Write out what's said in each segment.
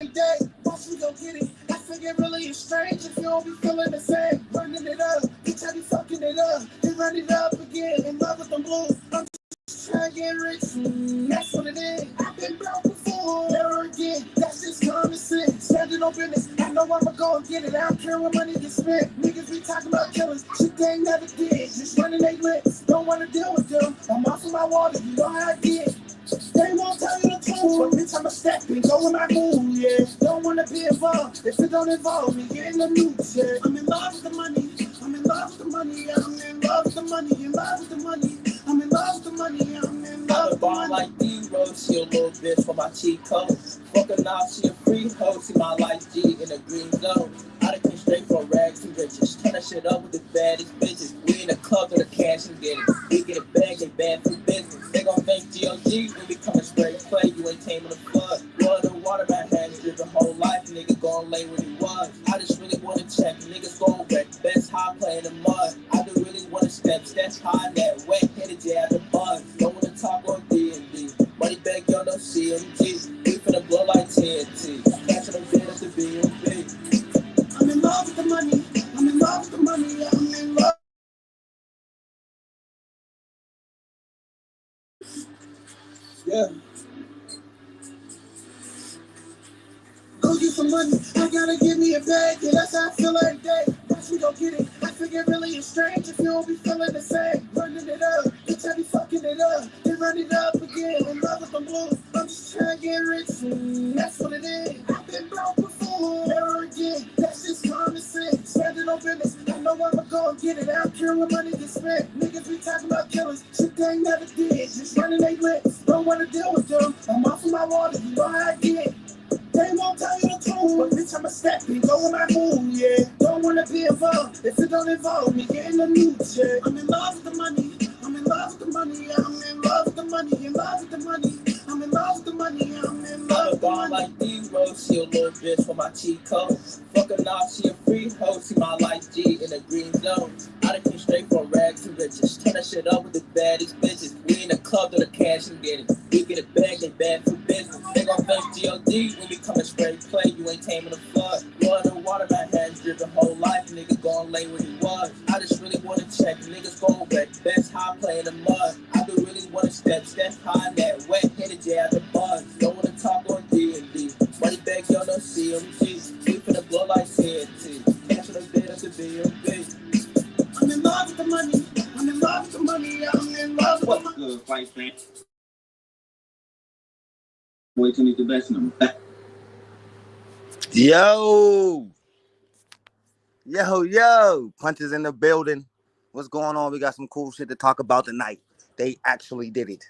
like day. Once we go get it, I figure really it's strange if you don't be feeling the same. Running it up, bitch, I be fucking it up. Then run it up again, in love with the blues. I'm trying to get rich, that's what it is. I've been broke before, never again. That's just common sense. Standing on business, I know I'ma go and get it. I don't care what money gets spent. Niggas be talking about killers, shit they ain't never did. Just running they lips, don't wanna deal with them. I'm off of my water, you know how I get. They won't tell you the truth, but bitch, I'ma step and go with my move, yeah. Don't wanna be involved if it don't involve me. Get in the news, yeah. I'm in love with the money. I'm in love with the money. I'm in love with the money. In love with the money. I'm in love with the money. I'm in love with the money. Like ERROL, she a little bitch for my cheat code. Fucking off, she a free hoe. See my life G in the green zone. I done came straight from rags to riches. Turn that shit up with the baddest bitches. We in the club with the cash and get it. We get it back, they bad for business. They gon' think GOG when we coming straight play. You ain't taming the flood. Blood and water, my hands dripping whole life. Nigga gon' lay where he was. I just really wanna check. Niggas gon' wreck. Best high play in the mud. I do really wanna step. That's high that wet. Hit it, jab the buzz. Don't wanna talk on D&D. Money back, y'all don't CMG. We finna blow like TNT. Catching them bid at the B&B. I'm in love with the money. I'm in love with the money. I'm in love. Yeah. Go get some money, I gotta give me a bag, yeah, that's how I feel every day. Once we go get it, I figure really it's strange if you don't be feeling the same. Running it up, bitch, I be fucking it up. Then run it up again, in love with the blues. I'm just trying to get rich, that's what it is. I've been broke before, never again. That's just common sense. Standing on business, I know I'ma go and get it. I don't care what money gets spent. Niggas be talking about killers, shit they ain't never did. Just running they lips, don't wanna deal with them. I'm off of my water, you know how I get. They won't tell you the truth, but bitch, I'ma step and go with my move, yeah. Don't wanna be involved if it don't involve me. Get in the news, yeah. I'm in love with the money. I'm in love with the money. I'm in love with the money. In love with the money. I'm in love with the money. I'm in love with the money. Like ERROL, she a little bitch for my cheat code. Fucking off, she a free hoe. See my life G in the green zone. I done came straight from rags to riches. Turn that shit up with the baddest bitches. We in the club with the cash and get it. We get it back, they bad for business. They gon' think GOD when we coming straight play. You ain't taming the flood. Blood and water, my hands dripping whole life. Nigga gon' lay where he was. I just really wanna check. Niggas gon' wreck. Best high play in the mud. I do really wanna step high in that wet. Hit it, jab the buzz. Don't wanna talk on D&D. Money back, y'all don't CMG. We finna blow like TNT. Catching a bit of the B&B. I'm in love with the money. I'm in love with the money. I'm in love with the money. What's good, fight fan? Wait till you get the best number. Yo, punches in the building. What's going on? We got some cool shit to talk about tonight. They actually did it.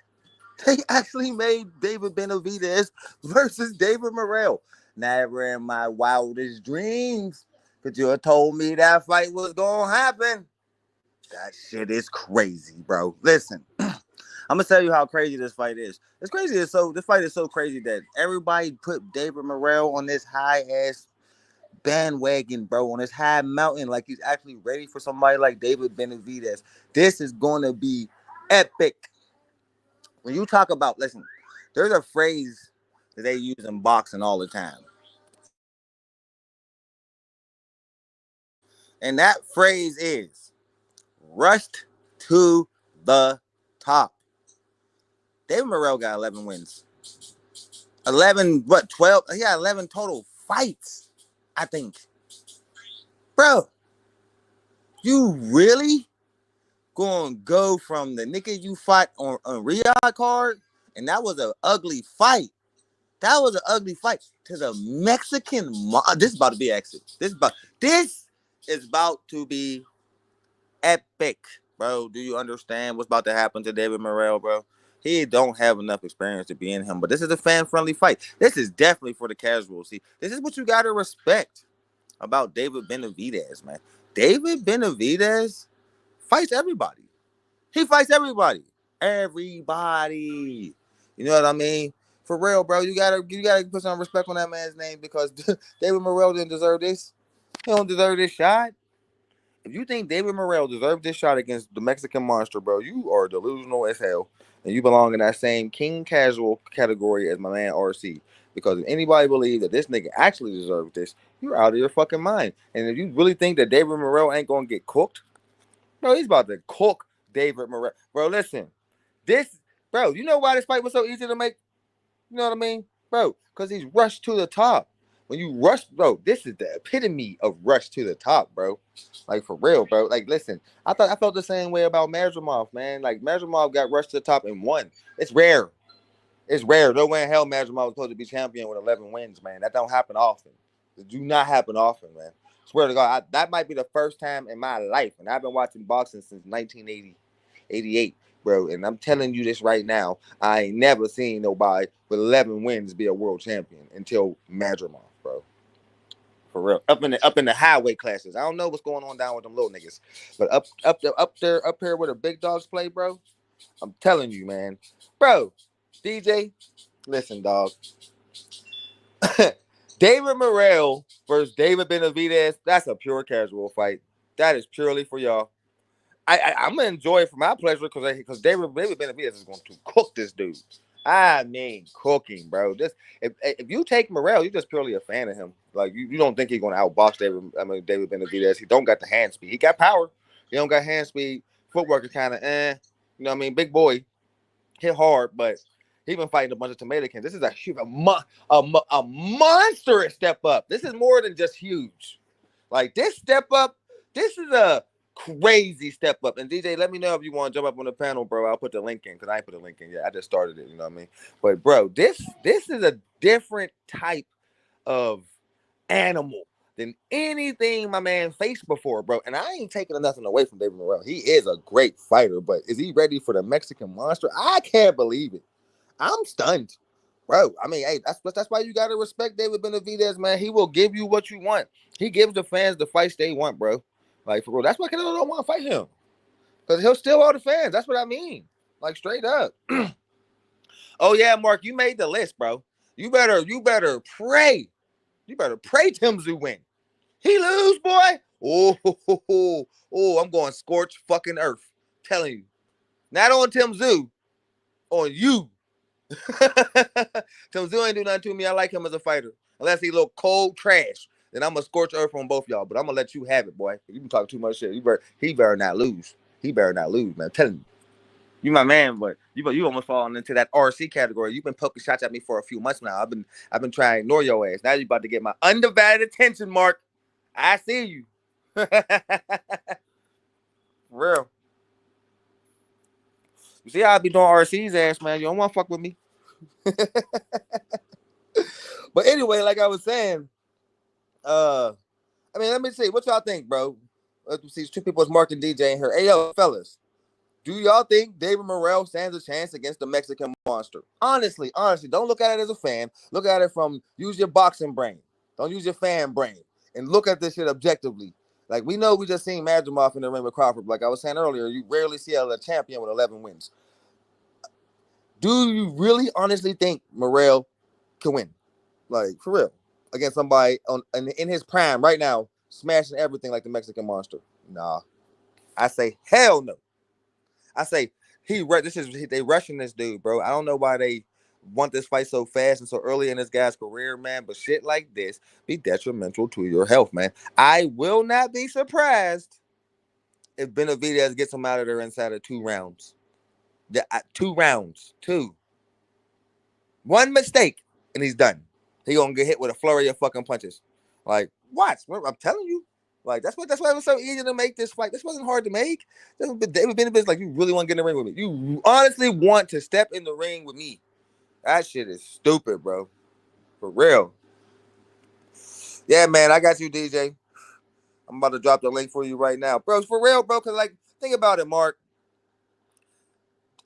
They actually made David Benavidez versus David Morrell. Never in my wildest dreams could you have told me that fight was gonna happen. That shit is crazy, bro. Listen, I'm gonna tell you how crazy this fight is. It's crazy. This fight is so crazy that everybody put David Morrell on this high ass bandwagon, bro, on this high mountain, like he's actually ready for somebody like David Benavidez. This is going to be epic. When you talk about, listen, there's a phrase that they use in boxing all the time. And that phrase is rushed to the top. David Morrell got 11 wins. 12? He got 11 total fights, I think. Bro, you really gonna go from the nigga you fought on Riyadh card, and that was an ugly fight. That was an ugly fight to the Mexican. This is about to be exit. This is about to be epic, bro. Do you understand what's about to happen to David Morrell, bro? He don't have enough experience to be in him, but this is a fan-friendly fight. This is definitely for the casuals. See, this is what you gotta respect about David Benavidez, man. David Benavidez fights everybody. He fights everybody. Everybody. You know what I mean? For real, bro. You gotta put some respect on that man's name because David Morrell didn't deserve this. He don't deserve this shot. If you think David Morrell deserved this shot against the Mexican Monster, bro, you are delusional as hell, and you belong in that same King Casual category as my man RC. Because if anybody believes that this nigga actually deserved this, you're out of your fucking mind. And if you really think that David Morrell ain't gonna get cooked, bro, he's about to cook David Morrell. Bro, listen, this, bro, you know why this fight was so easy to make? You know what I mean? Bro, because he's rushed to the top. When you rush, bro, this is the epitome of rush to the top, bro. Like, for real, bro. Like, listen, I felt the same way about Mazurmov, man. Like, Mazurmov got rushed to the top and won. It's rare. It's rare. No way in hell Mazurmov was supposed to be champion with 11 wins, man. That don't happen often. It do not happen often, man. Swear to God, that might be the first time in my life, and I've been watching boxing since 1980, 88, bro. And I'm telling you this right now, I ain't never seen nobody with 11 wins be a world champion until Mazurmov, bro. For real, up in the highway classes. I don't know what's going on down with them little niggas, but up here where the big dogs play, bro. I'm telling you, man, bro. DJ, listen, dog. David Morrell versus David Benavidez. That's a pure casual fight. That is purely for y'all. I'm gonna enjoy it for my pleasure because David Benavidez is going to cook this dude. I mean, cooking, bro. Just if you take Morrell, you're just purely a fan of him. Like you don't think he's gonna outbox David Benavidez. He don't got the hand speed. He got power. He don't got hand speed. Footwork is kind of You know what I mean? Big boy, hit hard, but he been fighting a bunch of tomato cans. This is a monstrous step up. This is more than just huge. Like this step up, this is a crazy step up. And DJ, let me know if you want to jump up on the panel, bro. I'll put the link in because I ain't put the link in yet. I just started it, you know what I mean? But bro, this is a different type of animal than anything my man faced before, bro. And I ain't taking nothing away from David Morrell. He is a great fighter, but is he ready for the Mexican Monster? I can't believe it. I'm stunned, bro. I mean, hey, that's why you gotta respect David Benavidez, man. He will give you what you want. He gives the fans the fights they want, bro. Like for real. That's why Canelo don't want to fight him because he'll steal all the fans. That's what I mean. Like straight up. Oh yeah, Mark, you made the list, bro. You better pray. You better pray Tim Tszyu win. He lose, boy. I'm going scorch fucking earth. Telling you, not on Tim Tszyu, on you. Tim Tszyu ain't do nothing to me. I like him as a fighter. Unless he little cold trash, then I'm gonna scorch earth on both y'all. But I'm gonna let you have it, boy. You been talking too much shit. He better not lose. He better not lose, man. I'm telling you. You my man, but you almost falling into that RC category. You've been poking shots at me for a few months now. I've been trying to ignore your ass. Now you about to get my undivided attention, Mark. I see you. For real. You see how I be doing RC's ass, man. You don't want to fuck with me. But anyway, like I was saying, I mean, let me see. What y'all think, bro? Let's see. Two people is Mark and DJ in here. Hey, yo, fellas. Do y'all think David Morrell stands a chance against the Mexican Monster? Honestly, don't look at it as a fan. Look at it from use your boxing brain. Don't use your fan brain. And look at this shit objectively. Like, we know we just seen Madrimov in the ring with Crawford. Like I was saying earlier, you rarely see a champion with 11 wins. Do you really honestly think Morrell can win? Like, for real. Against somebody in his prime right now, smashing everything like the Mexican Monster? Nah. I say, hell no. I say, they rushing this dude, bro. I don't know why they want this fight so fast and so early in this guy's career, man. But shit like this be detrimental to your health, man. I will not be surprised if Benavidez gets him out of there inside of 2 rounds. 2 rounds. 2. One mistake, and he's done. He gonna get hit with a flurry of fucking punches. Like, watch. I'm telling you. Like, that's why it was so easy to make this fight. This wasn't hard to make. David Benavidez, like, you really want to get in the ring with me. You honestly want to step in the ring with me. That shit is stupid, bro. For real. Yeah, man, I got you, DJ. I'm about to drop the link for you right now. Bro, for real, bro, because, like, think about it, Mark.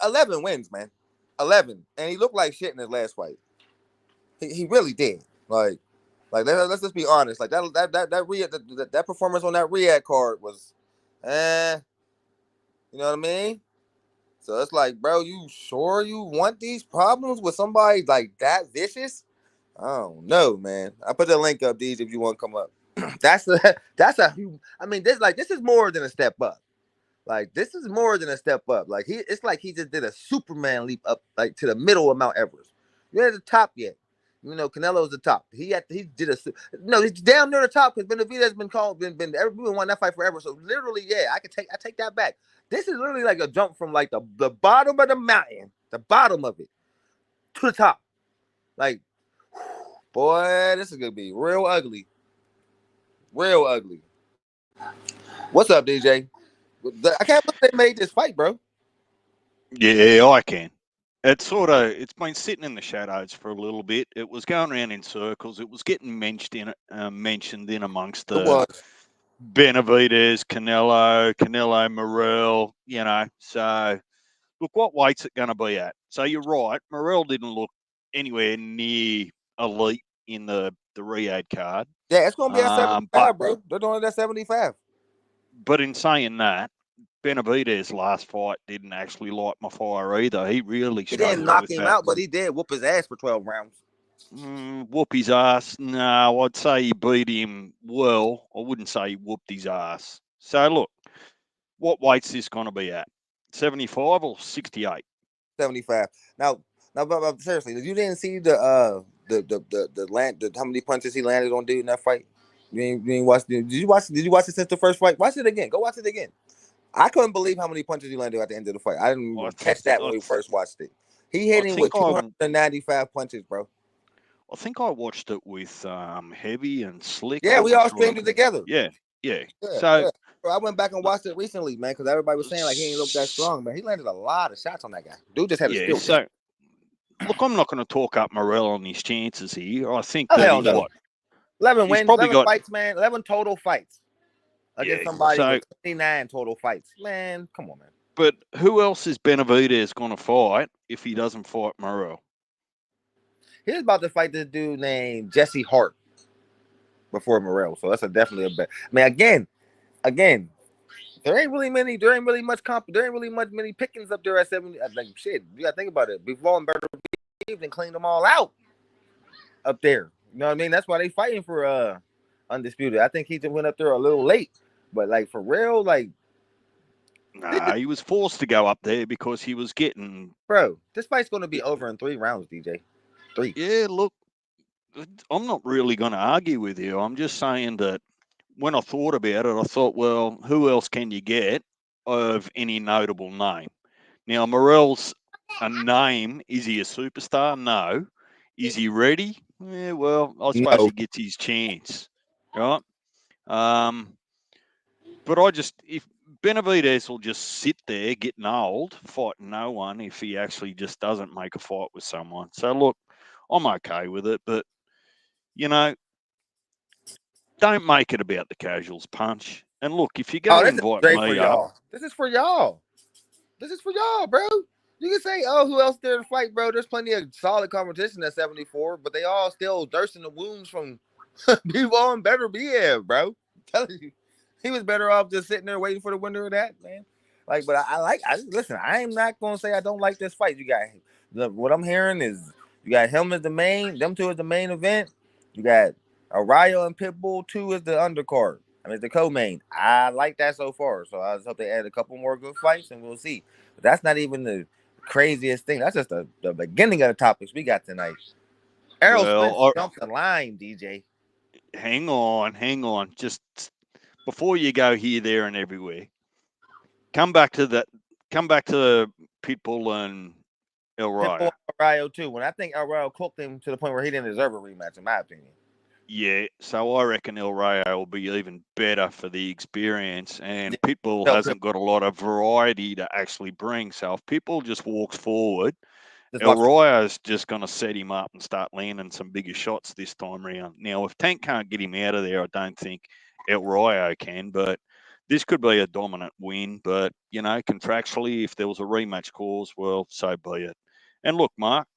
11 wins, man. 11. And he looked like shit in his last fight. He really did. Like let's just be honest. Like that performance on that Riyadh card was, you know what I mean? So it's like, bro, you sure you want these problems with somebody like that vicious? I don't know, man. I put the link up, D's, if you want to come up. That's a that's a. I mean, this is more than a step up. Like this is more than a step up. Like it's like he just did a Superman leap up like to the middle of Mount Everest. You're at the top yet. You know, Canelo's the top. He did a no. He's damn near the top because Benavidez has been called been everyone won that fight forever. So literally, yeah, I take that back. This is literally like a jump from like the bottom of the mountain, the bottom of it to the top. Like, boy, this is gonna be real ugly, real ugly. What's up, DJ? I can't believe they made this fight, bro. Yeah, I can. It's been sitting in the shadows for a little bit. It was going around in circles. It was getting mentioned in amongst It the was. Benavidez, Canelo, Morrell. So look, what weight's it going to be at? So you're right. Morrell didn't look anywhere near elite in the Riyadh card. Yeah, it's gonna be at But 75, bro. They're doing it at 75. but in saying that, Benavidez' last fight didn't actually light my fire either. He really He didn't struggled knock with him that. out, but he did whoop his ass for 12 rounds. Whoop his ass. No, I'd say he beat him well. I wouldn't say he whooped his ass. So look, what weight's this going to be at? 75 or 68? 75. But seriously, you didn't see the how many punches he landed on dude in that fight? You ain't watch. Did you watch it since the first fight? Watch it again. Go watch it again. I couldn't believe how many punches he landed at the end of the fight. I didn't even catch that when we first watched it. He hit I him think with 295 punches, bro. I think I watched it with Heavy and Slick. Yeah, I'm we not all sure. streamed it together. Yeah. Yeah, So yeah. Bro, I went back and watched it recently, man, because everybody was saying like he ain't look that strong, man. He landed a lot of shots on that guy. Dude just had a skill. So look, I'm not going to talk up Morrell on his chances here. I think Oh, that hell he's no. what? 11 He's wins, probably 11 got fights, man. 11 total fights against somebody so. with 29 total fights. Man, come on, man. But who else is Benavidez going to fight if he doesn't fight Morrell? He was about to fight this dude named Jesse Hart before Morrell, so that's definitely a bet. I mean, again, there ain't really many pickings up there at 70. Like shit, you gotta think about it. Before and better and cleaned them all out up there. You know what I mean? That's why they fighting for undisputed. I think he just went up there a little late, but like for real, like. Nah, he was forced to go up there because he was getting. Bro, this fight's going to be over in 3 rounds, DJ. 3. Yeah, look, I'm not really going to argue with you. I'm just saying that when I thought about it, I thought, well, who else can you get of any notable name? Now, Morrell's a name. Is he a superstar? No. Is he ready? Yeah, well, I suppose No. he gets his chance, right? But if Benavidez will just sit there getting old, fighting no one if he actually just doesn't make a fight with someone. So look, I'm okay with it, but don't make it about the casuals punch. And look, if you're going to invite me up, this is for y'all. This is for y'all, bro. You can say, oh, who else there to fight, bro? There's plenty of solid competition at 74, but they all still nursing the wounds from B-Ball and Better BF, bro. I'm telling you, he was better off just sitting there waiting for the winner of that, man. Like, but listen, I am not going to say I don't like this fight. You got, what I'm hearing is you got him as the main, them two as the main event. You got Arroyo and Pitbull 2 as the undercard. I mean, it's the co-main. I like that so far. So I just hope they add a couple more good fights and we'll see. But that's not even the craziest thing. That's just the beginning of the topics we got tonight. Errol Spence jumped the line, DJ. Hang on. Just before you go here, there, and everywhere, come back to Pitbull and El Rayo. Pitbull and Arroyo too. When I think Arroyo cooked him to the point where he didn't deserve a rematch, in my opinion. Yeah, so I reckon El Rayo will be even better for the experience, and Pitbull hasn't got a lot of variety to actually bring. So if Pitbull just walks forward, El Rayo's just going to set him up and start landing some bigger shots this time around. Now, if Tank can't get him out of there, I don't think El Rayo can, but this could be a dominant win. But, contractually, if there was a rematch clause, well, so be it. And look, Mark,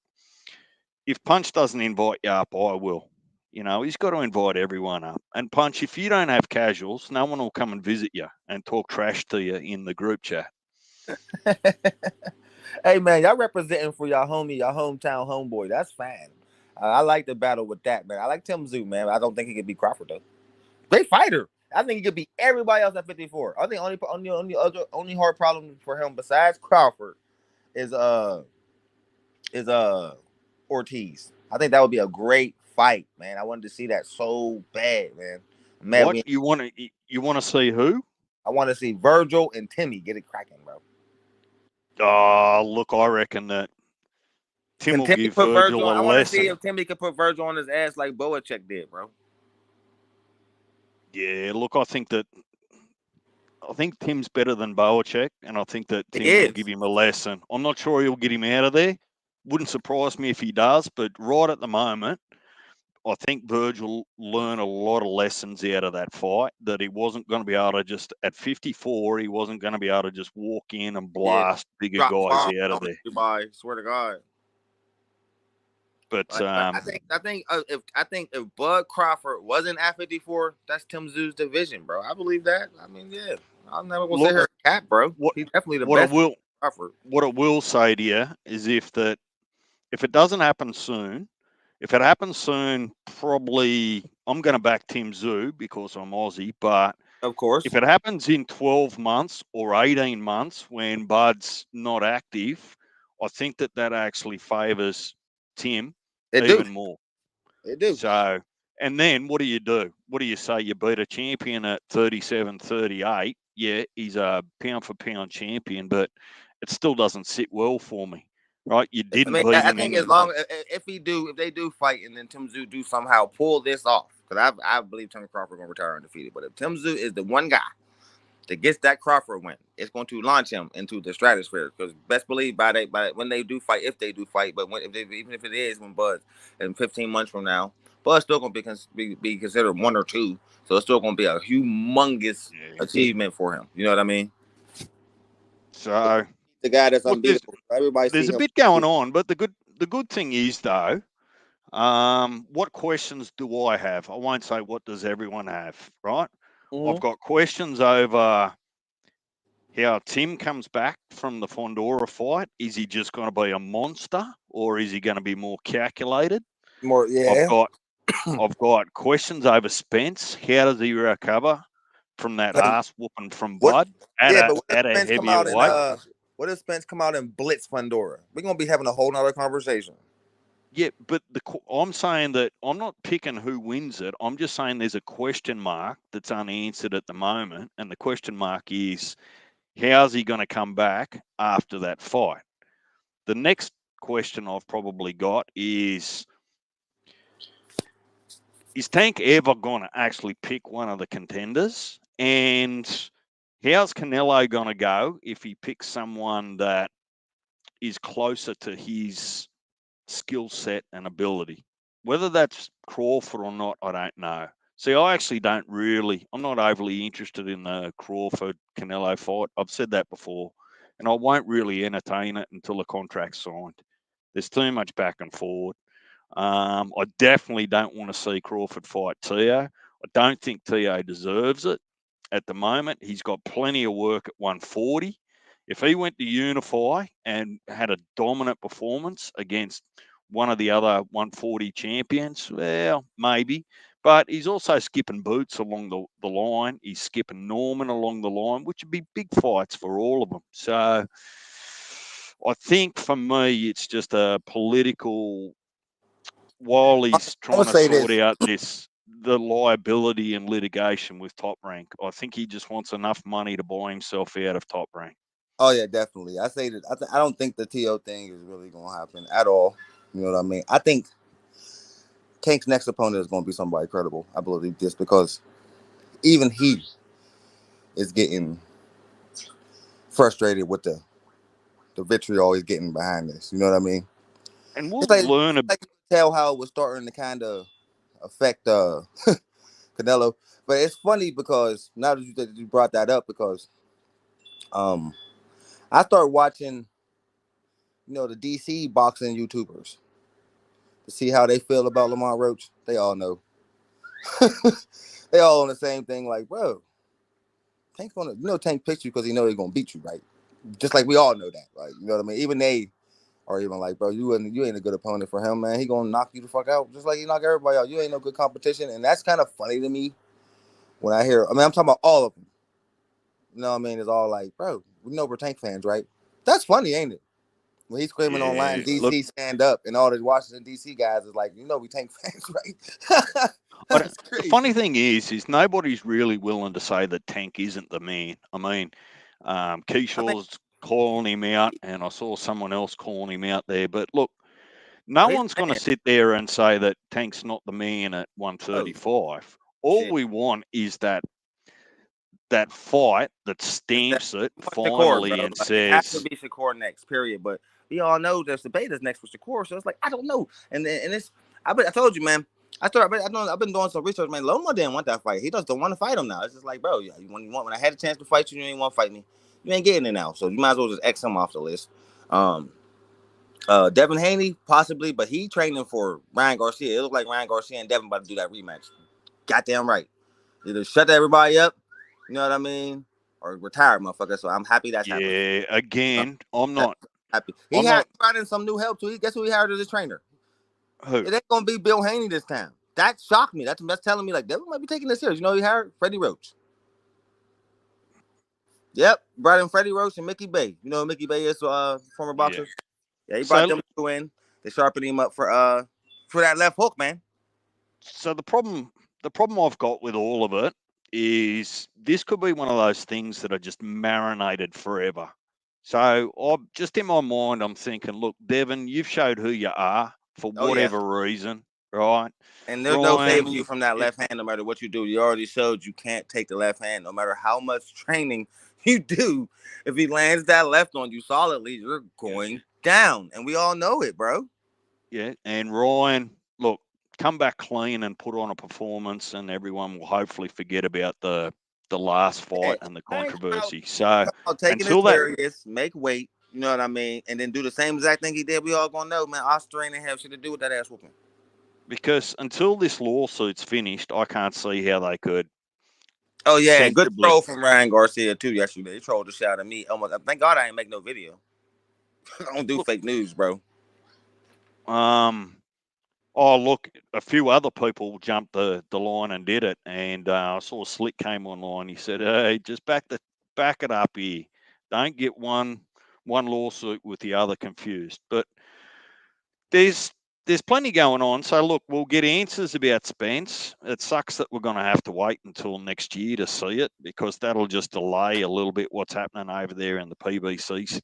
if Punch doesn't invite you up, I will. He's got to invite everyone up. And Punch, if you don't have casuals, no one will come and visit you and talk trash to you in the group chat. Hey, man, y'all representing for y'all homie, y'all hometown homeboy. That's fine. I like the battle with that, man. I like Tim Zoo, man. I don't think he could beat Crawford, though. Great fighter. I think he could beat everybody else at 54. I think only hard problem for him besides Crawford is is Ortiz. I think that would be a great fight, man. I wanted to see that so bad, man. Man, What you want to see who? I want to see Virgil and Timmy get it cracking, bro. Oh, look, I reckon that Tim Can will Timmy give put Virgil Virgil on? a I want to see lesson. if Timmy could put Virgil on his ass like Boacek did, bro. Yeah, look, I think Tim's better than Boacek, and I think that He Tim will give is. him a lesson. I'm not sure he'll get him out of there. Wouldn't surprise me if he does, but right at the moment, I think Virgil learned a lot of lessons out of that fight that he wasn't going to be able to just, at 54, he wasn't going to be able to just walk in and Yeah. blast bigger Drop guys bombs out of on there. everybody. Swear to God. But But I think if Bud Crawford wasn't at 54, that's Tim Zoo's division, bro. I believe that. I mean, yeah, I'm never gonna say look, her cat, bro. what He's definitely the what I best will Crawford. what I will say to you is if it doesn't happen soon, if it happens soon, probably I'm going to back Tim Zoo because I'm Aussie. But Of course, if it happens in 12 months or 18 months when Bud's not active, I think that actually favours Tim it do. even more. It do. So, and then what do you do? What do you say? You beat a champion at 37, 38. Yeah, he's a pound for pound champion, but it still doesn't sit well for me, right? You I didn't mean, beat I him think in. as long if they do fight and then Tim Zoo do somehow pull this off, because I believe Tim Crawford gonna retire undefeated. But if Tim Zoo is the one guy that gets that Crawford win, it's going to launch him into the stratosphere. Because best believe by when they do fight, if they do fight, but even if it is when Bud in 15 months from now, Bud's still going to be considered one or two. So it's still going to be a humongous Yeah. achievement for him. You know what I mean? So The guy that's look, unbeatable. Everybody there's see a him. bit going on, but the good thing is though, what questions do I have? I won't say what does everyone have, right? I've Mm-hmm. got questions over how Tim comes back from the Fondora fight. Is he just going to be a monster, or is he going to be more calculated? More, I've yeah. got questions over Spence. How does he recover from that Like, ass whooping from what? Bud Yeah, but at a heavier weight? what if Spence come out and blitz Fundora? We're gonna be having a whole nother conversation. Yeah, but I'm saying that I'm not picking who wins it. I'm just saying there's a question mark that's unanswered at the moment, and the question mark is how's he going to come back after that fight? The next question I've probably got is Tank ever going to actually pick one of the contenders? And how's Canelo going to go if he picks someone that is closer to his skill set and ability? Whether that's Crawford or not, I don't know. See, I actually I'm not overly interested in the Crawford Canelo fight. I've said that before, and I won't really entertain it until the contract's signed. There's too much back and forward. I definitely don't want to see Crawford fight Teo. I don't think Teo deserves it at the moment. He's got plenty of work at 140. If he went to Unify and had a dominant performance against one of the other 140 champions, well, maybe. But he's also skipping Boots along the line. He's skipping Norman along the line, which would be big fights for all of them. So I think for me, it's just a political, while he's I'm gonna trying to say sort this. out the liability and litigation with Top Rank. I think he just wants enough money to buy himself out of Top Rank. Oh yeah, definitely. I say that. I don't think the TO thing is really gonna happen at all. You know what I mean? I think Tank's next opponent is gonna be somebody credible. I believe this because even he is getting frustrated with the vitriol he's getting behind this. You know what I mean? And It's we'll like, learn a you can tell how it was starting to kind of affect Canelo. But it's funny because now that you brought that up, because um I started watching, the DC boxing YouTubers to see how they feel about Lamar Roach. They all know. They all on the same thing. Like, bro, Tank's gonna, Tank picks you because he know he's gonna beat you, right? Just like we all know that, right? You know what I mean? Even they are even like, bro, you ain't a good opponent for him, man. He gonna knock you the fuck out, just like he knock everybody out. You ain't no good competition, and that's kind of funny to me When I hear, I mean, I'm talking about all of them. You know what I mean? It's all like, bro, we know we're Tank fans, right? That's funny, ain't it? When he's screaming online, Yeah, look, DC stand up, and all the Washington DC guys is like, you know, we Tank fans, right? That's the crazy. funny thing is nobody's really willing to say that Tank isn't the man. I mean, I mean, Keyshaw's calling him out, and I saw someone else calling him out there. But look, no he's one's the going to man. sit there and say that Tank's not the man at Oh 135. All shit! we want is that fight that It's that stamps it Shakur, finally bro. and Like, it has to says, be Shakur next, period. But we all know there's debaters next for Shakur, so it's like I don't know. And it's I told you, man. I've been doing some research, man. Loma didn't want that fight. He just don't want to fight him now. It's just like, bro, when I had a chance to fight you, you ain't want to fight me. You ain't getting it now, so you might as well just X him off the list. Um, Devin Haney possibly, but he training for Ryan Garcia. It looked like Ryan Garcia and Devin about to do that rematch. Goddamn right. Either shut everybody up, you know what I mean, or retire, motherfucker. So I'm happy that's happening. yeah, again, That's happy. He I'm not brought in some new help too. Guess who he hired as his trainer? who? It ain't gonna be Bill Haney this time. That shocked me. That's telling me like Devin might be taking this serious. You know who he hired? Freddie Roach. Yep, brought in Freddie Roach and Mickey Bay. You know who Mickey Bay is, former Yeah. boxer. Yeah, he brought So them two in. They sharpened him up for that left hook, man. so the problem I've got with all of it is this could be one of those things that are just marinated forever. So I'm just in my mind, I'm thinking, look, Devin, you've showed who you are for Oh yeah. whatever reason, right? And there's no saving Ryan, you from that left hand no matter what you do. You already showed you can't take the left hand no matter how much training you do. If he lands that left on you solidly, you're going down. And we all know it, bro. yeah, and Ryan, look, come back clean and put on a performance, and everyone will hopefully forget about the last fight Hey, and the I ain't talking controversy. So about taking it until that, serious, make weight, you know what I mean, and then do the same exact thing he did. We all gonna know, man. Australian ain't have shit to do with that ass whooping. because until this lawsuit's finished, I can't see how they could Oh yeah, good sensibly. troll from Ryan Garcia too yesterday. He trolled the shit out of me. Almost. Thank God I ain't make no video. I don't do Look, fake news, bro. um, oh look, a few other people jumped the line and did it, and I saw Slick came online. He said, "Hey, just back it up here. Don't get one lawsuit with the other confused." But there's there's plenty going on. So look, we'll get answers about Spence. It sucks that we're going to have to wait until next year to see it because that'll just delay a little bit what's happening over there in the PBC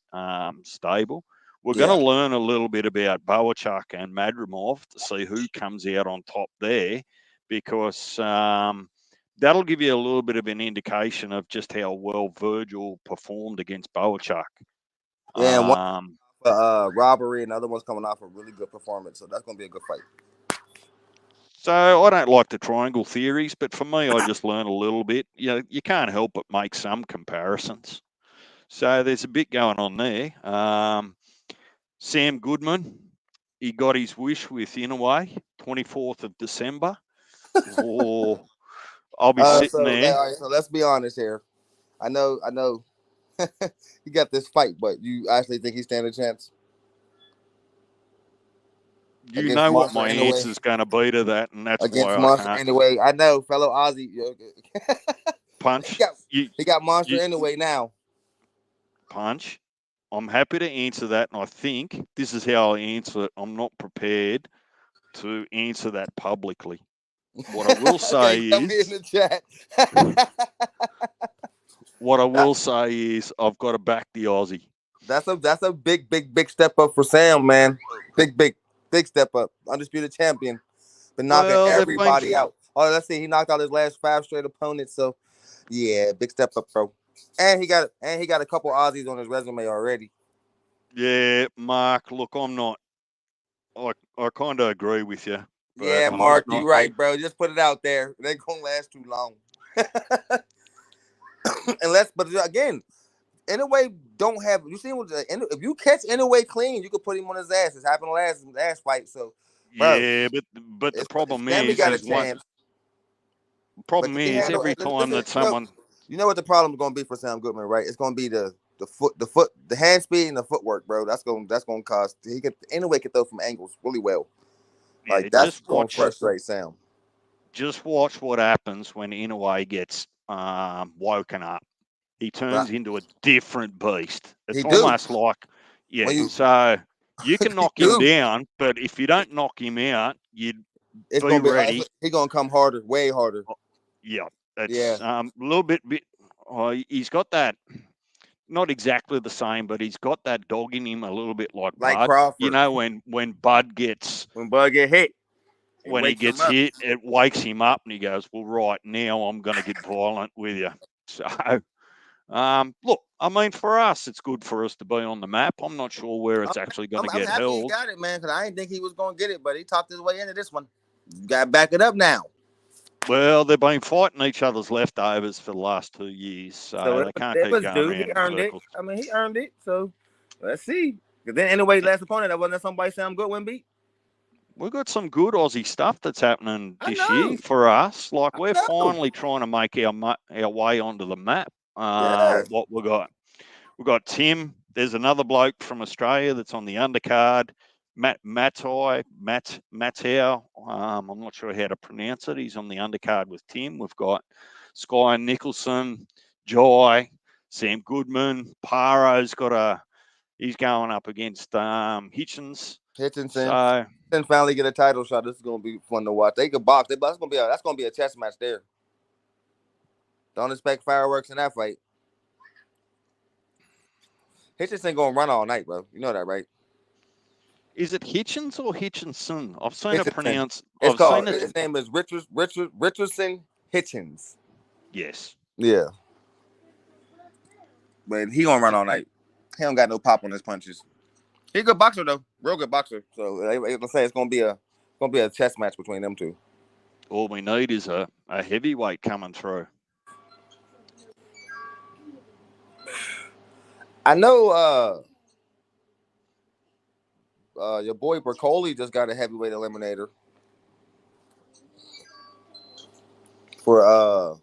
stable. We're going Yeah. to learn a little bit about Boachuk and Madrimov to see who comes out on top there because that'll give you a little bit of an indication of just how well Virgil performed against Boachuk. Yeah, and one Um, robbery and the other one's coming off a really good performance. So that's gonna be a good fight. So I don't like the triangle theories, but for me, I just learn a little bit. You know, you can't help but make some comparisons. So there's a bit going on there. Sam Goodman, he got his wish with Inaway, 24th of December. Oh, I'll be sitting there. All right, so let's be honest here. I know he got this fight, but you actually think he stand a chance You against know what Monster my anyway? answer is going to be to that, and that's why Against I Monster can't anyway. I know, fellow Aussie. he punch. got You, he got Monster you anyway now. punch. I'm happy to answer that, and I think this is how I answer it. I'm not prepared to answer that publicly. What I will say Okay, tell me in is, the chat. what I That- will say is, I've got to back the Aussie. that's a big step up for Sam, man. Big step up. Undisputed champion. Been knocking Well, they've been, everybody out. Oh, let's see. He knocked out his last 5 straight opponents. So yeah, big step up, bro. And he got a couple Aussies on his resume already. yeah, Mark. Look, I'm not. I kind of agree with you, but Yeah, I'm just Mark, not. you right, bro. Just put it out there. It ain't gonna last too long. But again, Inoue don't have. You seen what? If you catch Inoue clean, you could put him on his ass. It's happened last fight. So, bro, Yeah, but the problem Sammy got a is one. chance. But Problem can he is handle? every time Listen, that someone, you know what the problem is gonna be for Sam Goodman, right? It's gonna be the hand speed and the footwork, bro. That's gonna cost. Inoue can throw from angles really well. yeah, Like that's just gonna watch. frustrate Sam. just watch what happens when Inoue gets woken up. He But turns into a different beast. he It's do almost like, when yeah. you So you can he knock him do. down, but if you don't knock him out, you'd It's be gonna be. ready. He gonna come harder, way harder. Yeah, Yeah, it's a little bit. He's got that. Not exactly the same, but he's got that dog in him a little bit like like Bud. You Crawford. know, when Bud gets When Bud get hit, it when he wakes him gets up. hit, it wakes him up, and he goes, "Well, right now, I'm going to get violent with you." So, look, I mean, for us, it's good for us to be on the map. I'm not sure where it's actually going to I'm get happy he held. got it, man, because I didn't think he was gonna get it, but he talked his way into this one. Got to back it up now. Well, they've been fighting each other's leftovers for the last 2 years, So so they can't it keep was going due. He around in earned it. circles. I mean, he earned it. So let's see. Because then, anyway, last opponent, that wasn't somebody Sam Goodwin beat. We've got some good Aussie stuff that's happening I this year know. for us. Like I we're know. finally trying to make our way onto the map. Yeah. What we got? We've got Tim. There's another bloke from Australia that's on the undercard. Matau. I'm not sure how to pronounce it. He's on the undercard with Tim. We've got Sky Nicholson, Jai, Sam Goodman. Paro's got a. He's going up against Hitchens. Hitchinson. So Then finally get a title shot. This is gonna be fun to watch. They could box. That's gonna be a chess match there. Don't expect fireworks in that fight. Hitchinson gonna run all night, bro. You know that, right? is it Hitchens or Hitchinson? I've seen it Hitchinson. pronounced. It's I've called. seen it. His name is Richardson Hitchens. Yes. Yeah, but he gonna run all night. He don't got no pop on his punches. He a good boxer though, real good boxer. So let's say it's gonna be a chess match between them two. All we need is a heavyweight coming through. I know your boy Bercoli just got a heavyweight eliminator for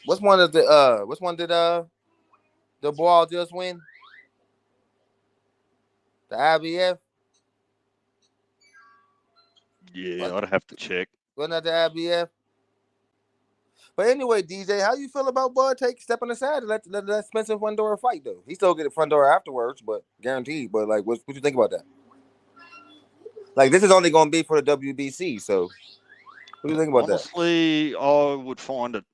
which one did the ball just win? The IBF? Yeah, What I'd have to check. wasn't that the IBF? But anyway, DJ, how you feel about Bud stepping aside and let Spencer Fundora fight though? He still get a Fundora afterwards, but guaranteed. But like, what you think about that? Like, this is only going to be for the WBC. So, what do you think about that? Honestly, I would find it.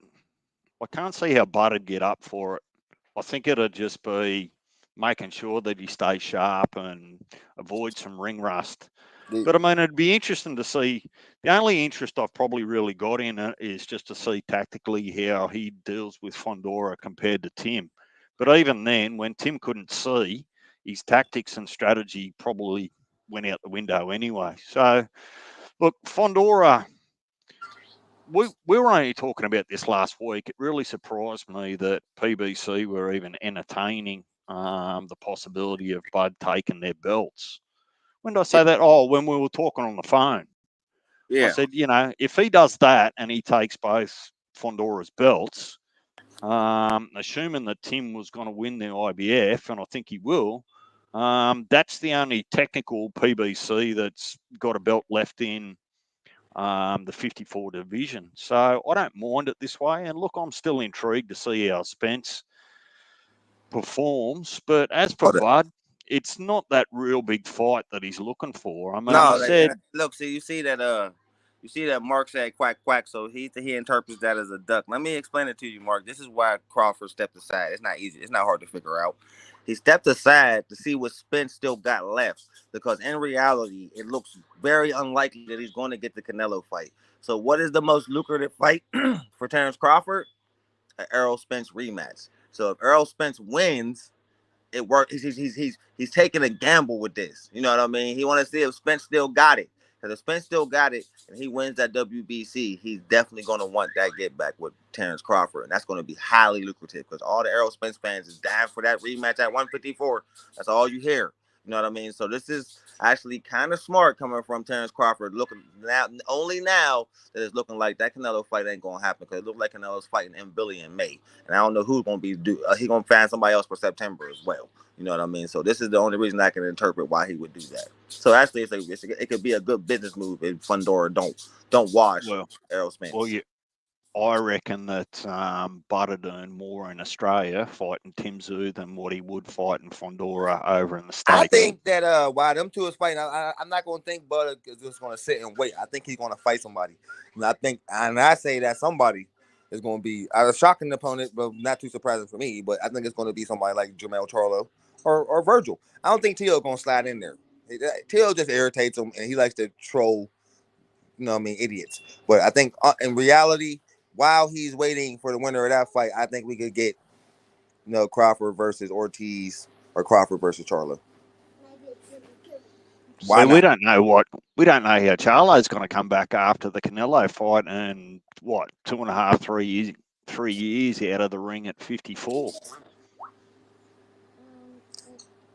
I can't see how Butter'd get up for it. I think it'd just be making sure that he stays sharp and avoid some ring rust. The, But I mean, it'd be interesting to see. The only interest I've probably really got in it is just to see tactically how he deals with Fondora compared to Tim. But even then, when Tim couldn't see, his tactics and strategy probably went out the window anyway. So, look, Fondora, we were only talking about this last week. It really surprised me that PBC were even entertaining the possibility of Bud taking their belts. When did I say that? Oh, when we were talking on the phone. I yeah. said, if he does that and he takes both Fondora's belts, assuming that Tim was going to win the IBF, and I think he will, that's the only technical PBC that's got a belt left in the 54 division. So I don't mind it this way. And look, I'm still intrigued to see how Spence performs. But as for Oh, Bud, it's not that real big fight that he's looking for. I mean, he no, said, look, see, you see that Mark said quack quack, so he interprets that as a duck. Let me explain it to you, Mark. This is why Crawford stepped aside. It's not easy. It's not hard to figure out. He stepped aside to see what Spence still got left, because in reality, it looks very unlikely that he's going to get the Canelo fight. So, what is the most lucrative fight for Terrence Crawford? An Errol Spence rematch. So, if Errol Spence wins, it worked. He's taking a gamble with this. You know what I mean? He want to see if Spence still got it. Because if Spence still got it and he wins that WBC, he's definitely going to want that get back with Terrence Crawford, and that's going to be highly lucrative because all the Errol Spence fans is dying for that rematch at 154. That's all you hear. You know what I mean? So this is actually kind of smart coming from Terrence Crawford. Looking now, only now that it's looking like that Canelo fight ain't gonna happen because it looks like Canelo's fighting in Billy in May, and I don't know who's gonna be do. He gonna find somebody else for September as well. You know what I mean? So this is the only reason I can interpret why he would do that. So actually, it could be a good business move if Fundora don't wash Well, Errol well, Spence. yeah, I reckon that Butter'd earn more in Australia fighting Tim Tszyu than what he would fighting Fondora over in the I States. think that while them two is fighting, I'm not gonna think Butter is just gonna sit and wait. I think he's gonna fight somebody. And I say that somebody is gonna be a shocking opponent, but not too surprising for me. But I think it's gonna be somebody like Jermell Charlo or Virgil. I don't think Tio gonna slide in there. Tio just irritates him, and he likes to troll. You know what I mean, idiots. But I think in reality, while he's waiting for the winner of that fight, I think we could get Crawford versus Ortiz or Crawford versus Charlo. Why So we not? don't know how Charlo's going to come back after the Canelo fight and what 2.5, 3 years out of the ring at 54.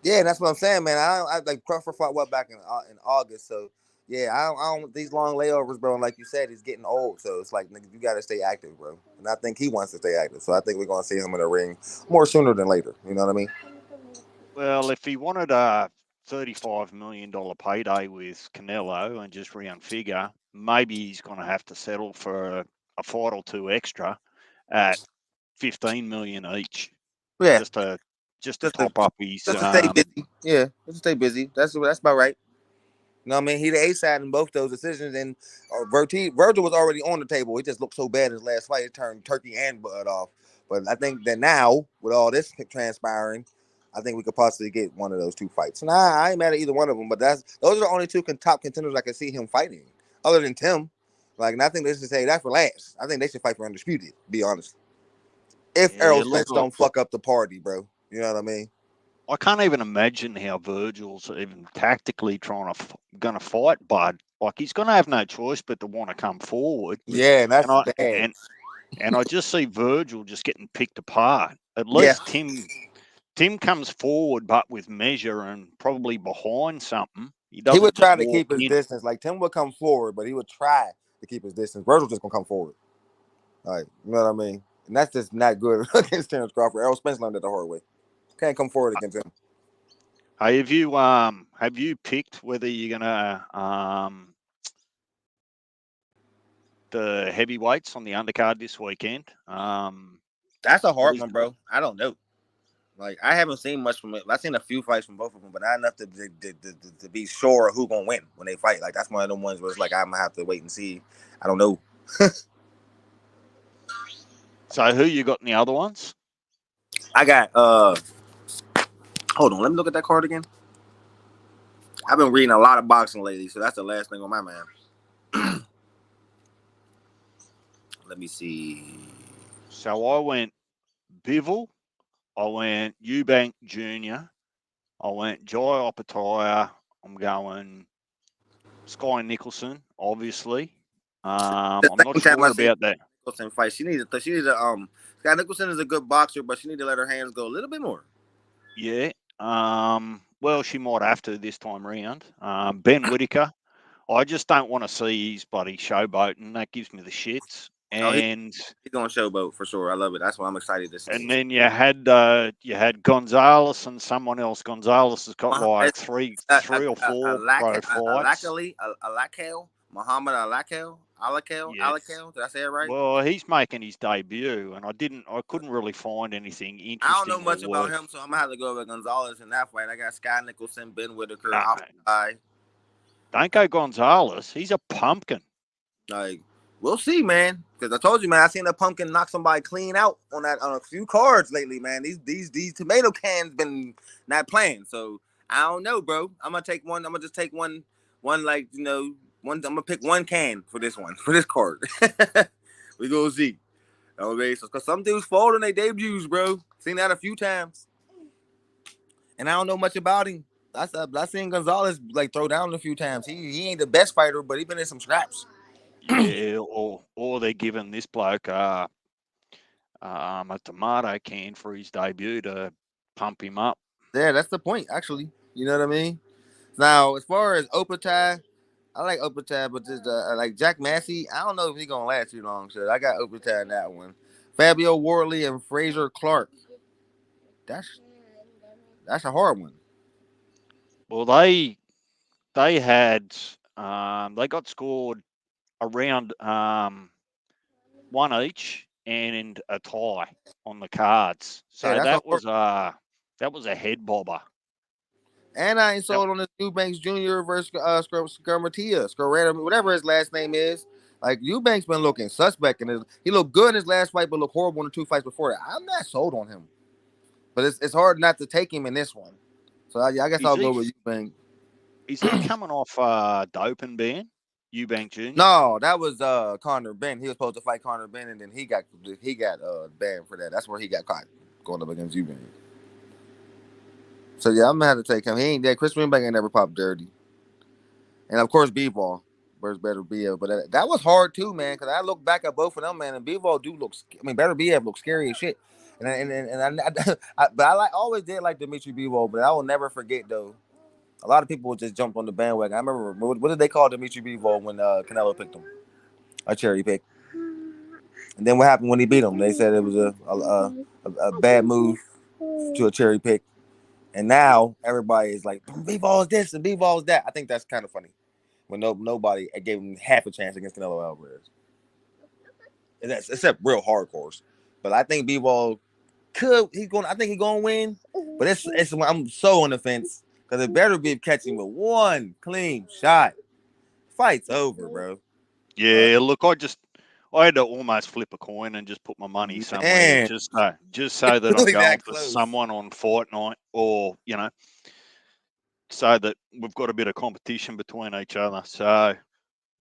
Yeah, that's what I'm saying, man. I like Crawford fought back in August, so yeah, I don't these long layovers, bro. And like you said, he's getting old, so it's like nigga, you got to stay active, bro. And I think he wants to stay active, so I think we're gonna see him in the ring more sooner than later. You know what I mean? Well, if he wanted a $35 million payday with Canelo and just round figure, maybe he's going to have to settle for a fight or two extra at 15 million each, Yeah, just to just to top up his. just to stay busy. Yeah, just to stay busy. That's about right. You know what I mean? He the A side in both those decisions, and Virgil was already on the table. He just looked so bad in his last fight, it turned turkey and bud off. But I think that now, with all this transpiring, I think we could possibly get one of those two fights. And I ain't mad at either one of them, but those are the only two top contenders I can see him fighting, other than Tim. Like, and I think they should say that for last. I think they should fight for undisputed. Be honest. If Yeah, Errol Spence don't fuck up the party, bro, you know what I mean? I can't even imagine how Virgil's even tactically going to fight Bud. Like he's going to have no choice but to want to come forward. Yeah, And that's I bad. and I just see Virgil just getting picked apart. At Yeah. least Tim comes forward, but with measure and probably behind something. He He would doesn't just try to walk keep his in. distance. Like Tim would come forward, but he would try to keep his distance. Virgil's just gonna come forward. Like, you know what I mean? And that's just not good against Terrence Crawford. Errol Spence learned it the hard way. Can't come forward against him. Hey, have you picked whether you're gonna the heavyweights on the undercard this weekend? That's a What hard is one, bro. I don't know. Like, I haven't seen much from it. I've seen a few fights from both of them, but not enough to be sure who gonna win when they fight. Like, that's one of the ones where it's like I'm gonna have to wait and see. I don't know. So who you got in the other ones? I got hold on, let me look at that card again. I've been reading a lot of boxing lately, so that's the last thing on my mind. Let me see. So I went Bivol, I went Eubank Jr., I went Jai Opataya, I'm going Sky Nicholson, obviously. The I'm not second time I sure seen about that. Nicholson fight, she needs to Scott Nicholson is a good boxer, but she need to let her hands go a little bit more. Yeah. Well, she might have to this time round. Ben Whitaker, I just don't want to see his bloody showboating. That gives me the shits. Oh, And he's going showboat for sure. I love it. That's what I'm excited to see. then you had Gonzalez and someone else. Gonzalez has got like three or four pro fights. Muhammad Yes. Alakel. Did I say it right? Well, he's making his debut, and I couldn't really find anything I don't know interesting or much about worth. him, so I'm gonna have to go with Gonzalez in that fight. I got Sky Nicholson, Ben Whitaker, No, Alpha. don't go Gonzalez. He's a pumpkin. Like, we'll see, man. Because I told you, man, I seen that pumpkin knock somebody clean out on a few cards lately, man. These tomato cans been not playing. So I don't know, bro. I'm gonna take one. I'm gonna just take one like one. I'm gonna pick one can for this one for this card. We gonna see. Okay, so because some dudes fall on their debuts, bro. Seen that a few times, and I don't know much about him. I seen Gonzalez like throw down a few times. He ain't the best fighter, but he been in some scraps. Yeah, or they're giving this bloke a tomato can for his debut to pump him up. Yeah, that's the point, actually. You know what I mean? Now, as far as Opatai, I like Opatai, but just like Jack Massey, I don't know if he's gonna last too long. So I got Opatai in that one. Fabio Worley and Fraser Clark. That's that's a hard one. Well, they had they got scored around one each and a tie on the cards. Yeah, So that's a hard. that was a head bobber. And I ain't That, sold on this Eubanks Jr. versus Scarmatia, whatever his last name is. Like Eubanks been looking suspect in his. He looked good in his last fight, but looked horrible in the two fights before that. I'm not sold on him, but it's hard not to take him in this one. So I guess is I'll he go with Eubanks. is he coming off doping ban? Eubank Jr. No, that was Conor Ben. He was supposed to fight Conor Ben, and then he got banned for that. That's where he got caught going up against Eubanks. So yeah, I'm gonna have to take him. He ain't dead. Chris Winbank ain't never popped dirty. And of course, B-Ball. Where's Better BF? But that was hard too, man. Because I look back at both of them, man, and B-Ball do look. I mean, Better BF looks scary as shit. But I like always did like Dimitri B-Ball, but I will never forget though. A lot of people just jumped on the bandwagon. I remember what did they call Dimitri B-Ball when Canelo picked him? A cherry pick. And then what happened when he beat him? They said it was a bad move to a cherry pick. And now everybody is like, B-Ball is this and B-Ball is that. I think that's kind of funny. When nobody gave him half a chance against Canelo Alvarez. Except real hardcores. But I think B-Ball I think he's gonna win. But I'm so on the fence. Because it better be catching with one clean shot. Fight's over, bro. Yeah, look, I had to almost flip a coin and just put my money somewhere, Man, just so that I'm really going that for close. someone on fight night, or so that we've got a bit of competition between each other. So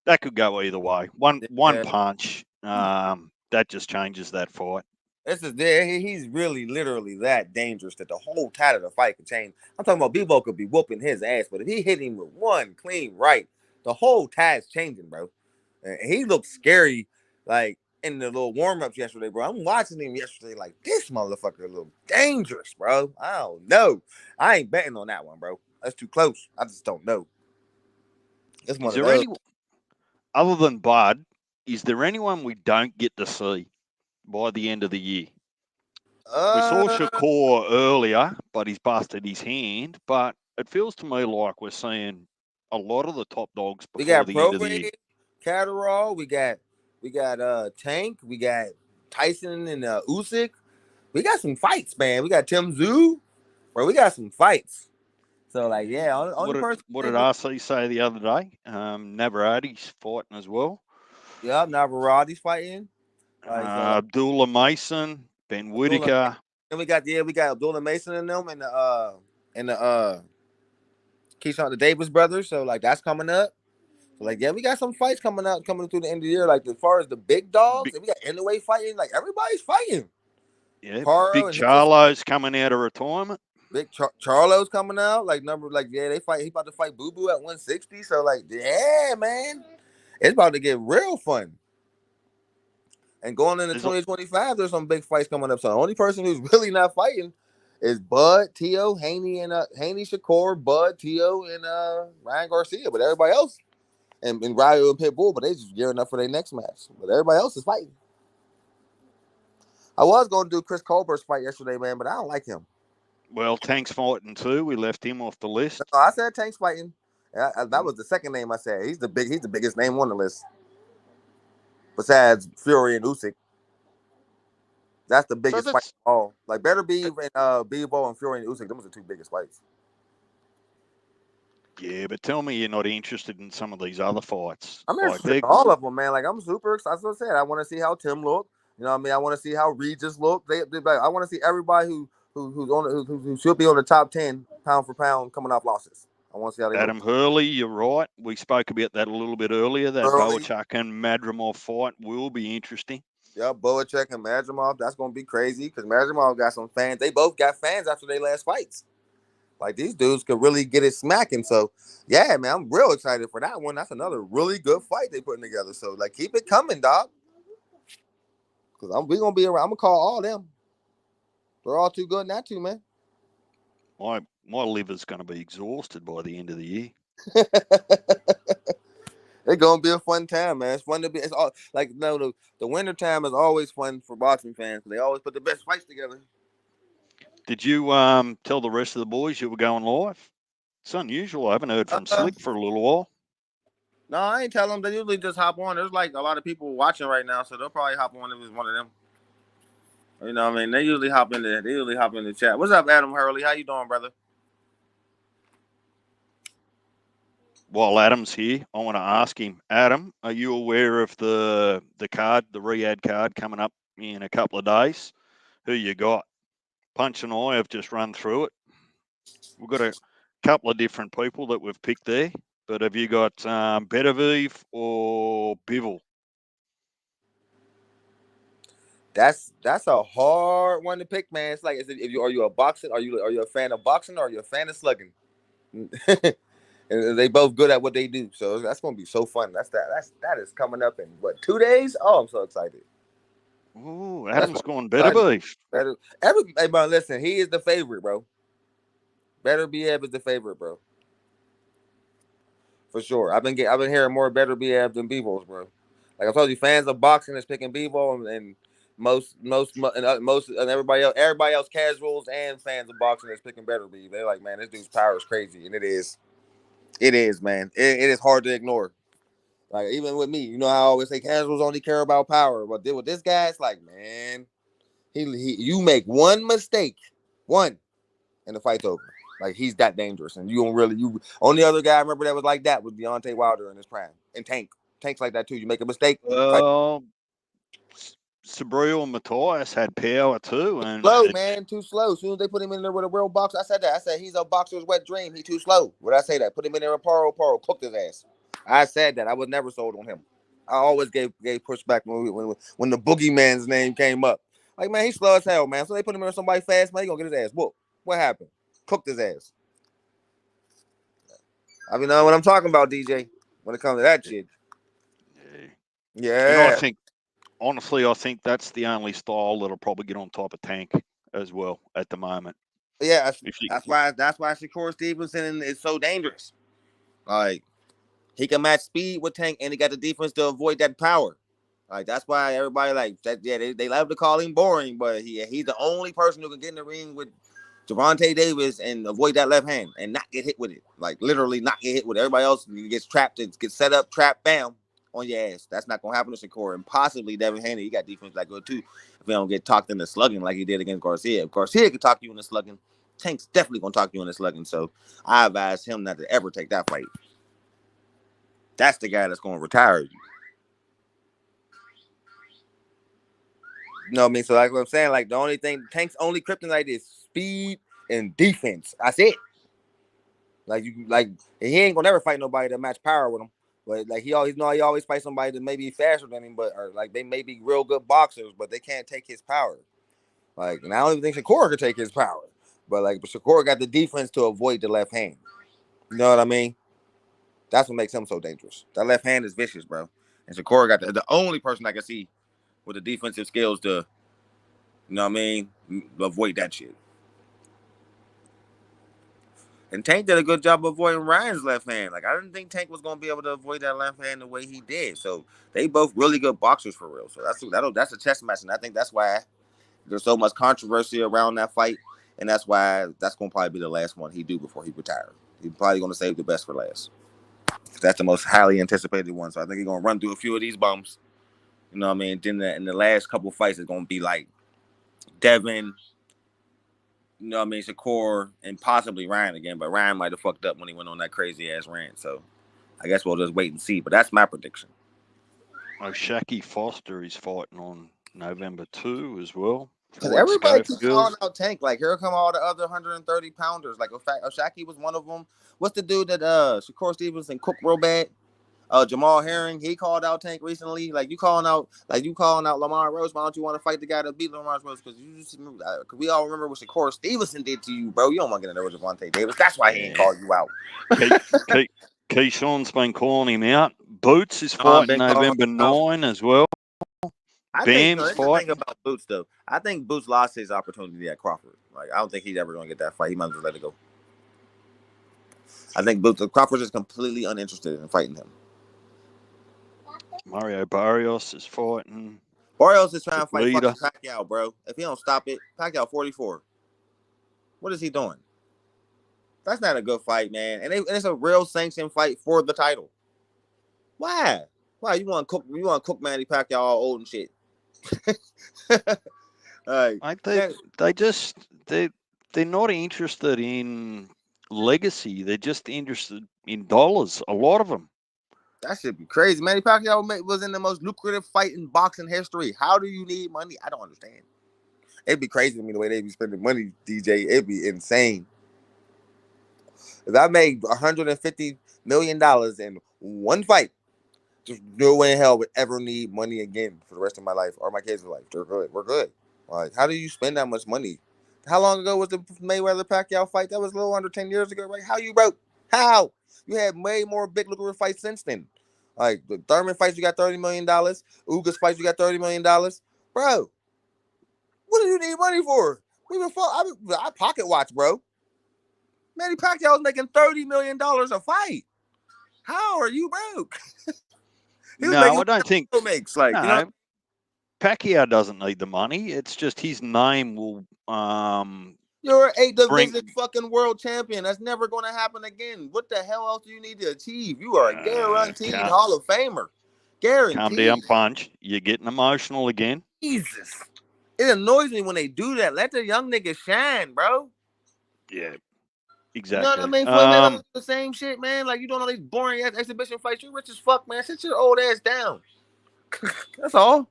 that could go either way. One Yeah. punch, that just changes that fight. This is there. He's really, literally that dangerous that the whole tide of the fight could change. I'm talking about Bebo could be whooping his ass, but if he hit him with one clean right, the whole tide's changing, bro. And he looked scary, like in the little warm ups yesterday, bro. I'm watching him yesterday, like this motherfucker look dangerous, bro. I don't know. I ain't betting on that one, bro. That's too close. I just don't know. It's one Is of there those. any other than Bud? Is there anyone we don't get to see by the end of the year? We saw Uh, Shakur earlier, but he's busted his hand. But it feels to me like we're seeing a lot of the top dogs we before got the end of the year. Probate, Catterall, we got Tank, we got Tyson and Usyk. We got some fights, man. We got Tim Zoo, bro. We got some fights. So like, yeah, only person What I did think, RC say the other day? Navarreti's fighting as well. yeah, Navarrodi's fighting. Like so, like Abdullah Mason, Ben Abdullah. Whitaker. Then we got Abdullah Mason in them and the Keyshawn the Davis brothers. So like that's coming up. So like, yeah, we got some fights coming through the end of the year. Like as far as the big dogs, Big, and we got Inoue fighting. Like everybody's fighting. yeah, Caro Big and his Charlo's coming out of retirement. Big Charlo's coming out. Like yeah, they fight. He about to fight Boo Boo at 160. So like, yeah, man, it's about to get real fun. And going into There's 2025, there's some big fights coming up. So the only person who's really not fighting is Bud, Tio, Haney, and Haney Shakur, Bud, Tio, and Ryan Garcia. But everybody else, and Ryo and Pitbull, but they just gearing up for their next match. But everybody else is fighting. I was going to do Chris Colbert's fight yesterday, man, but I don't like him. well, Tank's fighting too. We left him off the list. No, I said Tank's fighting. That was the second name I said. He's the biggest name on the list. Besides Fury and Usyk. That's the So biggest fight that's of all. Like Better Be uh, and Bebo and Fury and Usyk, them was the two biggest fights. yeah, but tell me you're not interested in some of these other fights. I'm Like interested they in all of them, man. Like I'm super excited. As I said, I want to see how Tim look. You know what I mean? I want to see how Regis look. I want to see everybody who should be on the top 10 pound for pound coming off losses. I want to see how they look. Adam Hurley, you're right. We spoke about that a little bit earlier. That Early, Boachuk and Madrimov fight will be interesting. yeah, Boacek and Madrimov. That's gonna be crazy because Madrimov got some fans. They both got fans after their last fights. Like these dudes could really get it smacking. So yeah, man, I'm real excited for that one. That's another really good fight they putting together. So like, keep it coming, dog. Because we gonna be around. I'm gonna call all them. They're all too good not to, man. My liver's going to be exhausted by the end of the year. It's gonna be a fun time, man. It's fun to be. It's all like the winter time is always fun for boxing fans because they always put the best fights together. Did you tell the rest of the boys you were going live? It's unusual. I haven't heard from Uh, Slick for a little while. no, I ain't tell them. They usually just hop on. There's like a lot of people watching right now, so they'll probably hop on if it's one of them. You know what I mean? They usually hop in there. They usually hop in the chat. What's up, Adam Hurley? How you doing, brother? While Adam's here, I want to ask him, Adam, are you aware of the card, the Riyadh card coming up in a couple of days? Who you got? Punch and I have just run through it. We've got a couple of different people that we've picked there, but have you got Beterbiev or Bivol? That's a hard one to pick, man. It's like, are you a boxing? Are you a fan of boxing or are you a fan of slugging? And they both good at what they do, so that's gonna be so fun. That is coming up in what, 2 days? Oh, I'm so excited. Ooh, Adam's going Beterbiev. Hey, bro, listen, he is the favorite, bro. Beterbiev is the favorite, bro. For sure. I've been hearing more Beterbiev than Bivol, bro. Like I told you, fans of boxing is picking Bivol, and most and everybody else casuals and fans of boxing is picking Beterbiev. They're like, man, this dude's power is crazy, and it is, man. It is hard to ignore. Like even with me, you know, I always say casuals only care about power, but with this guy, it's like, man, you make one mistake, and the fight's over. Like he's that dangerous, and only other guy I remember that was like that was Deontay Wilder in his prime, and Tank's like that too. You make a mistake, Well, Sabriel and Matthias had power too, and slow, man, too slow. As soon as they put him in there with a real boxer, I said that. I said he's a boxer's wet dream. He too slow. Would I say that? Put him in there with Paro, cooked his ass. I said that. I was never sold on him. I always gave pushback when the boogeyman's name came up. Like, man, he's slow as hell, man. So they put him in with somebody fast, man. He gonna get his ass whooped. What happened? Cooked his ass. I mean, know what I'm talking about, DJ. When it comes to that shit. Yeah. And I think, honestly, that's the only style that'll probably get on top of Tank as well at the moment. Yeah, that's why Shakur Stevenson is so dangerous. Like, he can match speed with Tank, and he got the defense to avoid that power. Like, that's why everybody like that. Yeah, they love to call him boring, but he's the only person who can get in the ring with Gervonta Davis and avoid that left hand and not get hit with it. Like, literally not get hit with it. Everybody else gets trapped and gets set up, trapped, bam, on your ass. That's not going to happen to Shakur. And possibly Devin Haney, he got defense that good too. If he don't get talked into slugging like he did against Garcia. If Garcia could talk you into slugging, Tank's definitely going to talk you into slugging. So I advise him not to ever take that fight. That's the guy that's going to retire you. You know what I mean? So like what I'm saying, like the only thing Tank's only kryptonite is speed and defense. That's it. Like he ain't gonna never fight nobody that match power with him. But like he always fight somebody that may be faster than him, or like they may be real good boxers, but they can't take his power. Like, and I don't even think Shakur could take his power. But Shakur got the defense to avoid the left hand. You know what I mean? That's what makes him so dangerous. That left hand is vicious, bro. And Shakur got the only person I can see with the defensive skills to, you know what I mean, avoid that shit. And Tank did a good job of avoiding Ryan's left hand. Like, I didn't think Tank was going to be able to avoid that left hand the way he did. So they both really good boxers for real. So that's a chess match, and I think that's why there's so much controversy around that fight, and that's why that's going to probably be the last one he do before he retires. He's probably going to save the best for last. That's the most highly anticipated one. So I think he's going to run through a few of these bumps. You know what I mean? Then in the last couple of fights, it's going to be like Devin, you know what I mean, Shakur, and possibly Ryan again. But Ryan might have fucked up when he went on that crazy-ass rant. So I guess we'll just wait and see. But that's my prediction. Oh, Shaki Foster is fighting on November 2 as well. Because everybody keeps calling out Tank. Like, here come all the other 130-pounders. Like, Shaki was one of them. What's the dude that Shakur Stevenson cooked real bad? Jamal Herring, he called out Tank recently. Like you calling out Lamar Rose. Why don't you want to fight the guy that beat Lamar Rose? Because we all remember what Shakur Stevenson did to you, bro. You don't want to get in there with Gervonta Davis. That's why he ain't called you out. Keyshawn's been calling him out. Boots is fighting November 9 as well. Bam's fighting. The thing about Boots though, I think Boots lost his opportunity at Crawford. Like I don't think he's ever gonna get that fight. He might just let it go. I think Crawford is completely uninterested in fighting him. Mario Barrios is fighting. Barrios is trying to fight leader. fucking Pacquiao, bro. If he don't stop it, Pacquiao 44. What is he doing? That's not a good fight, man. And it's a real sanctioned fight for the title. Why? Why you want to cook? You want to cook Manny Pacquiao all old and shit? Like, they're not interested in legacy. They're just interested in dollars. A lot of them. That should be crazy. Manny Pacquiao was in the most lucrative fight in boxing history. How do you need money? I don't understand. It'd be crazy to me the way they be spending money, DJ. It'd be insane. If I made $150 million in one fight, just no way in hell would ever need money again for the rest of my life or my kids' life. They're good. We're good. Like, how do you spend that much money? How long ago was the Mayweather Pacquiao fight? That was a little under 10 years ago, right? How you broke? How? You had way more big lucrative fights since then. Like the Thurman fights, you got $30 million. Ugas fights, you got $30 million. Bro, what do you need money for? I pocket watch, bro. Manny Pacquiao was making $30 million a fight. How are you broke? No, I don't think. Makes like, no, you know, Pacquiao doesn't need the money. It's just his name will. You're a division fucking world champion. That's never going to happen again. What the hell else do you need to achieve? You are a guaranteed Hall of Famer. Guaranteed. Calm down, Punch. You're getting emotional again. Jesus. It annoys me when they do that. Let the young niggas shine, bro. Yeah, exactly. You know what I mean? Floyd Mayweather do the same shit, man. Like, you doing all these boring ass exhibition fights. You're rich as fuck, man. Sit your old ass down. That's all.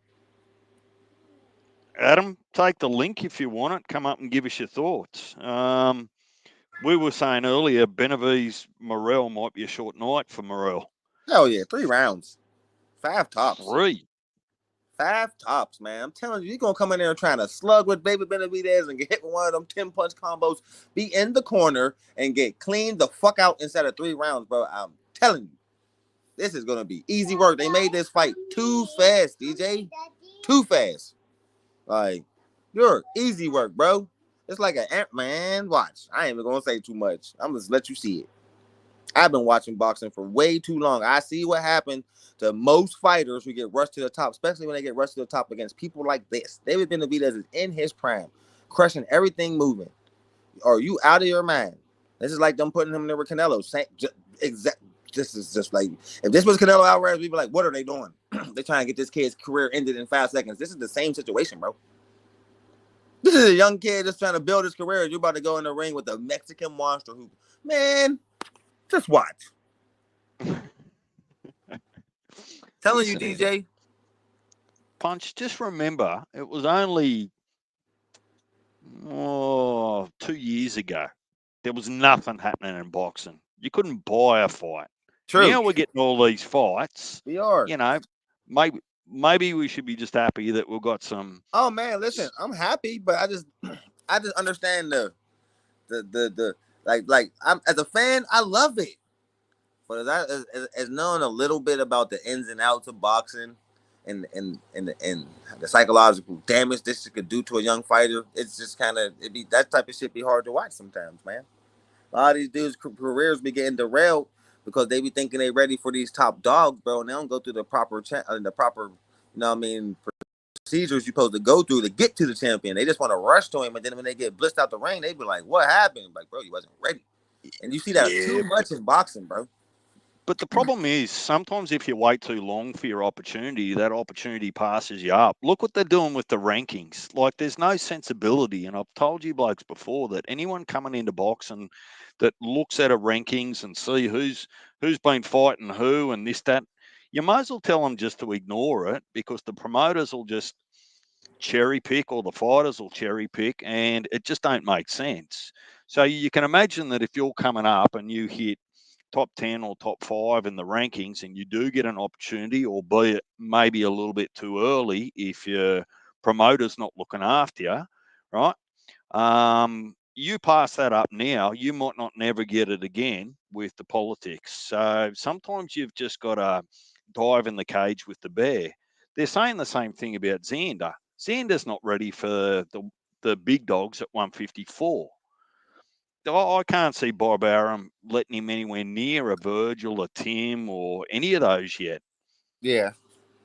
Adam, take the link if you want it. Come up and give us your thoughts. We were saying earlier, Benavidez Morrell might be a short night for Morrell. Hell yeah, 3 rounds. 5 tops. 3. 5 tops, man. I'm telling you, you're going to come in there and trying to slug with David Benavidez and get hit with one of them 10-punch combos, be in the corner, and get cleaned the fuck out instead of 3 rounds, bro. I'm telling you, this is going to be easy work. They made this fight too fast, DJ. Too fast. Like, you're easy work, bro. It's like man, watch. I ain't even going to say too much. I'm just let you see it. I've been watching boxing for way too long. I see what happened to most fighters who get rushed to the top, especially when they get rushed to the top against people like this. David Benavidez is in his prime, crushing everything moving. Are you out of your mind? This is like them putting him there with Canelo. This is just like, if this was Canelo Alvarez, we'd be like, what are they doing? They're trying to get this kid's career ended in 5 seconds. This is the same situation, bro. This is a young kid just trying to build his career. You're about to go in the ring with a Mexican monster who, man, just watch. Telling you, DJ. Punch, just remember, it was only 2 years ago. There was nothing happening in boxing. You couldn't buy a fight. True. Now we're getting all these fights. We are. You know, maybe we should be just happy that we've got some. Oh man, listen, I'm happy, but I just understand the like I'm as a fan, I love it. But as knowing a little bit about the ins and outs of boxing and the psychological damage this could do to a young fighter, it's just kind of that type of shit be hard to watch sometimes, man. A lot of these dudes' careers be getting derailed because they be thinking they ready for these top dogs, bro, and they don't go through the proper you know what I mean, procedures you're supposed to go through to get to the champion. They just want to rush to him, and then when they get blissed out the ring, they be like, "What happened?" Like, bro, you wasn't ready. And you see that too much in boxing, bro. But the problem is sometimes if you wait too long for your opportunity, that opportunity passes you up. Look what they're doing with the rankings. Like, there's no sensibility. And I've told you blokes before that anyone coming into boxing that looks at a rankings and see who's been fighting who and this, that, you might as well tell them just to ignore it, because the promoters will just cherry pick or the fighters will cherry pick, and it just don't make sense. So you can imagine that if you're coming up and you hit top 10 or top 5 in the rankings and you do get an opportunity, albeit maybe a little bit too early if your promoter's not looking after you, right? You pass that up now, you might not never get it again with the politics. So sometimes you've just got to dive in the cage with the bear. They're saying the same thing about Xander. Xander's not ready for the big dogs at 154. I can't see Bob Arum letting him anywhere near a Virgil, a Tim, or any of those yet. Yeah,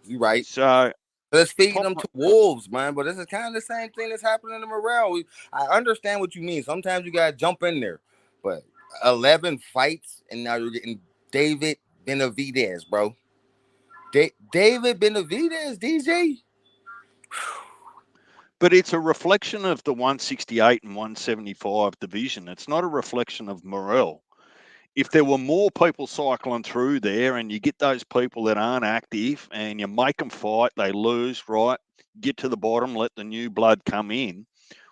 you're right. So Let's feed top. them to wolves, man. But this is kind of the same thing that's happening to Morrell. I understand what you mean. Sometimes you gotta jump in there, but 11 fights and now you're getting David Benavidez, bro. David Benavidez, DJ. But it's a reflection of the 168 and 175 division. It's not a reflection of Morrell. If there were more people cycling through there and you get those people that aren't active and you make them fight, they lose, right? Get to the bottom, let the new blood come in.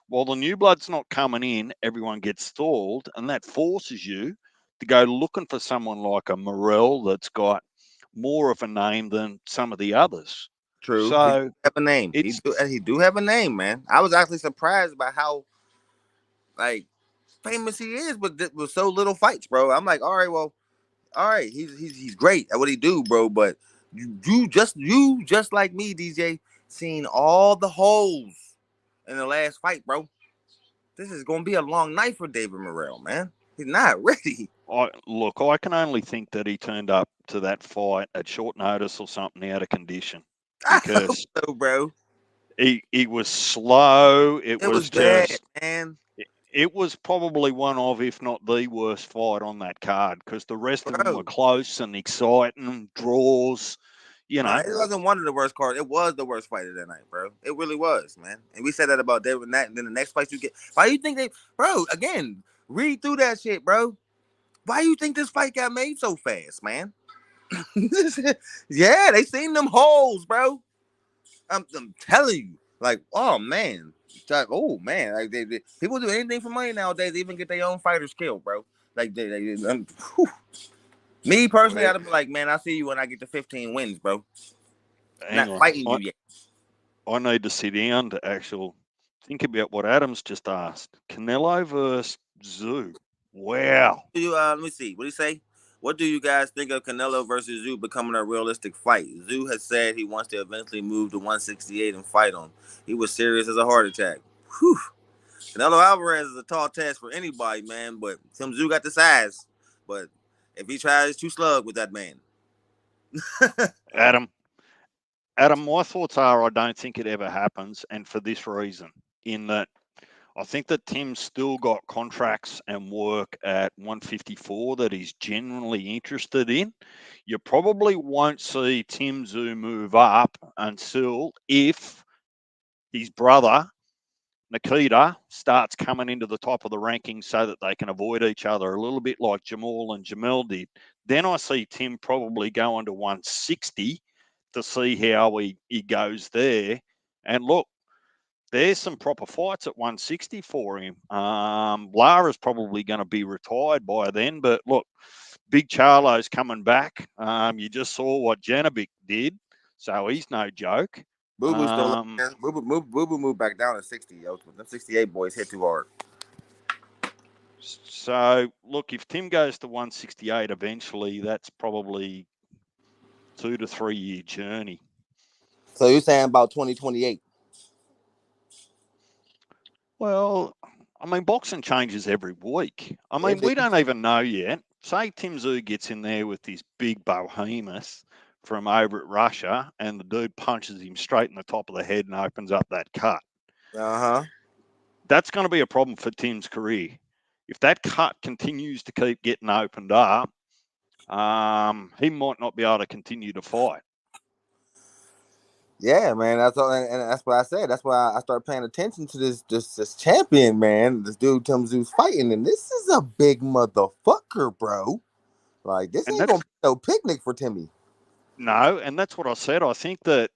While the new blood's not coming in, everyone gets stalled, and that forces you to go looking for someone like a Morrell that's got more of a name than some of the others. True, he do So have a name. it's He do have a name, man. I was actually surprised by how like famous he is, but with so little fights, bro. I'm like, all right, well, all right, he's great at what he do, bro. But you just like me, DJ, seen all the holes in the last fight, bro. This is gonna be a long night for David Morrell, man. He's not ready. I can only think that he turned up to that fight at short notice or something out of condition I hope because so, bro. he was slow. It It was was bad, just man, it was probably one of, if not the worst fight on that card because the rest of them were bro. close and exciting draws. You No, know, it wasn't one of the worst cards. It was the worst fight of that night, bro. It really was, man. And we said that about David Nat, and then the next fight you get. Why you think they, bro? Again, read through that shit, bro. Why you think this fight got made so fast, man? Yeah, they seen them holes, bro. I'm telling you, like, oh man, like, oh man, like people do anything for money nowadays. They even get their own fighters killed, bro. Like me personally, I'd be like, man, I'll see you when I get to 15 wins, bro. hang Not on. fighting you yet. I need to sit down to actual think about what Adams just asked. Canelo versus Zoo. Wow. Do you let me see. What do you say? What do you guys think of Canelo versus Zoo becoming a realistic fight? Zoo has said he wants to eventually move to 168 and fight him. He was serious as a heart attack. Whew. Canelo Alvarez is a tall task for anybody, man. But Tim Zoo got the size. But if he tries to slug with that man, Adam, Adam, my thoughts are I don't think it ever happens, and for this reason, in that I think that Tim's still got contracts and work at 154 that he's genuinely interested in. You probably won't see Tim Zoo move up until if his brother Nikita starts coming into the top of the rankings so that they can avoid each other a little bit like Jamal and Jamel did. Then I see Tim probably going to 160 to see how he goes there. And look, there's some proper fights at 160 for him. Lara's probably going to be retired by then, but look, Big Charlo's coming back. You just saw what Janovic did, so he's no joke. Boo Boo still up there. Boo Boo moved back down to 60, yo. Them 68 boys hit too hard. So look, if Tim goes to 168 eventually, that's probably 2 to 3 year journey. So you're saying about 2028? Well, I mean, boxing changes every week. I mean, It we is. don't even know yet. Say Tim Zoo gets in there with this big behemoth from over at Russia, and the dude punches him straight in the top of the head and opens up that cut. Uh-huh. That's going to be a problem for Tim's career. If that cut continues to keep getting opened up, he might not be able to continue to fight. Yeah, man. That's all, and that's what I said. That's why I started paying attention to this champion, man. This dude Tim Zoo's fighting, and this is a big motherfucker, bro. Like this And ain't gonna that's be no picnic for Timmy. no, and that's what I said. I think that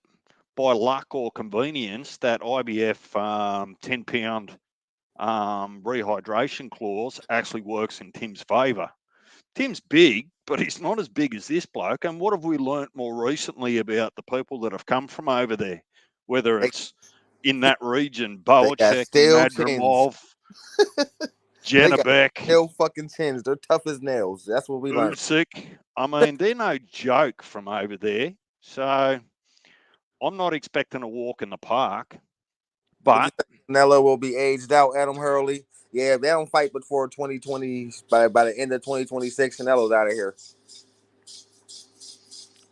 by luck or convenience, that IBF 10 pound rehydration clause actually works in Tim's favour. Tim's big, but he's not as big as this bloke. And what have we learnt more recently about the people that have come from over there? Whether They, it's in that region, they got Boacek, steel chins. Madrimov, They got Janabek, steel fucking chins. They're tough as nails. That's what we learned. Usyk. I mean, they're no joke from over there. So I'm not expecting a walk in the park, Would you but say Canelo will be aged out, Adam Hurley, Yeah, if they don't fight before 2020, by the end of 2026, Canelo's out of here.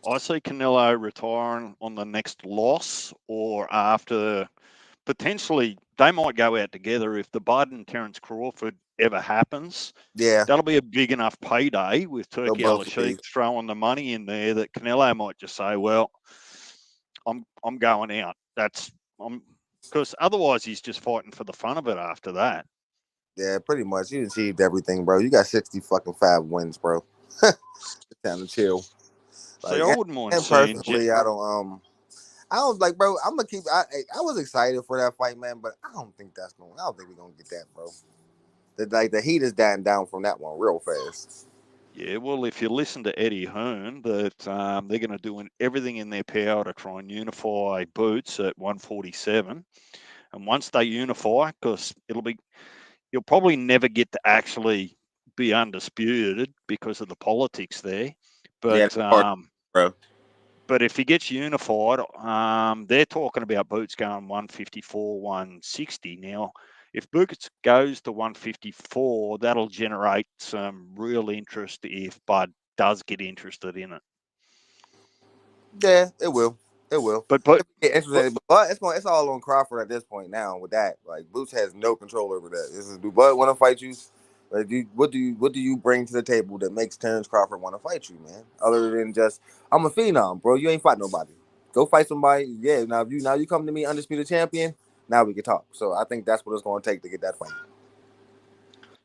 I see Canelo retiring on the next loss or after. Potentially, they might go out together if the Bud and Terence Crawford ever happens. Yeah, That'll be a big enough payday with they'll Turkey Al both be. Sheikh throwing the money in there that Canelo might just say, "Well, I'm going out." That's I'm because otherwise he's just fighting for the fun of it after that. Yeah, pretty much. You achieved everything, bro. You got 60 fucking 5 wins, bro. It's time to chill. See, Like, I wouldn't mind and seeing. personally, I don't like, bro. I'm gonna keep. I was excited for that fight, man, but I don't think that's going. I don't think we're gonna get that, bro. The heat is dying down from that one real fast. Yeah, well, if you listen to Eddie Hearn, that they're going to do everything in their power to try and unify Boots at 147. And once they unify, because you'll probably never get to actually be undisputed because of the politics there. Yeah, But that's hard, bro. but if he gets unified, they're talking about Boots going 154, 160 now. If Boots goes to 154, that'll generate some real interest if Bud does get interested in it. Yeah, it will. It will. But but It'll be but interesting, but it's all on Crawford at this point now. With that, like Boots has no control over that. This is do Bud want to fight you? Like, what do you bring to the table that makes Terrence Crawford want to fight you, man? Other than just I'm a phenom, bro. You ain't fight nobody. Go fight somebody. Yeah. Now you come to me undisputed champion. Now we can talk. So I think that's what it's going to take to get that fight.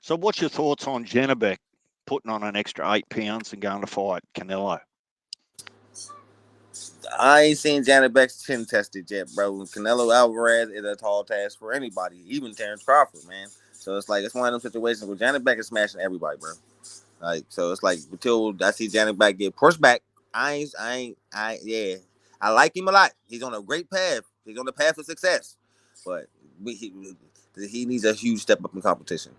so what's your thoughts on Janabek putting on an extra 8 pounds and going to fight Canelo? I ain't seen Janet Beck's chin tested yet, bro. Canelo Alvarez is a tall task for anybody, even Terrence Crawford, man. So it's like it's one of those situations where Janet Beck is smashing everybody, bro. Like so, it's like until I see Janet Beck get pushed back, yeah, I like him a lot. He's on a great path. He's on the path of success, but he needs a huge step up in competition.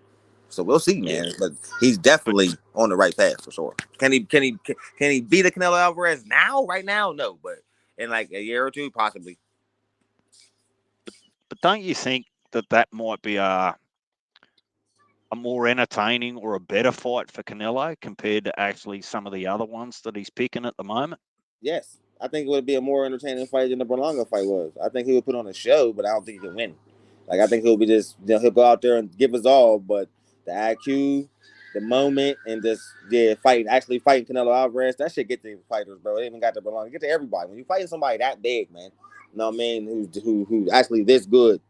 So we'll see, Yeah, man. But he's but definitely on the right path for sure. Can he beat a Canelo Alvarez now? Right now, no. But in like a year or two, possibly. but don't you think that that might be a more entertaining or a better fight for Canelo compared to actually some of the other ones that he's picking at the moment? Yes, I think it would be a more entertaining fight than the Berlanga fight was. I think he would put on a show, but I don't think he can win. Like I think he'll be just he'll go out there and give us all, but the IQ, the moment, and just actually fighting Canelo Alvarez, that shit get to fighters, bro. It even got to Berlanga, get to everybody. When you fighting somebody that big, man, you know what I mean, who's actually this good.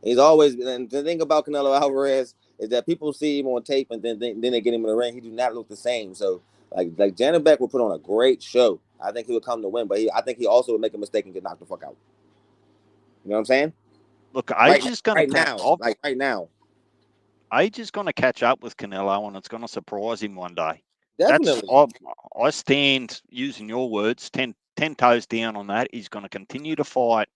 He's always and the thing about Canelo Alvarez is that people see him on tape and then they get him in the ring. He do not look the same. So like Janet Beck would put on a great show. I think he would come to win, but I think he also would make a mistake and get knocked the fuck out. You know what I'm saying? Look, Right, right now, like right now, age is going to catch up with Canelo, and it's going to surprise him one day. That's definitely. I stand using your words 10 toes down on that. He's going to continue to fight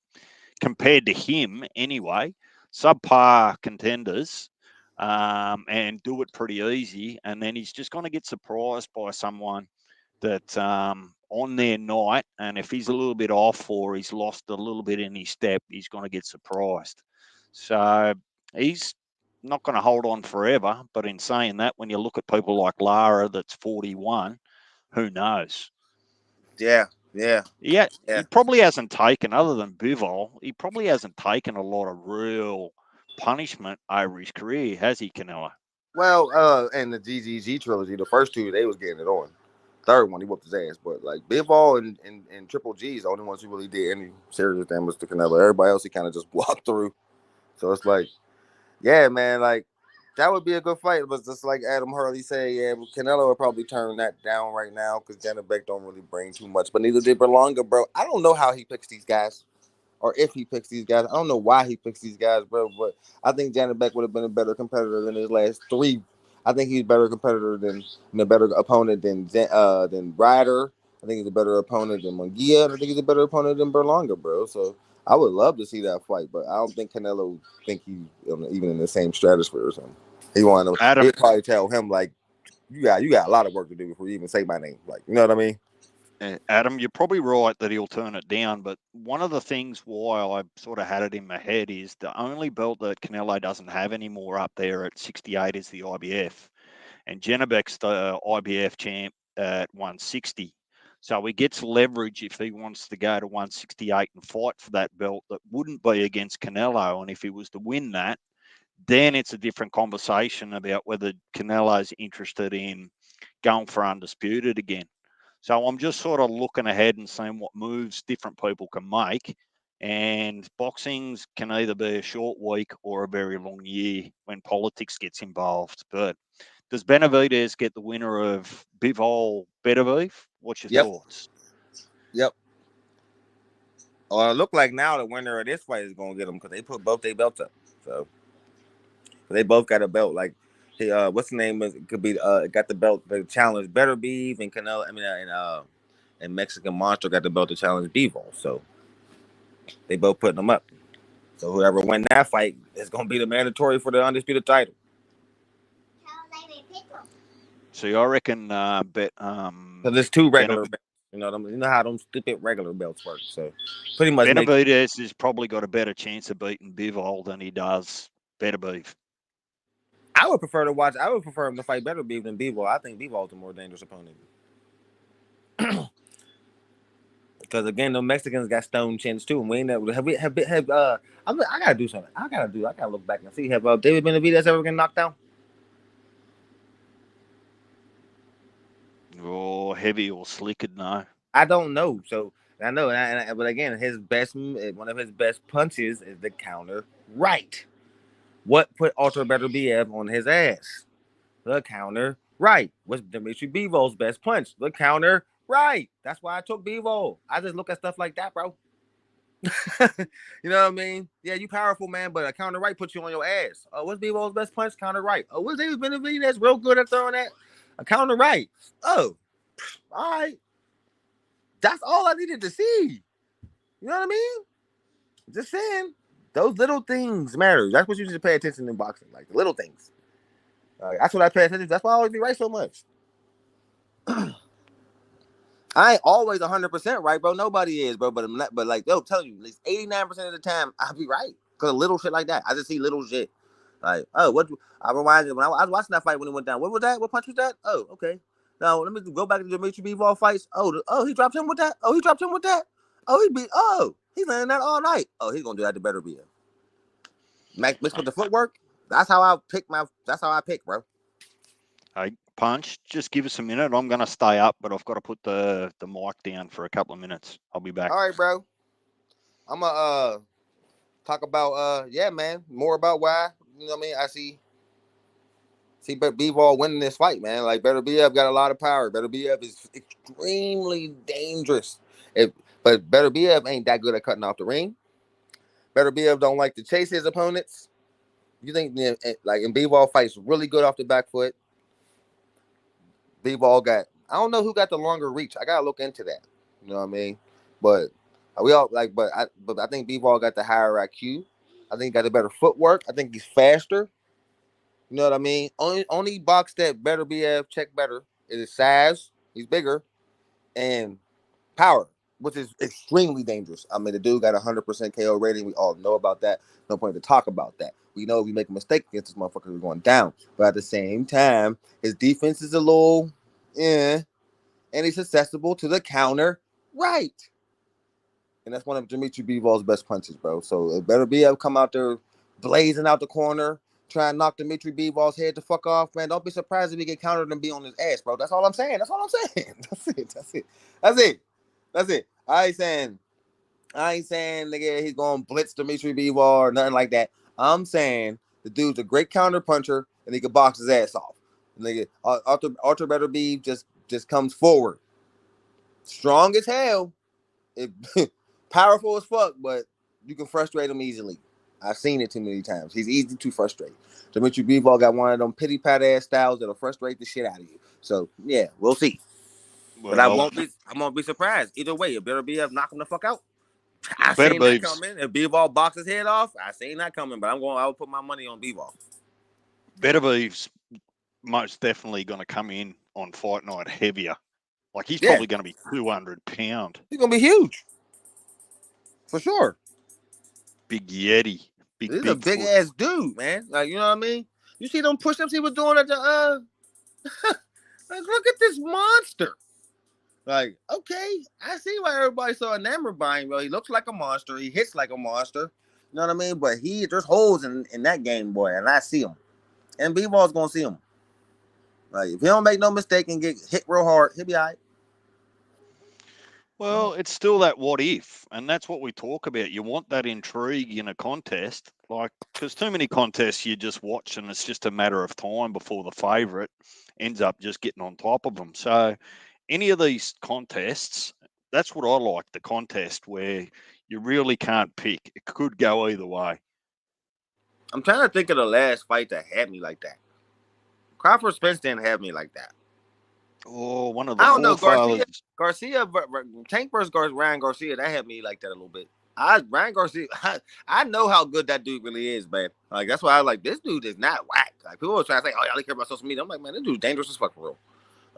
compared to him anyway, subpar contenders, and do it pretty easy. And then he's just going to get surprised by someone that on their night, and if he's a little bit off or he's lost a little bit in his step, he's going to get surprised. So he's not going to hold on forever. But in saying that, when you look at people like Lara, that's 41, who knows? Yeah, yeah, Yeah, yeah. he probably hasn't taken, other than Bivol, he probably hasn't taken a lot of real punishment over his career, has he, Canelo? Well, and the GGG trilogy, the first two they was getting it on. Third one, he whooped his ass. But like Bivol and Triple G is the only ones who really did any serious damage to Canelo. Everybody else he kind of just walked through. So it's like, yeah, man, like that would be a good fight. But just like Adam Hurley said, yeah, Canelo would probably turn that down right now because Janet Beck don't really bring too much. But neither did Berlanga, bro. I don't know how he picks these guys or if he picks these guys. I don't know why he picks these guys, bro. But I think Janet Beck would have been a better competitor than his last three. I think he's a better competitor than a better opponent than Ryder. I think he's a better opponent than Munguia. And I think he's a better opponent than Berlanga, bro. So I would love to see that fight, but I don't think Canelo think he's even in the same stratosphere or something. He wanted to. Adam, He'd probably tell him like, you got a lot of work to do before you even say my name. Like, you know what I mean? Adam, you're probably right that he'll turn it down, but one of the things why I sort of had it in my head is the only belt that Canelo doesn't have anymore up there at 68 is the IBF, and Janabek's the IBF champ at 160. So he gets leverage if he wants to go to 168 and fight for that belt that wouldn't be against Canelo. And if he was to win that, then it's a different conversation about whether Canelo's interested in going for undisputed again. So I'm just sort of looking ahead and seeing what moves different people can make. And boxings can either be a short week or a very long year when politics gets involved. But does Benavidez get the winner of Bivol Beterbiev? What's your thoughts? Yep. Well, it look like now the winner of this fight is going to get them because they put both their belts up. So they both got a belt. Like, what's the name? It could be got the belt. The challenge Beterbiev and Canelo. I mean, and Mexican Monster got the belt to challenge Bivol. So they both putting them up. So whoever win that fight is going to be the mandatory for the undisputed title. So I reckon So there's two regular belts. You know how them stupid regular belts work. So pretty much Benavidez has probably got a better chance of beating Bivol than he does Beterbiev. I would prefer him to fight Beterbiev than Bivol. I think Bivol's a more dangerous opponent. Because again, the Mexicans got stone chins too, and we ain't never I gotta do something. I gotta look back and see have David Benavidez ever been knocked down? Or heavy or slicked, no. I don't know. So I know, but again, one of his best punches is the counter right. What put Artur Beterbiev on his ass? The counter right. What's Dimitri Bivol's best punch? The counter right. That's why I took Bivol. I just look at stuff like that, bro. You know what I mean? Yeah, you powerful, man, but a counter right puts you on your ass. Oh, what's Bivol's best punch? Counter right. Oh, what's David Benavidez real good at throwing that? A counter right. Oh, all right. That's all I needed to see. You know what I mean? Just saying. Those little things matter. That's what you should pay attention in boxing, like the little things. That's what I pay attention to. That's why I always be right so much. I ain't always 100% right, bro. Nobody is, bro. But like, they'll tell you, at least 89% of the time, I'll be right. Because of little shit like that. I just see little shit. Like, oh, I reminded when I was watching that fight when it went down. What was that? What punch was that? Oh, okay. Now, let me go back to the Dimitri Bivol fights. Oh, he dropped him with that? Oh, he dropped him with that? He's laying that all night. Oh, he's going to do that to Beterbiev. Mixed with the footwork. That's how I pick, bro. Hey, Punch, just give us a minute. I'm going to stay up, but I've got to put the mic down for a couple of minutes. I'll be back. All right, bro. I'm going to talk about, man, more about why, you know what I mean? I see Bivol winning this fight, man. Like, Beterbiev got a lot of power. Beterbiev is extremely dangerous. But Beterbiev ain't that good at cutting off the ring. Beterbiev don't like to chase his opponents. You think, like, in Bivol fights really good off the back foot. Bivol I don't know who got the longer reach. I gotta look into that. You know what I mean? But I think Bivol got the higher IQ. I think he got the better footwork. I think he's faster. You know what I mean? Only box that Beterbiev check better is his size. He's bigger and power, which is extremely dangerous. I mean, the dude got 100% KO rating. We all know about that. No point to talk about that. We know if we make a mistake against this motherfucker, we're going down. But at the same time, his defense is a little, and he's accessible to the counter right. And that's one of Dimitri Bivol's best punches, bro. So it better be able to come out there blazing out the corner, try and knock Dimitri Bivol's head the fuck off, man. Don't be surprised if he get countered and be on his ass, bro. That's all I'm saying. That's it. I ain't saying, nigga, he's going to blitz Dimitri Bivol or nothing like that. I'm saying the dude's a great counter puncher and he can box his ass off. Nigga, Artur Beterbiev just comes forward. Strong as hell. Powerful as fuck, but you can frustrate him easily. I've seen it too many times. He's easy to frustrate. Dimitri Bivol got one of them pity pat ass styles that'll frustrate the shit out of you. So yeah, we'll see. Well, but I won't be surprised either way. It better be knock him the fuck out. I seen that coming. If Bivol boxes his head off, I seen that coming. But I'll put my money on Bivol. Beterbiev's most definitely going to come in on fight night heavier. Like, he's Yeah, probably going to be 200 pound. he's gonna be huge for sure. Big Yeti, big He's a big Bigfoot. ass dude, man. Like, you know what I mean? You see them push ups he was doing at the like, look at this monster. Like, okay, I see why everybody's so enamored by him. Well, he looks like a monster. He hits like a monster. You know what I mean? But there's holes in that game, boy, and I see them. And B-Ball's gonna see them. Like, if he don't make no mistake and get hit real hard, he'll be all right. Well, it's still that what if, and that's what we talk about. You want that intrigue in a contest, like, because too many contests you just watch and it's just a matter of time before the favourite ends up just getting on top of them. So, any of these contests, that's what I like, the contest where you really can't pick. It could go either way. I'm trying to think of the last fight that had me like that. Crawford Spence didn't have me like that. Oh, one of I the don't know, Garcia, forefathers. Tank versus Ryan Garcia, that had me like that a little bit. Ryan Garcia, I know how good that dude really is, man. Like, that's why I like, this dude is not whack. Like, people are trying to say, oh, y'all care about social media. I'm like, man, this dude's dangerous as fuck for real.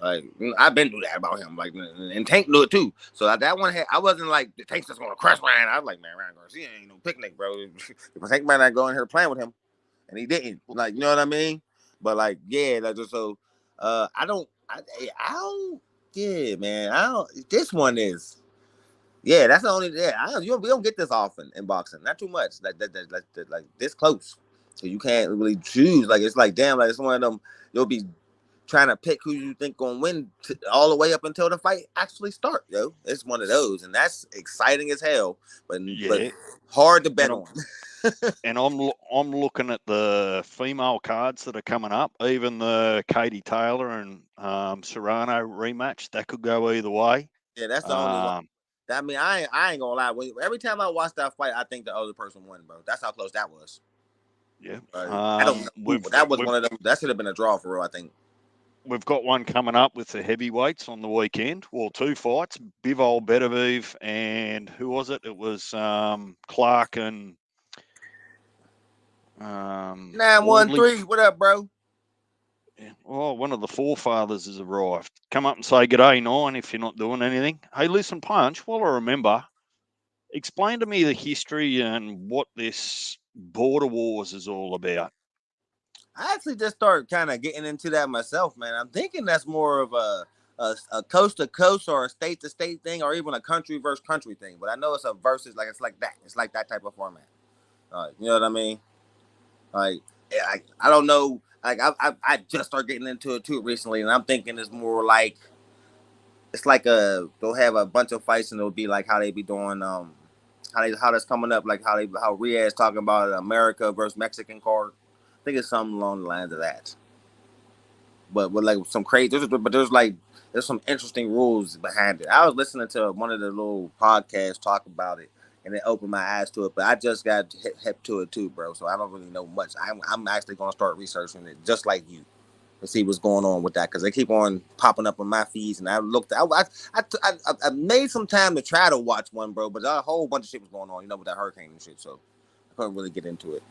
Like, I've been through that about him. Like, and Tank knew it too. So that one had, I wasn't like, the Tank's just gonna crush Ryan. I was like, man, Ryan Garcia ain't no picnic, bro. If Tank might not go in here playing with him, and he didn't. Like, you know what I mean? But like, yeah, like, just so I don't, yeah, man. I don't. This one is, yeah. That's the only. Yeah, we don't get this often in boxing. Not too much. Like this close. So you can't really choose. Like, it's like, damn. Like, it's one of them. You'll be trying to pick who you think gonna win all the way up until the fight actually start. Yo, it's one of those, and that's exciting as hell. But Yeah, hard to bet and on. I'm looking at the female cards that are coming up. Even the Katie Taylor and Serrano rematch, that could go either way. Yeah, that's the only one. I mean, I ain't gonna lie. Every time I watch that fight, I think the other person won, bro. That's how close that was. Yeah. I don't know who, but that was one of them. That should have been a draw for real, I think. We've got one coming up with the heavyweights on the weekend. Well, two fights: Bivol Beterbiev and who was it? It was Clark and 913. What up, bro? Yeah. Oh, one of the forefathers has arrived. Come up and say g'day, 9, if you're not doing anything. Hey, listen, Punch, while I remember, explain to me the history and what this border wars is all about. I actually just started kind of getting into that myself, man. I'm thinking that's more of a coast to coast or a state to state thing, or even a country versus country thing. But I know it's a versus, like it's like that. It's like that type of format. You know what I mean? Like, I don't know. Like, I just started getting into it too recently, and I'm thinking it's more like it's like they'll have a bunch of fights, and it'll be like how they be doing how that's coming up, like how Riyad's talking about America versus Mexican card. I think it's something along the lines of that. But with like some crazy, there's some interesting rules behind it. I was listening to one of the little podcasts talk about it, and it opened my eyes to it. But I just got hip to it too, bro. So I don't really know much. I'm actually gonna start researching it just like you to see what's going on with that, because they keep on popping up on my feeds, and I made some time to try to watch one, bro, but a whole bunch of shit was going on, with that hurricane and shit, so I couldn't really get into it.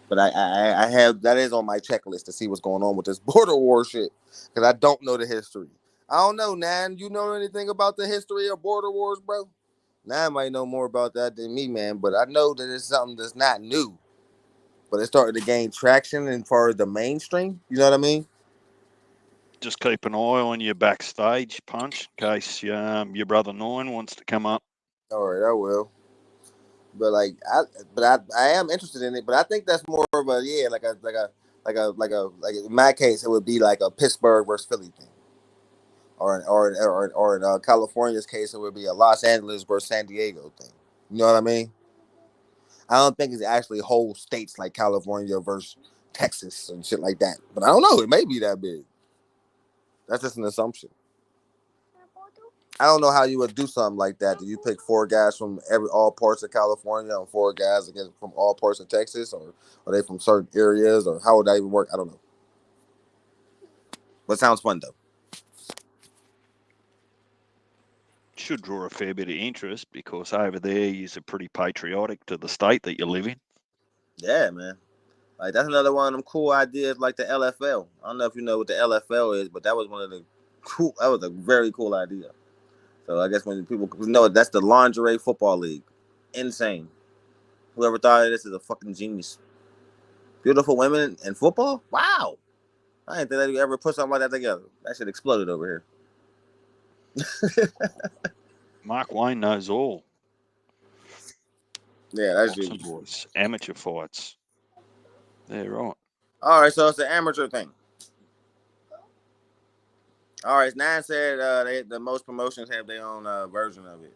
But I have, that is on my checklist to see what's going on with this border war shit, because I don't know the history. I don't know, Nan. You know anything about the history of border wars, bro? Nan might know more about that than me, man, but I know that it's something that's not new, but it started to gain traction as far as the mainstream. You know what I mean? Just keep an eye on your backstage, Punch, in case your brother 9 wants to come up. All right, I will. But I am interested in it. But I think that's more of a, yeah, like in my case, it would be like a Pittsburgh versus Philly thing, or in California's case, it would be a Los Angeles versus San Diego thing. You know what I mean? I don't think it's actually whole states like California versus Texas and shit like that. But I don't know. It may be that big. That's just an assumption. I don't know how you would do something like that. Do you pick 4 guys from all parts of California and 4 guys again from all parts of Texas, or are they from certain areas, or how would that even work? I don't know. But it sounds fun though. Should draw a fair bit of interest because over there you're pretty patriotic to the state that you live in. Yeah, man. Like, that's another one of them cool ideas, like the LFL. I don't know if you know what the LFL is, but that was one of the Cool. That was a very cool idea. So I guess when people know it, that's the lingerie football league. Insane. Whoever thought of this is a fucking genius. Beautiful women in football? Wow. I didn't think that you ever put something like that together. That shit exploded over here. Mark Wayne knows all. Yeah, that's Boxing genius. boys, amateur fights. Yeah, right. All right, so it's an amateur thing. All right, Nine said the most promotions have their own version of it.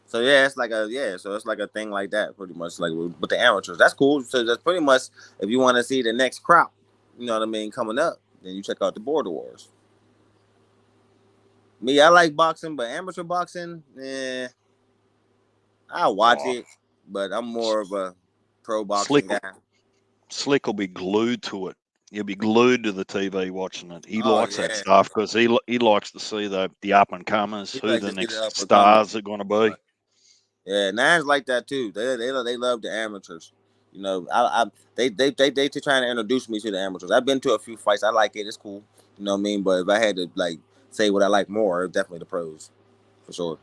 So yeah, so it's like a thing like that, pretty much like with the amateurs. That's cool. So that's pretty much if you want to see the next crop, you know what I mean, coming up, then you check out the Border Wars. Me, I like boxing, but amateur boxing, I watch Oh, it, but I'm more of a pro boxing Slick, guy. Slick will be glued to it. He'll be glued to the TV watching it. He Oh likes that yeah, stuff because he likes to see the up and comers, he who likes the to see the next up and coming. stars are going to be. Yeah, Nines like that too. They love the amateurs. You know, they trying to introduce me to the amateurs. I've been to a few fights. I like it. It's cool. You know what I mean? But if I had to like say what I like more, it's definitely the pros for sure.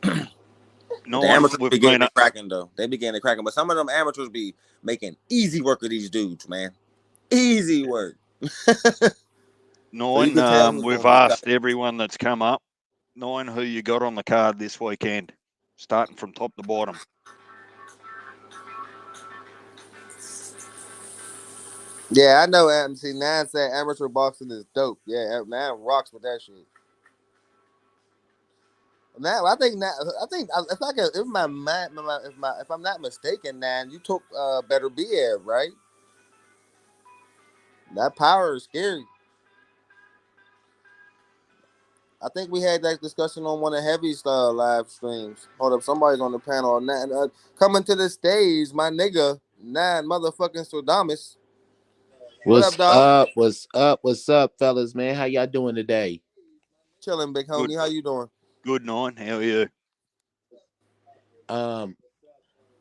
But the Nine, amateurs we've be getting been it cracking though. They be getting it cracking. But some of them amateurs be making easy work of these dudes, man. Easy work. So you Nine. can tell who's We've gonna be tough. asked everyone that's come up. Nine, who you got on the card this weekend, starting from top to bottom. Yeah, I know. See, Nine said amateur boxing is dope. Yeah, Nine rocks with that shit. Now I think if I could, if my mind, if I'm not mistaken, Nan, you took Better Be Ed, right? That power is scary. I think we had that discussion on one of Heavy's live streams. Hold up, somebody's on the panel. Nan, coming to the stage, my nigga, Nan motherfucking Stradamus. What up, What's dog? up? What's up? What's up, fellas, man? How y'all doing today? Chilling, big Good, homie. How you doing? good. Nine. How are you? Um,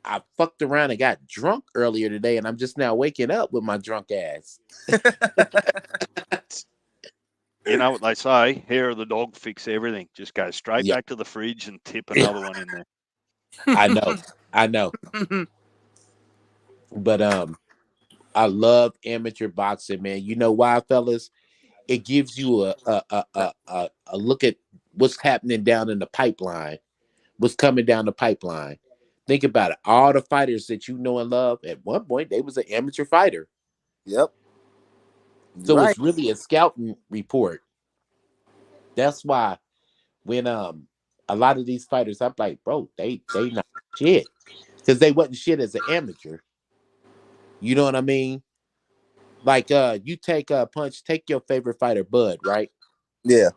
I fucked around and got drunk earlier today, and I'm just now waking up with my drunk ass. You know what they say? Hair of the dog fix everything. Just go straight Yeah, back to the fridge and tip another one in there. I know, I know. But I love amateur boxing, man. You know why, fellas? It gives you a look at what's happening down in the pipeline, what's coming down the pipeline. Think about it. All the fighters that you know and love, at one point they was an amateur fighter. Yep. So Right. it's really a scouting report. That's why when a lot of these fighters, I'm like, bro, they not shit. Because they wasn't shit as an amateur. You know what I mean? Like you take a punch, take your favorite fighter, Bud, right? Yeah.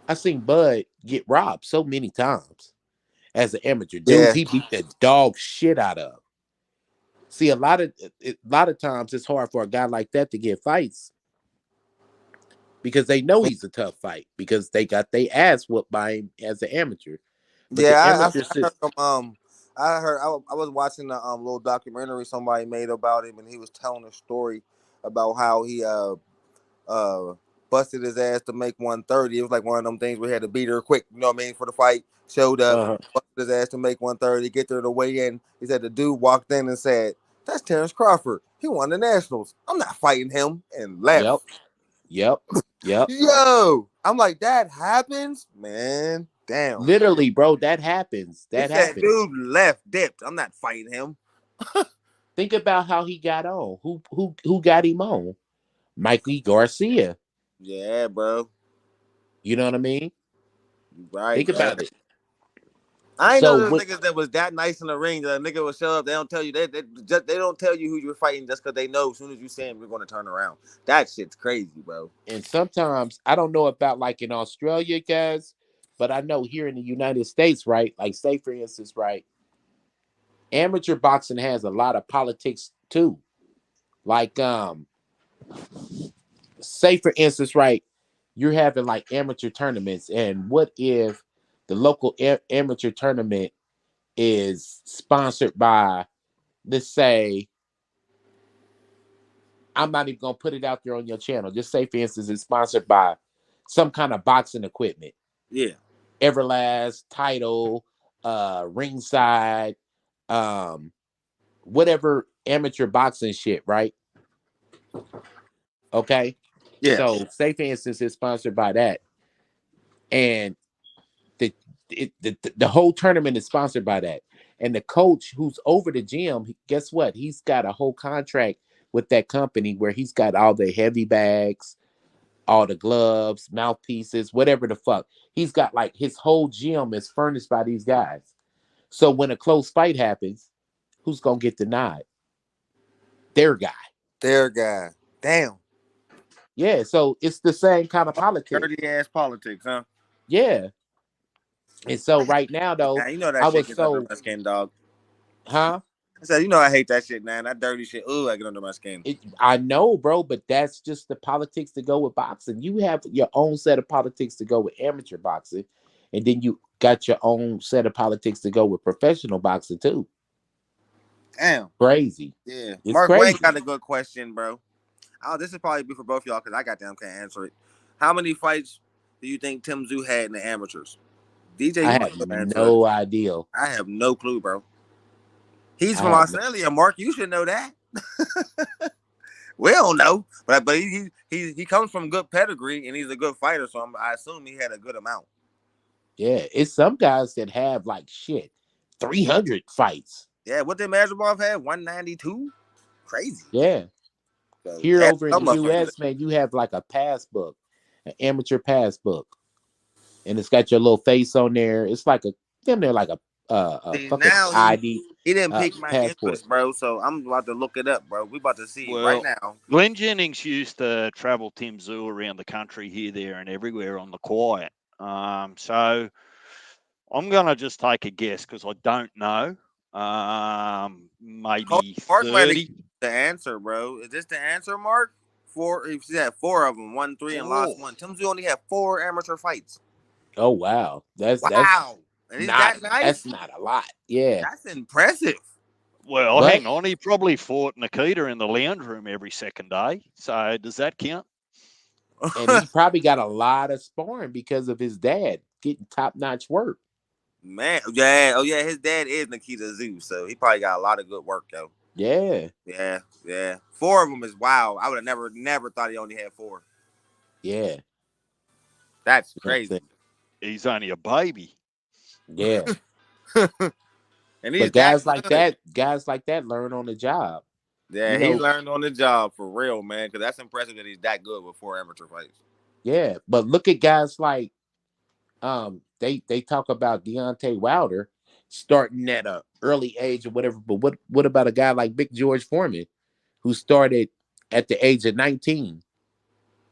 I seen Bud get robbed so many times as an amateur. Dudes Yeah. he beat the dog shit out of. See, a lot of times it's hard for a guy like that to get fights because they know he's a tough fight because they got their ass whooped by him as an amateur. But the Yeah, amateur I heard I was watching a little documentary somebody made about him, and he was telling a story about how he uh busted his ass to make 130. It was like one of them things where he had to beat her quick, you know what I mean, for the fight. Showed up, uh busted his ass to make 130, get there to weigh in. He said the dude walked in and said, "That's Terrence Crawford. He won the Nationals. I'm not fighting him," and left. yep, yep, yep. Yo, I'm like, that happens, man. Damn. Literally, bro, that happens. He That said, happens. dude left, dipped. I'm not fighting him. Think about how he got on. Who got him on? Mikey Garcia. Yeah, bro. You know what I mean? Right, Think man. about it. I ain't know So those what? niggas that was that nice in the ring. The nigga will show up. They don't tell you they don't tell you who you're fighting just because they know as soon as you say him, you're going to turn around. That shit's crazy, bro. And sometimes I don't know about like in Australia, guys, but I know here in the United States, right? Like, say for instance, right? Amateur boxing has a lot of politics too. Like, say for instance, right? You're having like amateur tournaments, and what if the local amateur tournament is sponsored by, let's say, I'm not even gonna put it out there on your channel. Just say, for instance, it's sponsored by some kind of boxing equipment. Yeah. Everlast, Title, Ringside, whatever amateur boxing shit, right? Okay. Yeah. So say, for instance, it's sponsored by that, and the the whole tournament is sponsored by that, and the coach who's over the gym, guess what? He's got a whole contract with that company where he's got all the heavy bags, all the gloves, mouthpieces, whatever the fuck. He's got like his whole gym is furnished by these guys. So when a close fight happens, who's gonna get denied? Their guy. Their guy. Damn. Yeah, so it's the same kind of politics. Dirty ass politics, huh? Yeah. And so right now though, Yeah, you know that I shit was gets under so my skin, dog. huh? I said, you know I hate that shit, man. That dirty shit. Ooh, I get under my skin. I know, bro, but that's just the politics to go with boxing. You have your own set of politics to go with amateur boxing, and then you got your own set of politics to go with professional boxing too. Damn. Crazy. Yeah. It's Mark Wayne crazy. got a good question, bro. Oh, this is probably be for both y'all because I goddamn can't answer it. How many fights do you think Tim Zoo had in the amateurs? DJ, I you might have have answered no that. idea. I have no clue, bro. He's I from have no, Australia, Mark. You should know that. We don't know, but he comes from good pedigree and he's a good fighter, so I assume he had a good amount. yeah, it's some guys that have like shit, 300 fights. Yeah, what did Mazarov have? 192? Crazy. Yeah. So Here yeah, over in some the motherfuckers. US, man, you have like a pass book, an amateur pass book, and it's got your little face on there. It's like a damn near like a See, fucking now ID he didn't pique my passport. interest, bro. So I'm about to look it up, bro. We about to see it right Well, now. Glenn Jennings used to travel Tim Zoo around the country here, there, and everywhere on the quiet. So I'm gonna just take a guess because I don't know. Maybe Mark might have 30. the answer, bro. Is this the answer, Mark? Four. He had four of them, won three and lost one. Tim Zoo only had 4 amateur fights. Oh wow, Wow, and is that that's nice? not a lot. Yeah, That's impressive. Well, but hang on. He probably fought Nikita in the lounge room every second day. So does that count? and he probably got a lot of sparring because of his dad getting top notch work. Man, yeah, oh yeah, his dad is Nikita Zoo, so he probably got a lot of good work, though. Yeah, Yeah. 4 of them is wow. I would have never thought he only had 4. yeah. That's You know what I'm crazy. saying? He's only a baby. Yeah. And he's But that good. guys like that learn on the job. Yeah, You he know, learned on the job for real, man. Because that's impressive that he's that good with 4 amateur fights. yeah. But look at guys like they talk about Deontay Wilder starting at a early age or whatever. But what about a guy like Big George Foreman who started at the age of 19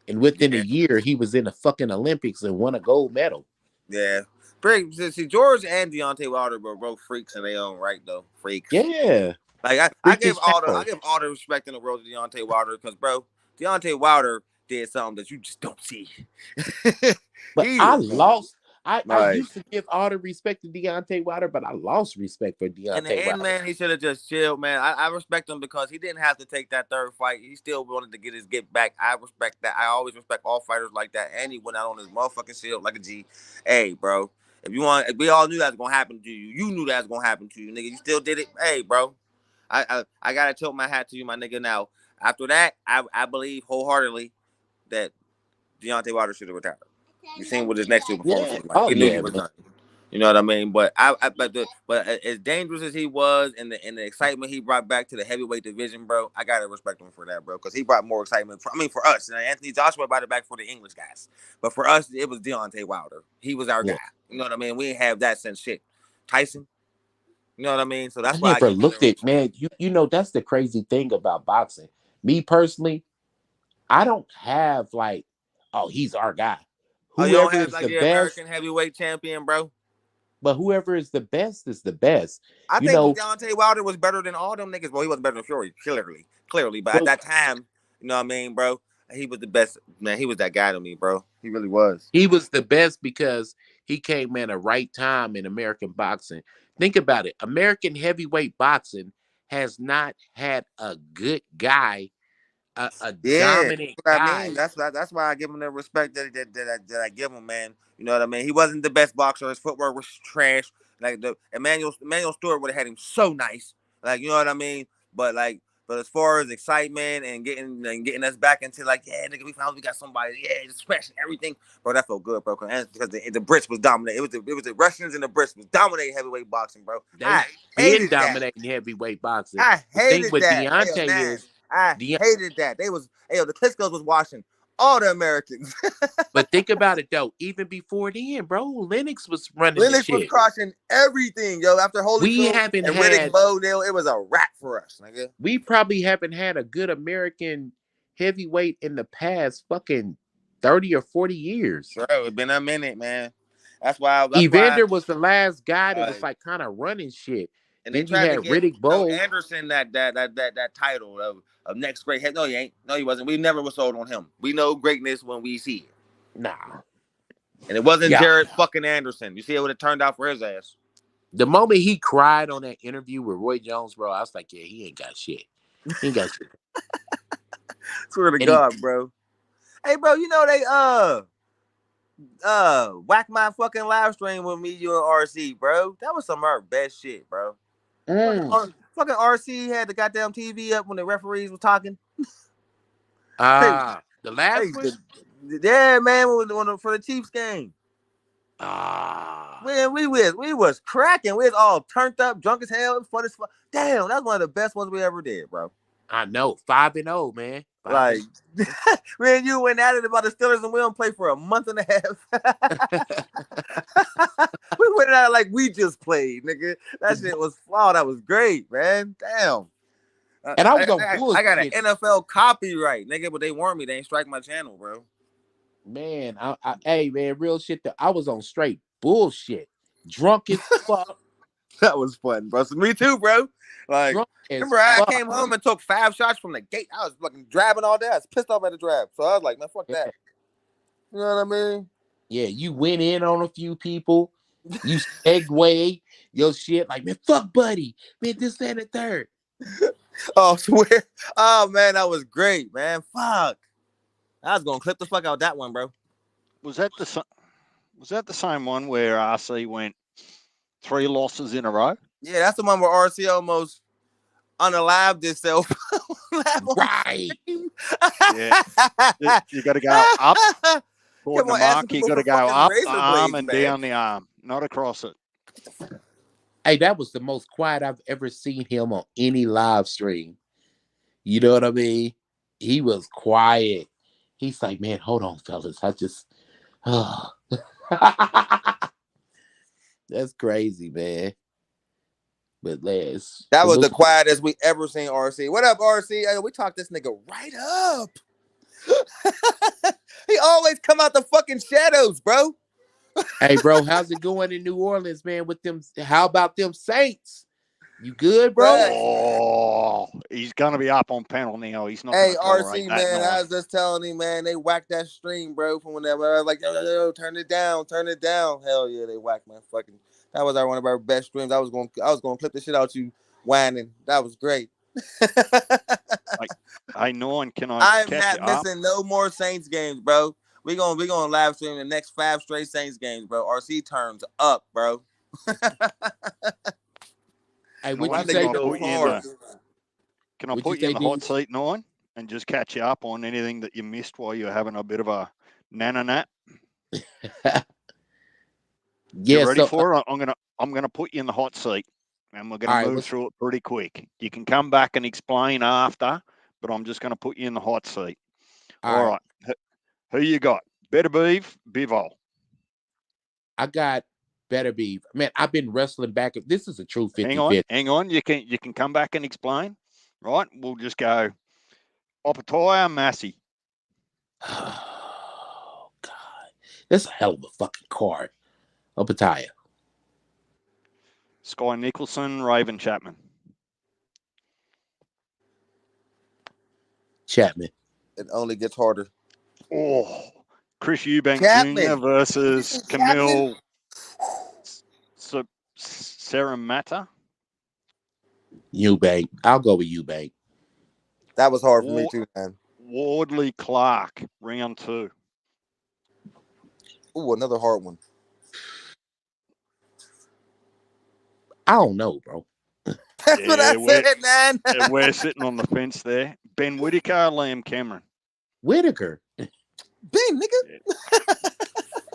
and within a Yeah, year he was in the fucking Olympics and won a gold medal? yeah. See, George and Deontay Wilder were both freaks in their own right, though. Freaks. Yeah, Like I give freakish I power. give all the respect in the world to Deontay Wilder because, bro, Deontay Wilder did something that you just don't see. But He I is lost. I like. used to give all the respect to Deontay Wilder, but I lost respect for In the Deontay end, Wilder. man, he should have just chilled, man. I respect him because he didn't have to take that third fight. He still wanted to get his get back. I respect that. I always respect all fighters like that. And he went out on his motherfucking shield like a G. Hey, bro, if we all knew that was gonna happen to you, you knew that was gonna happen to you, nigga. You still did it. Hey, bro, I gotta tilt my hat to you, my nigga. Now, after that, I believe wholeheartedly that Deontay Wilder should have retired. You seen what his next two performances Yeah. was like. Oh He knew he yeah, was man. done. You know what I mean? But but as dangerous as he was and the excitement he brought back to the heavyweight division, bro, I gotta respect him for that, bro, because he brought more excitement. For us, and Anthony Joshua brought it back for the English guys, but for us, it was Deontay Wilder. He was our Yeah. guy. You know what I mean? We didn't have that since shit. Tyson. You know what I mean? So I that's why I never give him the looked at, respect. man. You know that's the crazy thing about boxing. Me personally, I don't have like, oh, he's our guy. Oh, you don't Whoever have is like the the best, American heavyweight champion, bro. but whoever is the best is the best. I You think know, Deontay Wilder was better than all them niggas. Well, he wasn't better than Fury, clearly. But at but that time, you know what I mean, bro? He was the best. Man, he was that guy to me, bro. He really was. he was the best because he came at a right time in American boxing. Think about it. American heavyweight boxing has not had a good guy a Yeah, dominant that's what I mean. guy. That's why I give him the respect that I give him, man. You know what I mean? He wasn't the best boxer. His footwork was trash. Like the Emmanuel Stewart would have had him so nice. Like, you know what I mean? But like, but as far as excitement and getting us back into like, yeah, nigga, we got somebody, yeah, just smashing everything, bro. That felt good, bro. Because the Brits was dominating. It was the Russians and the Brits was dominating heavyweight boxing, bro. They I been hated that. dominating heavyweight boxing. I The thing hated with that. Hell, Deontay man. is, I hated that. The Klitschko's was watching all the Americans. but think about it though. Even before then, bro, Lennox was running the Lennox was shit. crushing everything, yo. After We Holyfield haven't and Riddick had. Bowe, it was a wrap for us, nigga. We probably haven't had a good American heavyweight in the past fucking 30 or 40 years. Bro, it's been a minute, man. That's why. Evander was the last guy that was Uh, like kind of running shit. and they Then you tried to had give Riddick Bowe. Anderson that title of next great head. No, he ain't. No, he wasn't. We never was sold on him. We know greatness when we see it. Nah. And it wasn't Yeah. Jared fucking Anderson. You see, it would have turned out for his ass. The moment he cried on that interview with Roy Jones, bro, I was like, yeah, he ain't got shit. He ain't got shit. Swear to God, bro. Hey, bro, you know they whack my fucking live stream with me, you and RC, bro. That was some of our best shit, bro. Fucking RC had the goddamn TV up when the referees were talking. The last one? Yeah, man, for the Chiefs game. Man, we was cracking. We was all turned up, drunk as hell. It was fun as fuck. Damn, that's one of the best ones we ever did, bro. I know, 5-0, man. 5-0. Like, me and you went at it about the Steelers, and we don't play for a month and a half. We went at it like we just played, nigga. That shit was flawed. That was great, man. Damn. And I was on I got an NFL copyright, nigga, but they warned me. They ain't strike my channel, bro. Man, hey, man, real shit. I was on straight bullshit. Drunk as fuck. That was fun, bro. So me too, bro. Like, remember I came home and took 5 shots from the gate. I was fucking driving all day. I was pissed off at the drive. So I was like, man, fuck that. You know what I mean? Yeah, you went in on a few people. You segue your shit like, man, fuck Buddy. Man, this, that, and the third. Oh, swear. Oh, man, that was great, man. Fuck. I was going to clip the fuck out that one, bro. Was that the same one where RC went 3 losses in a row? Yeah, that's the one where RC almost unalived itself. Right. Yeah. You got to go up. According to Mark, you got to go up the arm and down the arm, not across it. Hey, that was the most quiet I've ever seen him on any live stream. You know what I mean? He was quiet. He's like, man, hold on, fellas. I just... That's crazy, man. But that was the quietest we ever seen RC. What up, RC? Hey, we talked this nigga right up. He always come out the fucking shadows, bro. Hey, bro, how's it going in New Orleans, man? With them, how about them Saints? You good, bro? Oh, he's gonna be up on panel now. He's not. Hey, RC, man, I was just telling him, man, they whacked that stream, bro. From whenever I was like, yo, turn it down. Hell yeah, they whacked my fucking. That was one of our best streams. I was gonna clip the shit out you whining. That was great. I know, and can I? I'm not missing no more Saints games, bro. We gonna live stream the next 5 straight Saints games, bro. RC turns up, bro. Hey, can I put you in the hot seat, Nine, and just catch you up on anything that you missed while you're having a bit of a nap? Yeah, you ready for it? I'm gonna put you in the hot seat, and we're gonna move through it pretty quick. You can come back and explain after, but I'm just gonna put you in the hot seat. All right. Who you got? Better Beef, Bivol. I got Better Beef. Man, I've been wrestling back. This is a true 50-50. Hang on. You can come back and explain. Right? We'll just go Opataya, Massey. Oh, God. That's a hell of a fucking card. Opataya. Sky Nicholson, Raven Chapman. Chapman. It only gets harder. Oh, Chris Eubank Jr. versus Camille Saramata. Eubank. I'll go with Eubank. That was hard for me too, man. Wardley Clark, round 2. Ooh, another hard one. I don't know, bro. That's what I said, man. We're sitting on the fence there. Ben Whitaker, Liam Cameron. Whitaker. Ben, nigga. Yeah.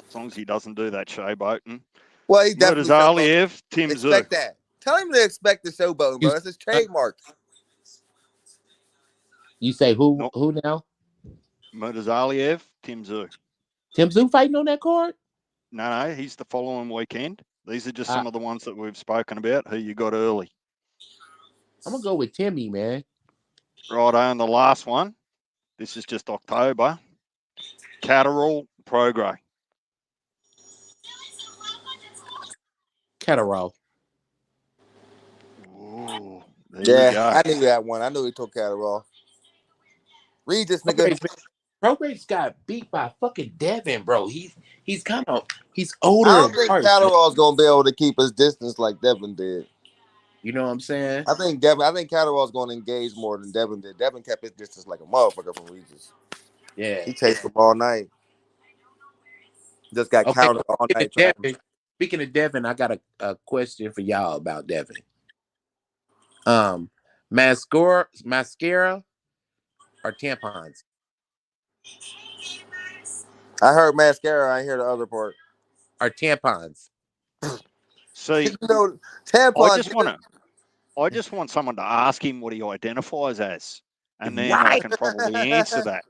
As long as he doesn't do that showboating. Well, he definitely Aliev, Tim Zoo. Expect that. Tell him to expect the showboating, bro. That's his trademark. You say who now? Aliev, Tim Zoo. Tim Zoo fighting on that card? No, he's the following weekend. These are just some of the ones that we've spoken about, who you got early. I'm going to go with Timmy, man. Righto, and the last one. This is just October. Catterall, Progray. Catterall. Ooh, there you go. I knew that one. I knew he took Catterall. Read this, nigga. Progray's got beat by fucking Devin, bro. He's older. I don't think Catterall's gonna be able to keep his distance like Devin did. You know what I'm saying? I think Catterall's gonna engage more than Devin did. Devin kept his distance like a motherfucker from Regis. Yeah. He chased him all night. Just got counted all night. Speaking of Devin, I got a question for y'all about Devin. Mascara or tampons? I heard mascara. I hear the other part. Or tampons? See, tampons. I just want someone to ask him what he identifies as, and then I can probably answer that.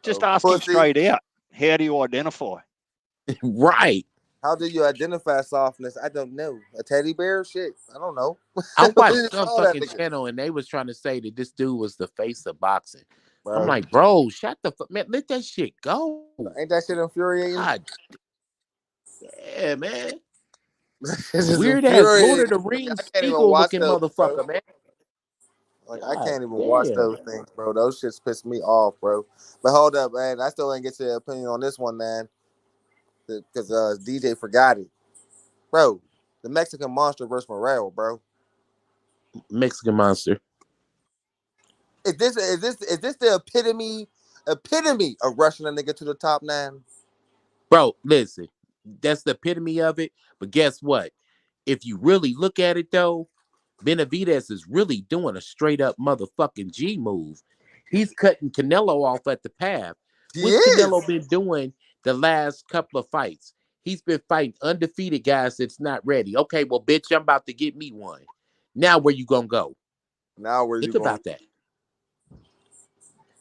Just ask him straight out. How do you identify? Right. How do you identify softness? I don't know. A teddy bear? Shit. I don't know. I watched some fucking channel and they was trying to say that this dude was the face of boxing. Bro. I'm like, bro, shut the fuck, man. Let that shit go. Ain't that shit infuriating? God. Yeah, man. Weird ass Lord of the Rings eagle looking motherfucker, bro. Man. Like, God, I can't even watch those things, bro. Those shits piss me off, bro. But hold up, man. I still ain't get your opinion on this one, man. Because DJ forgot it. Bro, the Mexican Monster versus Morel, bro. Mexican Monster. Is this the epitome of rushing a nigga to the top 9? Bro, listen. That's the epitome of it. But guess what? If you really look at it, though, Benavidez is really doing a straight up motherfucking G move. He's cutting Canelo off at the path. What's Canelo been doing the last couple of fights? He's been fighting undefeated guys that's not ready. Okay, well, bitch, I'm about to get me one. Now where you gonna go? Now where you think about that?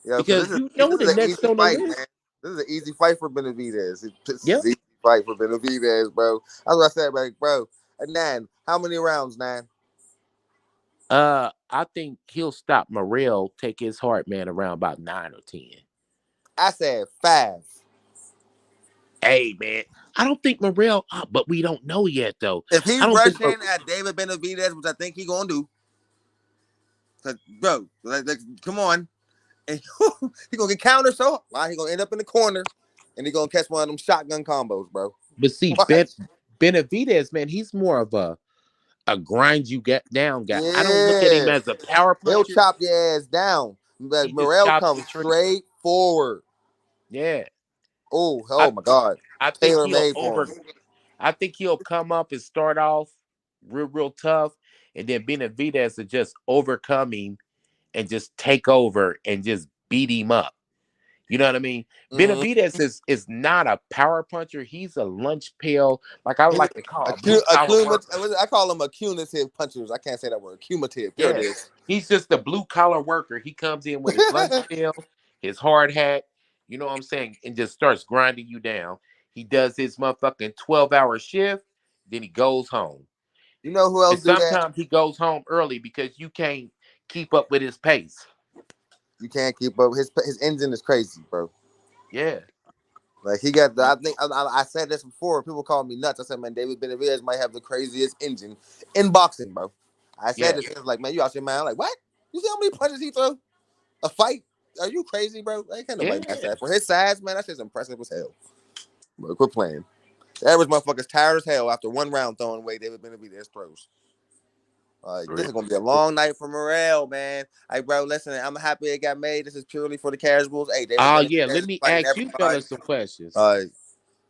Yeah, because you know the next on the list. Man. This is an easy fight for Benavidez. It's an easy fight for Benavidez, bro. That's what I said, like, bro. And 9, how many rounds, 9? I think he'll stop Morrell, take his heart, man, around about 9 or 10. I said 5. Hey, man, I don't think Morrell, but we don't know yet, though. If he's rushing at David Benavidez, which I think he's gonna do, bro, like, come on, and he gonna get countered, so he gonna end up in the corner, and he gonna catch one of them shotgun combos, bro. But see, Benavidez, man, he's more of a grind you get down guy. Yeah. I don't look at him as a power puncher. He'll chop your ass down. But Morrell comes straight forward. Yeah. Oh my God. I think he'll come up and start off real tough, and then Benavidez will just overcome him and just take over and just beat him up. You know what I mean? Mm-hmm. Benavidez is not a power puncher. He's a lunch pail. Like I like to call him. I call him a cumulative punchers. I can't say that word. Cumulative. There it is. He's just a blue collar worker. He comes in with his lunch pail, his hard hat, you know what I'm saying, and just starts grinding you down. He does his motherfucking 12-hour shift, then he goes home. You know who else do that? Sometimes he goes home early because you can't keep up with his pace. You can't keep up. His engine is crazy, bro. Yeah. Like he got I think I said this before. People call me nuts. I said, man, David Benavidez might have the craziest engine in boxing, bro. I said this. Like, man, you out your mind. I'm like, what? You see how many punches he throw? A fight? Are you crazy, bro? I can't nobody match that. For his size, man, that shit's impressive as hell. Bro, quit playing. The average motherfucker's tired as hell after one round throwing away David Benavidez throws. This is gonna be a long night for Morrell, man. Hey, bro, listen, I'm happy it got made. This is purely for the casuals. Hey, David Oh Benavidez yeah, let is me fighting ask you everybody. fellas some questions.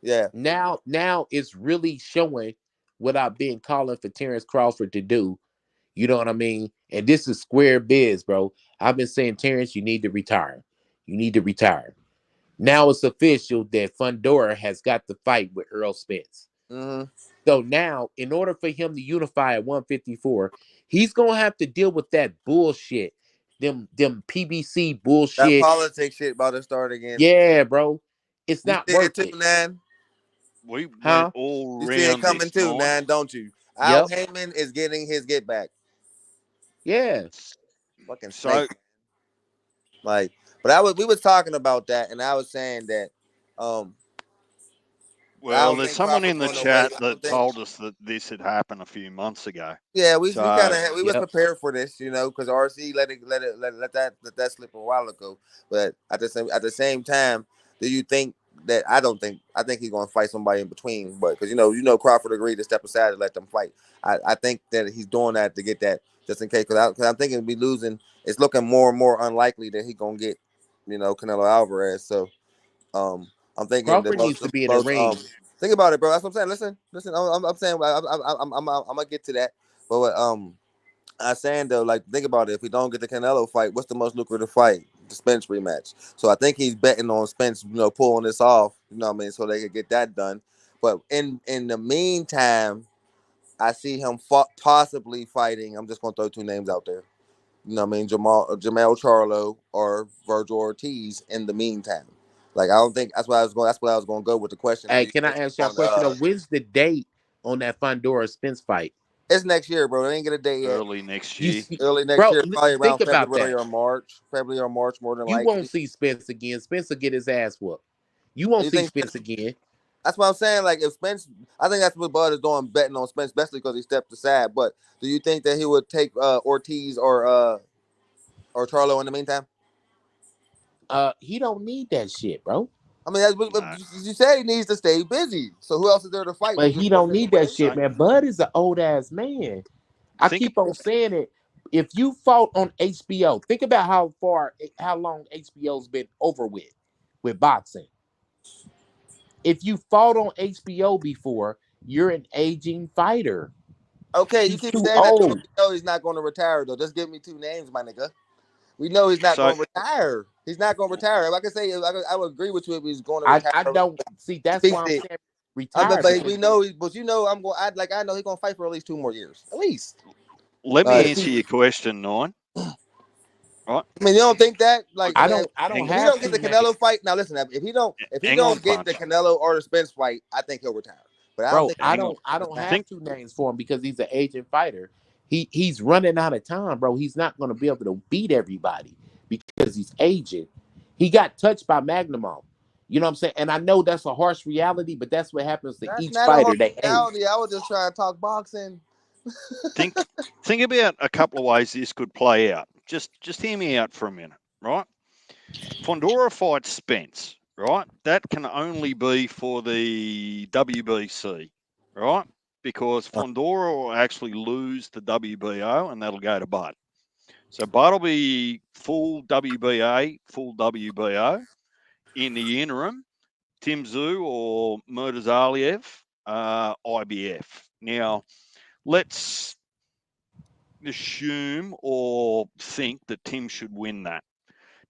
Yeah. Now it's really showing what I've been calling for Terrence Crawford to do. You know what I mean? And this is square biz, bro. I've been saying, Terrence, you need to retire. You need to retire. Now it's official that Fundora has got the fight with Earl Spence. Mm-hmm. So now, in order for him to unify at 154, he's gonna have to deal with that bullshit. Them PBC That bullshit. politics shit about to start again. Yeah, bro. It's You not see it worth too, it. man. We went Huh? all You see it around coming this, too, Nine. man, don't you? Al Yep. Heyman is getting his get back. Yeah. Fucking snake. So, Like, but we was talking about that, and I was saying that um I well, don't there's think someone Crawford's in the going away. chat I don't that think. told us that this had happened a few months ago. Yeah, we kind So, of we was Yep. prepared for this, because RC let that slip a while ago. But at the same time, do you think that I think he's going to fight somebody in between, but because Crawford agreed to step aside and let them fight. I think that he's doing that to get that just in case because I'm thinking we losing. It's looking more and more unlikely that he's going to get Canelo Alvarez. So um I'm thinking Crawford needs to be in the ring. think about it, bro. That's what I'm saying. Listen. I'm saying I'm gonna get to that, but what, I'm saying though, like think about it. If we don't get the Canelo fight, what's the most lucrative fight? The Spence rematch. So I think he's betting on Spence, pulling this off. You know what I mean? So they could get that done. But in the meantime, I see him possibly fighting. I'm just gonna throw two names out there. You know what I mean? Jamel Charlo or Virgil Ortiz in the meantime. Like I don't think that's what I was going to go with the question. Do Hey, you can I think ask he's y'all a going question? When's the date on that Fundora Spence fight? it's next year, bro. They ain't get a date yet. early next You year. see, Early next bro, year, probably around think about February that. or March. February or March, more than You won't likely. see Spence again. Spence will get his ass whooped. You won't You see think Spence again. that's what I'm saying? Like if Spence, I think that's what Bud is doing, betting on Spence, especially because he stepped aside. But do you think that he would take Ortiz or Charlo in the meantime? He don't need that shit, bro. I mean, No. you said he needs to stay busy. So who else is there to fight? But We just he put don't him need away. that shit, man. Bud is an old ass man. I Think keep on saying it. If you fought on HBO, think about how long HBO's been over with boxing. If you fought on HBO before, you're an aging fighter. Okay, you He's keep too saying that. We old. know he's not going to retire though. Just give me two names, my nigga. We know he's not so. going to retire. He's not going to retire. Like I say, I would agree with you if he's going to I retire. don't see. That's why I'm Decent. saying retire But because we know, but I'm going. I know he's going to fight for at least 2 more years, at least. Let Uh, me but answer see, your question, Nine. Right? I mean, you don't think that? Like, Okay. I don't if he have don't get two the names, Canelo fight, now listen. If he Hang on, don't get the Punch. Canelo or the Spence fight, I think he'll retire. But I don't bro. think Hang on. I don't have Think. two names for him because he's an aging fighter. He's running out of time, bro. He's not going to be able to beat everybody because he's aging. He got touched by Magnum. You know what I'm saying? And I know that's a harsh reality, but that's what happens to that's each not a hard fighter. They age. reality. I was just trying to talk boxing. Think. Think about a couple of ways this could play out. Just hear me out for a minute, right? Fondora fights Spence, right? That can only be for the WBC, right? Because Fondora will actually lose the WBO and that'll go to Bud. So Bud will be full WBA, full WBO. In the interim, Tim Tszyu or Murtazaliev, IBF. Now, let's assume or think that Tim should win that.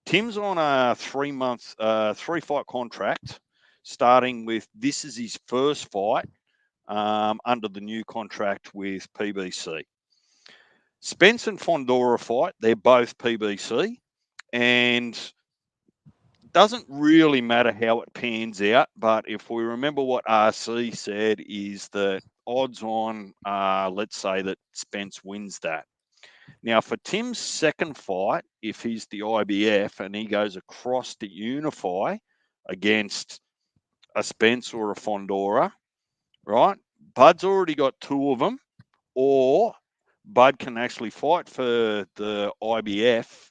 Tim's on a 3-month, 3-fight contract, starting with this is his first fight under the new contract with PBC. Spence and Fondora fight, they're both PBC, and doesn't really matter how it pans out, but if we remember what RC said is that odds on, let's say that Spence wins that. Now, for Tim's second fight, if he's the IBF and he goes across to unify against a Spence or a Fondora, right? Bud's already got 2 of them, or Bud can actually fight for the IBF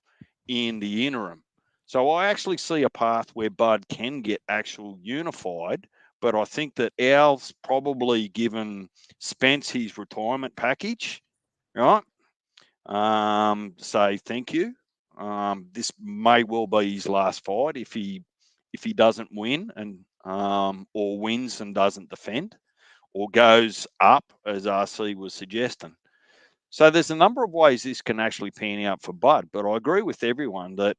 in the interim. So I actually see a path where Bud can get actual unified, but I think that Al's probably given Spence his retirement package, right? say thank you. This may well be his last fight if he doesn't win and or wins and doesn't defend, or goes up as RC was suggesting. So there's a number of ways this can actually pan out for Bud, but I agree with everyone that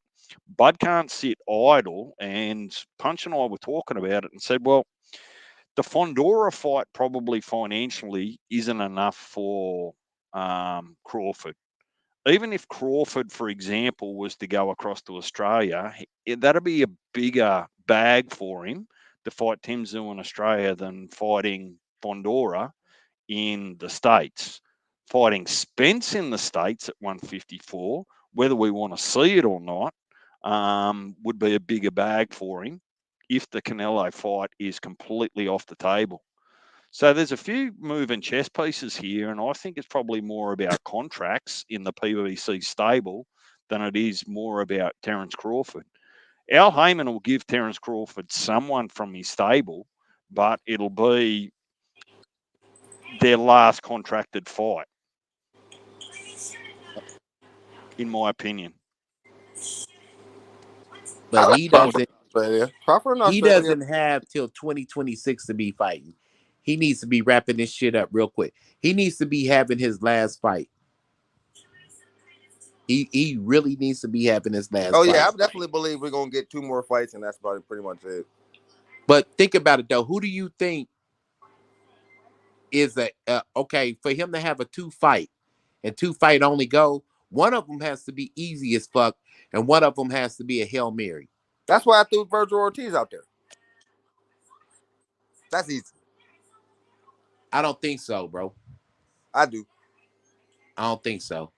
Bud can't sit idle. And Punch and I were talking about it and said, well, the Fondora fight probably financially isn't enough for Crawford. Even if Crawford, for example, was to go across to Australia, that'd be a bigger bag for him to fight Tim Tszyu in Australia than fighting Fondora in the States. Fighting Spence in the States at 154, whether we want to see it or not, would be a bigger bag for him if the Canelo fight is completely off the table. So there's a few moving chess pieces here, and I think it's probably more about contracts in the PBC stable than it is more about Terence Crawford. Al Heyman will give Terence Crawford someone from his stable, but it'll be their last contracted fight, in my opinion. But he doesn't. Crawford in He Australia. doesn't have till 2026 to be fighting. He needs to be wrapping this shit up real quick. He needs to be having his last fight. He really needs to be having his last Oh fight. yeah, I definitely believe we're gonna get 2 more fights, and that's about pretty much it. But think about it though. Who do you think is okay for him to have a 2-fight and 2-fight only go? One of them has to be easy as fuck, and one of them has to be a Hail Mary. That's why I threw Virgil Ortiz out there. That's easy. I don't think so, bro. I do. I don't think so.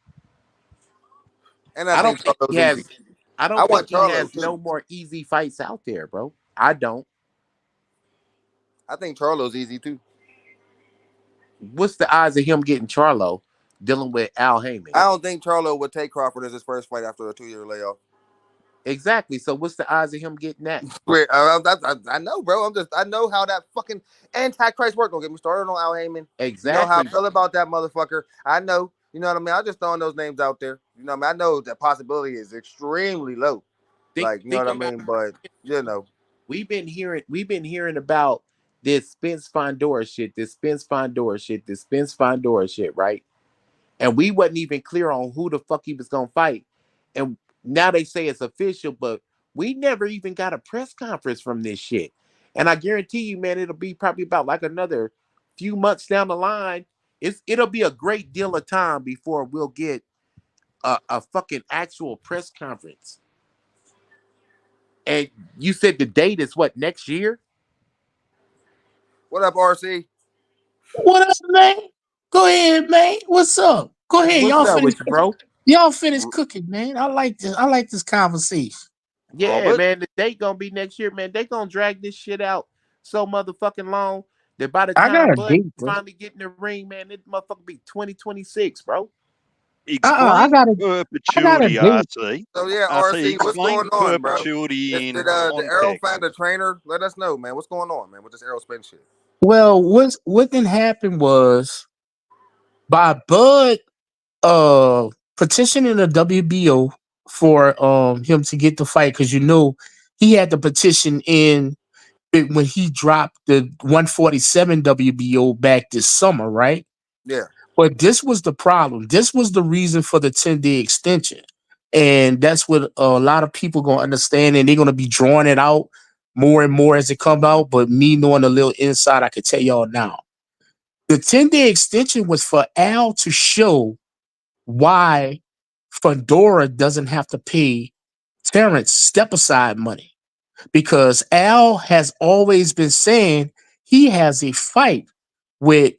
And I think think he has. easy. I don't think he Charlo has too. no more easy fights out there, bro. I don't. I think Charlo's easy too. What's the odds of him getting Charlo dealing with Al Heyman? I don't think Charlo would take Crawford as his first fight after a 2-year layoff. Exactly. So what's the odds of him getting that? I know, bro. I know how that fucking Antichrist work. Don't get me started on Al Heyman. Exactly. You know how I feel about that motherfucker. I know. You know what I mean? I just throwing those names out there. You know what I mean? I know that possibility is extremely low. You know what I mean? But you know, we've been hearing about this Spence Fondora shit, right? And we wasn't even clear on who the fuck he was gonna fight. And now they say it's official, but we never even got a press conference from this shit. And I guarantee you, man, it'll be probably about like another few months down the line. It'll be a great deal of time before we'll get a fucking actual press conference. And you said the date is what, next year? What up, RC? What up, man? Go ahead, man. What's up? Go ahead. What's up with you, bro? Y'all finish cooking, man. I like this conversation. Yeah, Robert? man. The date gonna be next year, man. They gonna drag this shit out so motherfucking long that by the time Bud finally get in the ring, man, this motherfucker be 2026, bro. Explain perpetuity, RC. So yeah, RC, what's going on, bro? Perpetuity in did ERROL find a trainer? Let us know, man. What's going on, man, with this ERROL Spence shit? Well, what then happened was by Bud petitioning the WBO for him to get the fight, because you know he had the petition in when he dropped the 147 WBO back this summer, right? Yeah. But this was the problem. This was the reason for the 10-day extension. And that's what a lot of people gonna understand, and they're gonna be drawing it out more and more as it comes out. But me knowing a little inside, I can tell y'all now. The 10-day extension was for Al to show why Fondora doesn't have to pay Terence step aside money. Because Al has always been saying he has a fight with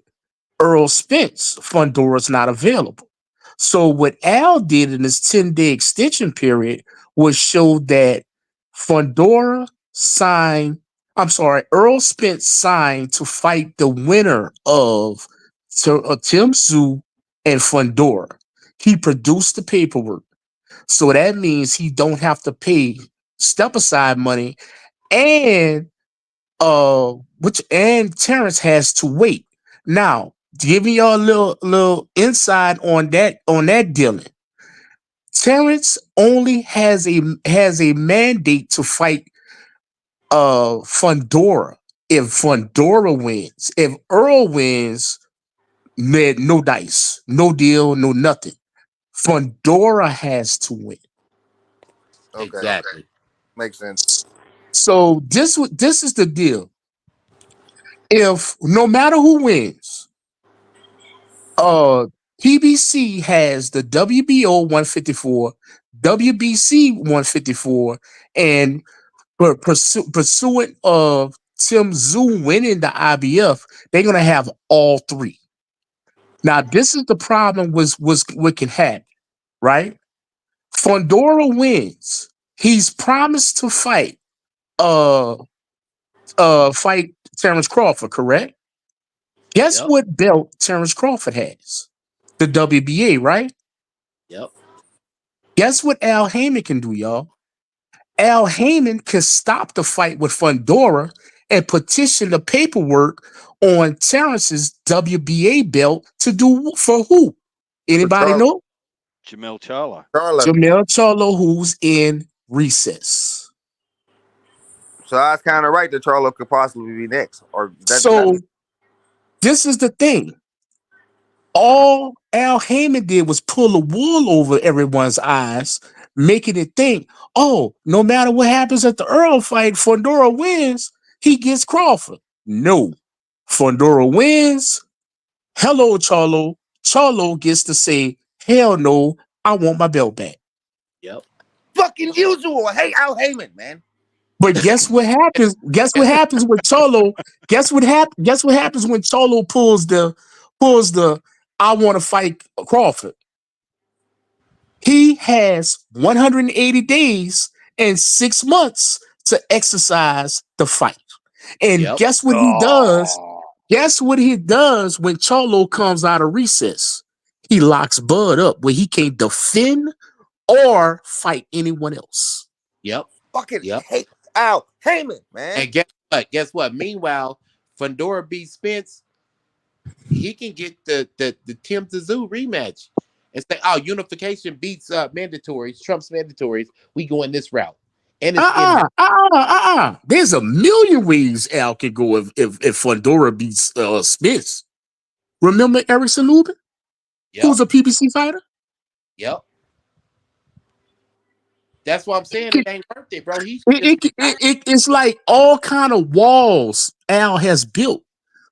Errol Spence. Fondora's not available. So what Al did in this 10-day extension period was show that Errol Spence signed to fight the winner of Tim Tszyu and Fondora. He produced the paperwork. So that means he don't have to pay step aside money, and Terence has to wait. Now, giving y'all a little insight on that dealing. Terrence only has a mandate to fight Fundora. If Fundora wins, if Earl wins, man, no dice, no deal, no nothing. Fundora has to win. Okay, Exactly. makes sense. So this is the deal. If no matter who wins, uh PBC has the WBO 154, WBC 154, and pursuant of Tim Zoo winning the IBF, they're gonna have all three. Now, this is the problem was what can happen, right? Fondora wins. He's promised to uh fight Terrence Crawford, correct? Guess Yep. what belt Terrence Crawford has? The WBA, right? Yep. Guess what Al Heyman can do, y'all? Al Heyman can stop the fight with Fundora and petition the paperwork on Terrence's WBA belt to do for who? For Anybody know? Jamel Charlo. Charlo. Jamel Charlo, who's in recess. So I was kind of right that Charlo could possibly be next, or that. So this is the thing. All Al Heyman did was pull the wool over everyone's eyes, making it think, oh, no matter what happens at the Earl fight, Fundora wins, he gets Crawford. No. Fundora wins. Hello, Charlo. Charlo gets to say, hell no, I want my belt back. Yep. Fucking usual. Hey, Al Heyman, man. But guess what happens? Guess what happens when Charlo? Guess what happens when Charlo pulls the I want to fight Crawford? He has 180 days and 6 months to exercise the fight. And Yep. guess what he does? Guess what he does when Charlo comes out of recess? He locks Bud up where he can't defend or fight anyone else. Yep. Fucking Yep. hate Al Heyman, man. And guess what? Meanwhile, Fundora beats Spence. He can get the Tim Tszyu rematch and say, "Oh, unification beats mandatories, Trump's mandatories. We go in this route." And it's in-house. There's a million ways Al can go if Fundora beats Spence. Remember Erickson Lubin, Yep. who's a PBC fighter? Yep. That's what I'm saying. It ain't worth it, bro. He's just It's like all kind of walls Al has built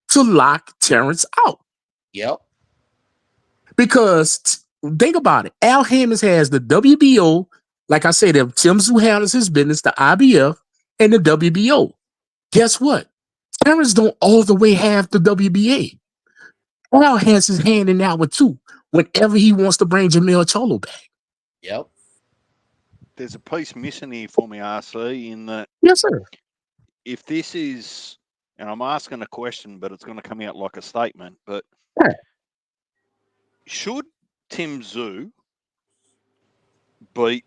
to lock Terrence out. Yep. Because think about it. Al Heyman has the WBO, like I said, if Tim Tszyu handles his business, the IBF and the WBO. Guess what? Terrence don't all the way have the WBA. Al has his hand in that one too, whenever he wants to bring Jamel Charlo back. Yep. There's a piece missing here for me, RC, in that Yes, sir. if this is, and I'm asking a question, but it's going to come out like a statement, but Yeah. should Tim Tszyu beat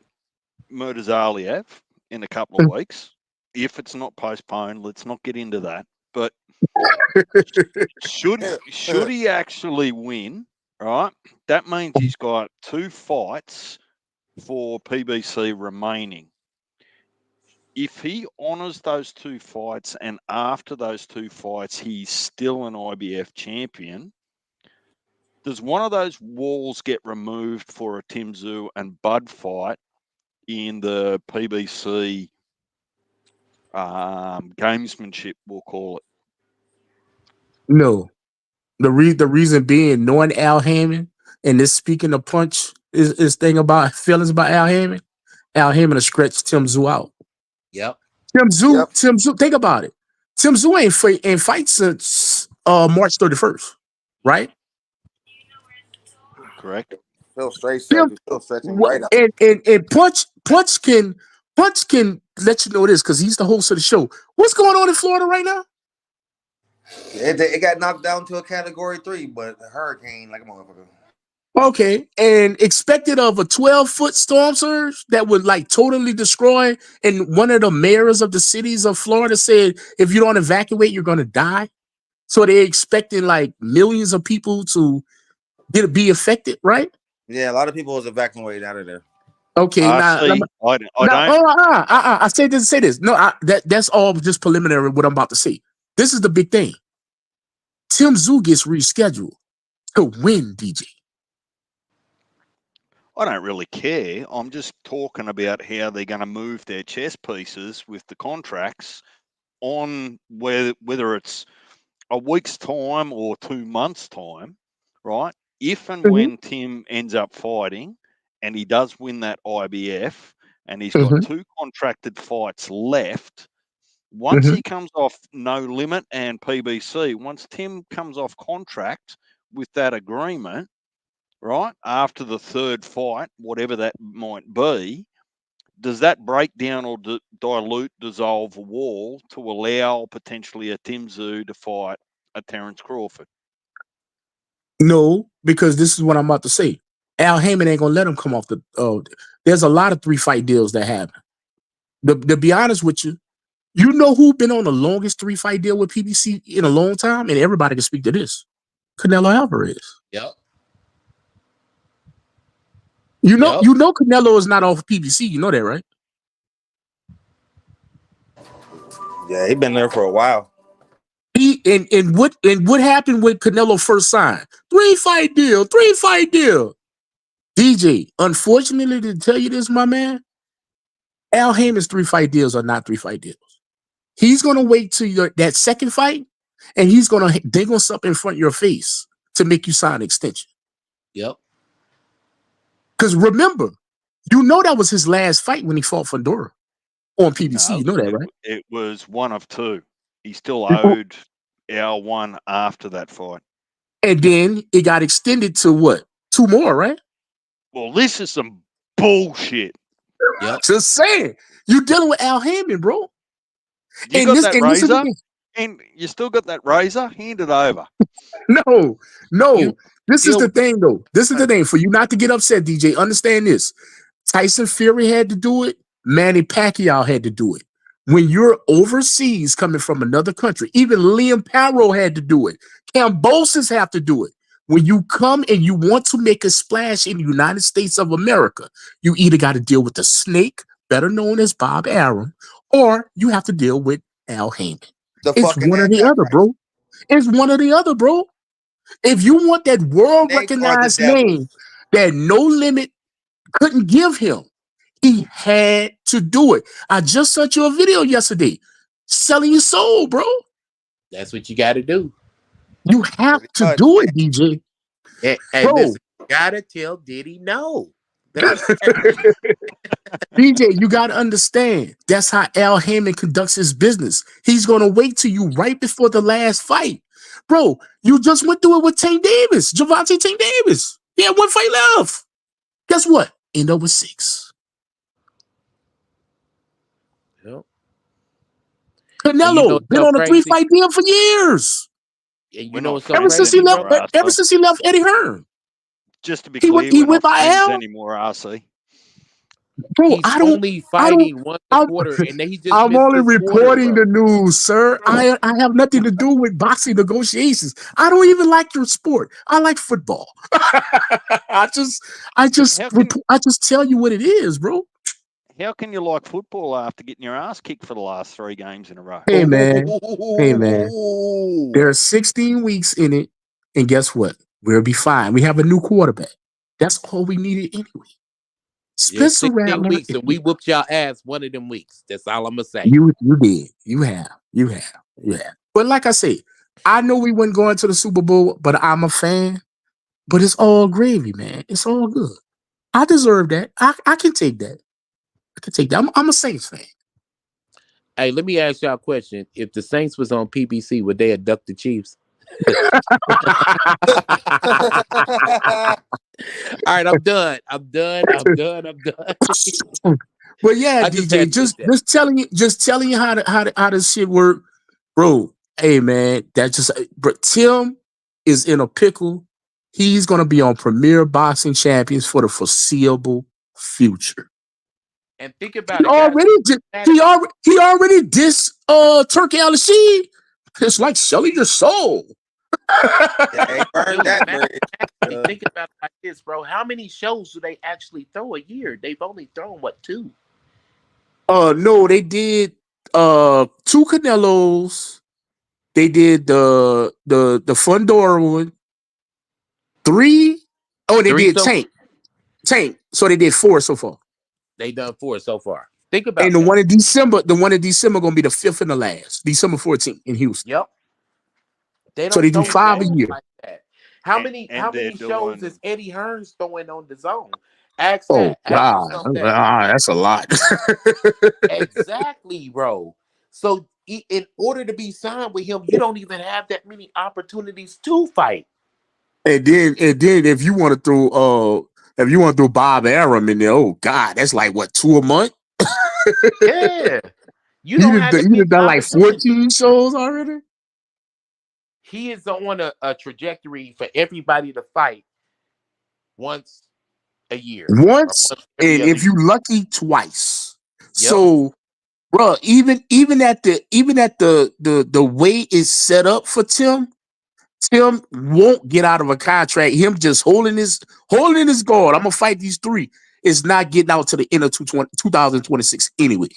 Murtazaliev in a couple of weeks? If it's not postponed, let's not get into that. But should he actually win, right? That means he's got 2 fights for PBC remaining. If he honours those 2 fights and after those 2 fights he's still an IBF champion, does one of those walls get removed for a Tim Tszyu and Bud fight in the PBC gamesmanship, we'll call it? No. The reason being, knowing Al Heyman and this speaking of punch is thing about feelings about Al Heyman will stretch Tim Tszyu out. Yep. Tim Tszyu, think about it. Tim Tszyu ain't fight since March 31st, right? Correct. Still straight stretching right up. And punch can let you know this because he's the host of the show. What's going on in Florida right now? It got knocked down to a category 3, but a hurricane like a motherfucker. Okay, and expected of a 12-foot storm surge that would like totally destroy. And one of the mayors of the cities of Florida said, if you don't evacuate, you're going to die. So they're expecting like millions of people to be affected, right? Yeah, a lot of people was evacuated out of there. Okay, now I don't. I say this. No, that's all just preliminary. What I'm about to say. This is the big thing. Tim Zoo gets rescheduled to win, DJ. I don't really care. I'm just talking about how they're going to move their chess pieces with the contracts on whether it's a week's time or 2 months' time, right? If and when Tim ends up fighting and he does win that IBF and he's got 2 contracted fights left, once he comes off No Limit and PBC, once Tim comes off contract with that agreement, right, after the 3rd fight, whatever that might be, does that break down or dilute, dissolve a wall to allow potentially a Tim Tszyu to fight a Terence Crawford? No, because this is what I'm about to say. Al Heyman ain't gonna let him come off the. There's a lot of 3-fight deals that happen. To be honest with you, you know who been on the longest 3-fight deal with PBC in a long time, and everybody can speak to this. Canelo Alvarez. Yep. You know Canelo is not off PBC. You know that, right? Yeah, he been there for a while. And what happened when Canelo first signed? 3-fight deal. DJ, unfortunately, to tell you this, my man, Al Heyman's 3-fight deals are not 3-fight deals. He's gonna wait till that second fight, and he's gonna dangle something in front of your face to make you sign an extension. Yep. Because remember, you know that was his last fight when he fought Fundora on PBC. No, you know that, right? It was one of 2. He still owed Al one after that fight. And then it got extended to what? 2 more, right? Well, this is some bullshit. Yep. Just saying. You're dealing with Al Heyman, bro. You got that razor? And you still got that razor? Hand it over. No. This is the thing, though. This is the thing. For you not to get upset, DJ, understand this. Tyson Fury had to do it. Manny Pacquiao had to do it. When you're overseas coming from another country, even Liam Parrow had to do it. Kambosos have to do it. When you come and you want to make a splash in the United States of America, you either got to deal with the snake, better known as Bob Arum, or you have to deal with Al Heyman. It's one or the other, bro. It's one or the other, bro. If you want that world-recognized name that No Limit couldn't give him, he had to do it. I just sent you a video yesterday. Selling your soul, bro. That's what you got to do. You have to do it, DJ. Hey, listen, you gotta tell Diddy no. DJ, you gotta understand. That's how Al Heyman conducts his business. He's gonna wait till you right before the last fight. Bro, you just went through it with Tank Davis, Gervonta Tank Davis. He had 1 fight left. Guess what? End up with 6. Yep. Canelo been on a 3-fight deal for years. And you know what's so ever since he left Eddie Hearn. Just to be clear, he went by Al anymore, RC. Bro, he's only fighting once a quarter, and then he just. I'm only reporting the news, sir. I have nothing to do with boxing negotiations. I don't even like your sport. I like football. I just tell you what it is, bro. How can you like football after getting your ass kicked for the last 3 games in a row? Hey man. There are 16 weeks in it, and guess what? We'll be fine. We have a new quarterback. That's all we needed anyway. Spencer Rattler, weeks, and we whooped y'all ass one of them weeks. That's all I'm gonna say. You did. You have. But like I say, I know we wouldn't go into the Super Bowl, but I'm a fan. But it's all gravy, man. It's all good. I deserve that. I can take that. I'm a Saints fan. Hey, let me ask y'all a question. If the Saints was on PBC, would they abduct the Chiefs? All right, I'm done. Well, yeah, DJ, just telling you how this shit work, bro. Hey, man, Tim is in a pickle. He's gonna be on Premier Boxing Champions for the foreseeable future. And think about he already dissed Turkey Al-Rashid. It's like selling your soul. They burned Dude, that man, bridge. think about it like this, bro. How many shows do they actually throw a year? They've only thrown what, two? No, they did two Canelos. They did the Fundora one. Three. Oh, they Three did so Tank. Tank. So they did four so far. they done four so far. Think And about that. the one in December gonna be the fifth and the last, December 14th in Houston. Yep. They So don't they do throw five a shows year. like that. How and, many and how they're many shows is doing. Eddie Hearns throwing on the zone? Ask Oh that. Ask God, yourself that. that's a lot. Exactly, bro. So in order to be signed with him, you don't even have that many opportunities to fight. And then if you want to throw Bob Arum in there, oh God, that's like what, two a month? Yeah. You He don't done, have that he many done done like opportunities. 14 shows already. He is on a trajectory for everybody to fight once a year or Once, once every and other if year. you lucky, twice. Yep. So, bro, even at the way it's set up for Tim, Tim won't get out of a contract. Him just holding his guard. I'm gonna fight these three. Is not getting out to the end of 2026 anyway.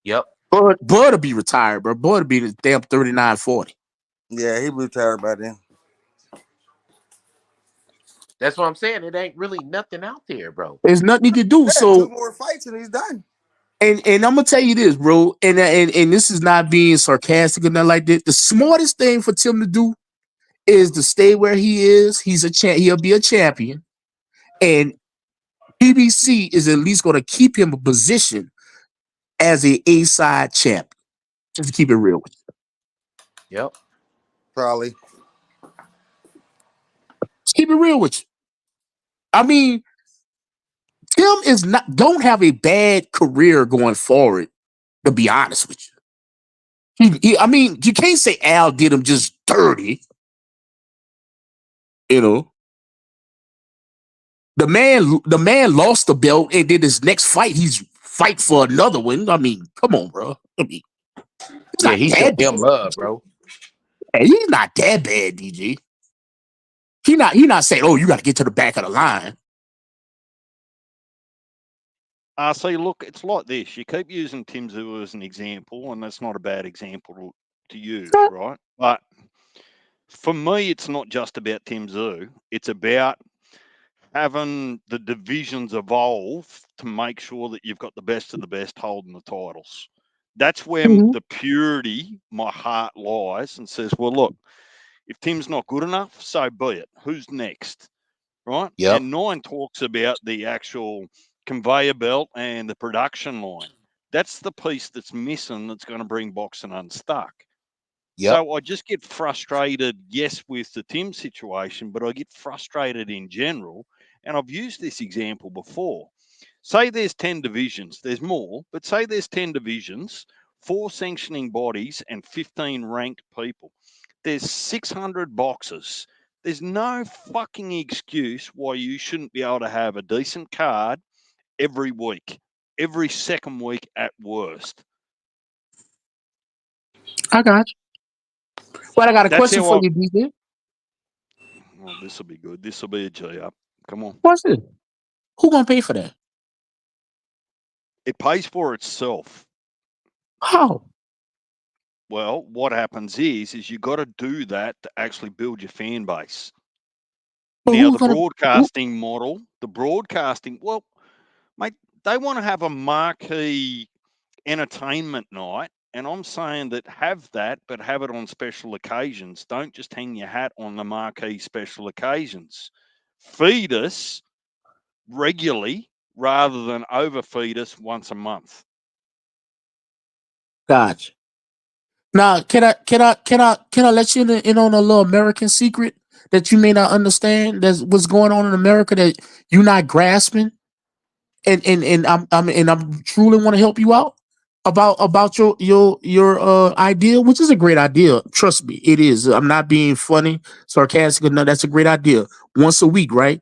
Yep. Bud will be retired, bro. Bud will be in the damn 39, 40. Yeah, he retired by then. That's what I'm saying. It ain't really nothing out there, bro. There's nothing he can do. Yeah, two So, more fights and he's done. and I'm gonna tell you this, bro, and this is not being sarcastic or nothing like that. The smartest thing for Tim to do is to stay where he is. He'll be a champion, and PBC is at least gonna keep him a position as a side champ. Just to keep it real with you. Yep. Probably. Just keep it real with you. I mean, Tim is not don't have a bad career going forward, to be honest with you. I mean, you can't say Al did him just dirty. You know, the man lost the belt, and then his next fight, he's fight for another one. I mean, come on, bro. I mean, it's Yeah, not he showed that him bad. love, bro. Hey, he's not that bad, DG. He not saying, oh, you got to get to the back of the line. See, look, it's like this. You keep using Tim Tszyu as an example, and that's not a bad example to use, right? But for me, it's not just about Tim Tszyu. It's about having the divisions evolve to make sure that you've got the best of the best holding the titles. That's where Mhm. the purity, my heart lies, and says, well, look, if Tim's not good enough, so be it. Who's next? Right? Yep. And 9 talks about the actual conveyor belt and the production line. That's the piece that's missing that's going to bring boxing unstuck. Yep. So I just get frustrated, yes, with the Tim situation, but I get frustrated in general. And I've used this example before. Say there's 10 divisions, there's more, but say there's 10 divisions, 4 sanctioning bodies, and 15 ranked people. There's 600 boxes. There's no fucking excuse why you shouldn't be able to have a decent card every week, every second week at worst. I got you. But I got a That's question how for I. you, DJ. Oh, this will be good. This will be a G up. Come on. What's this? Who gonna pay for that? It pays for itself. How? Well, what happens is you got to do that to actually build your fan base. But Now, who's the gonna? Who, broadcasting model, well, mate, they want to have a marquee entertainment night. And I'm saying that have that, but have it on special occasions. Don't just hang your hat on the marquee special occasions. Feed us regularly rather than overfeed us once a month. gotcha. Now, can I let you in on a little American secret that you may not understand? That's what's going on in America that you're not grasping, and I'm truly want to help you out about your idea, which is a great idea. Trust me, it is. I'm not being funny, sarcastic, or no. That's a great idea. Once a week, right?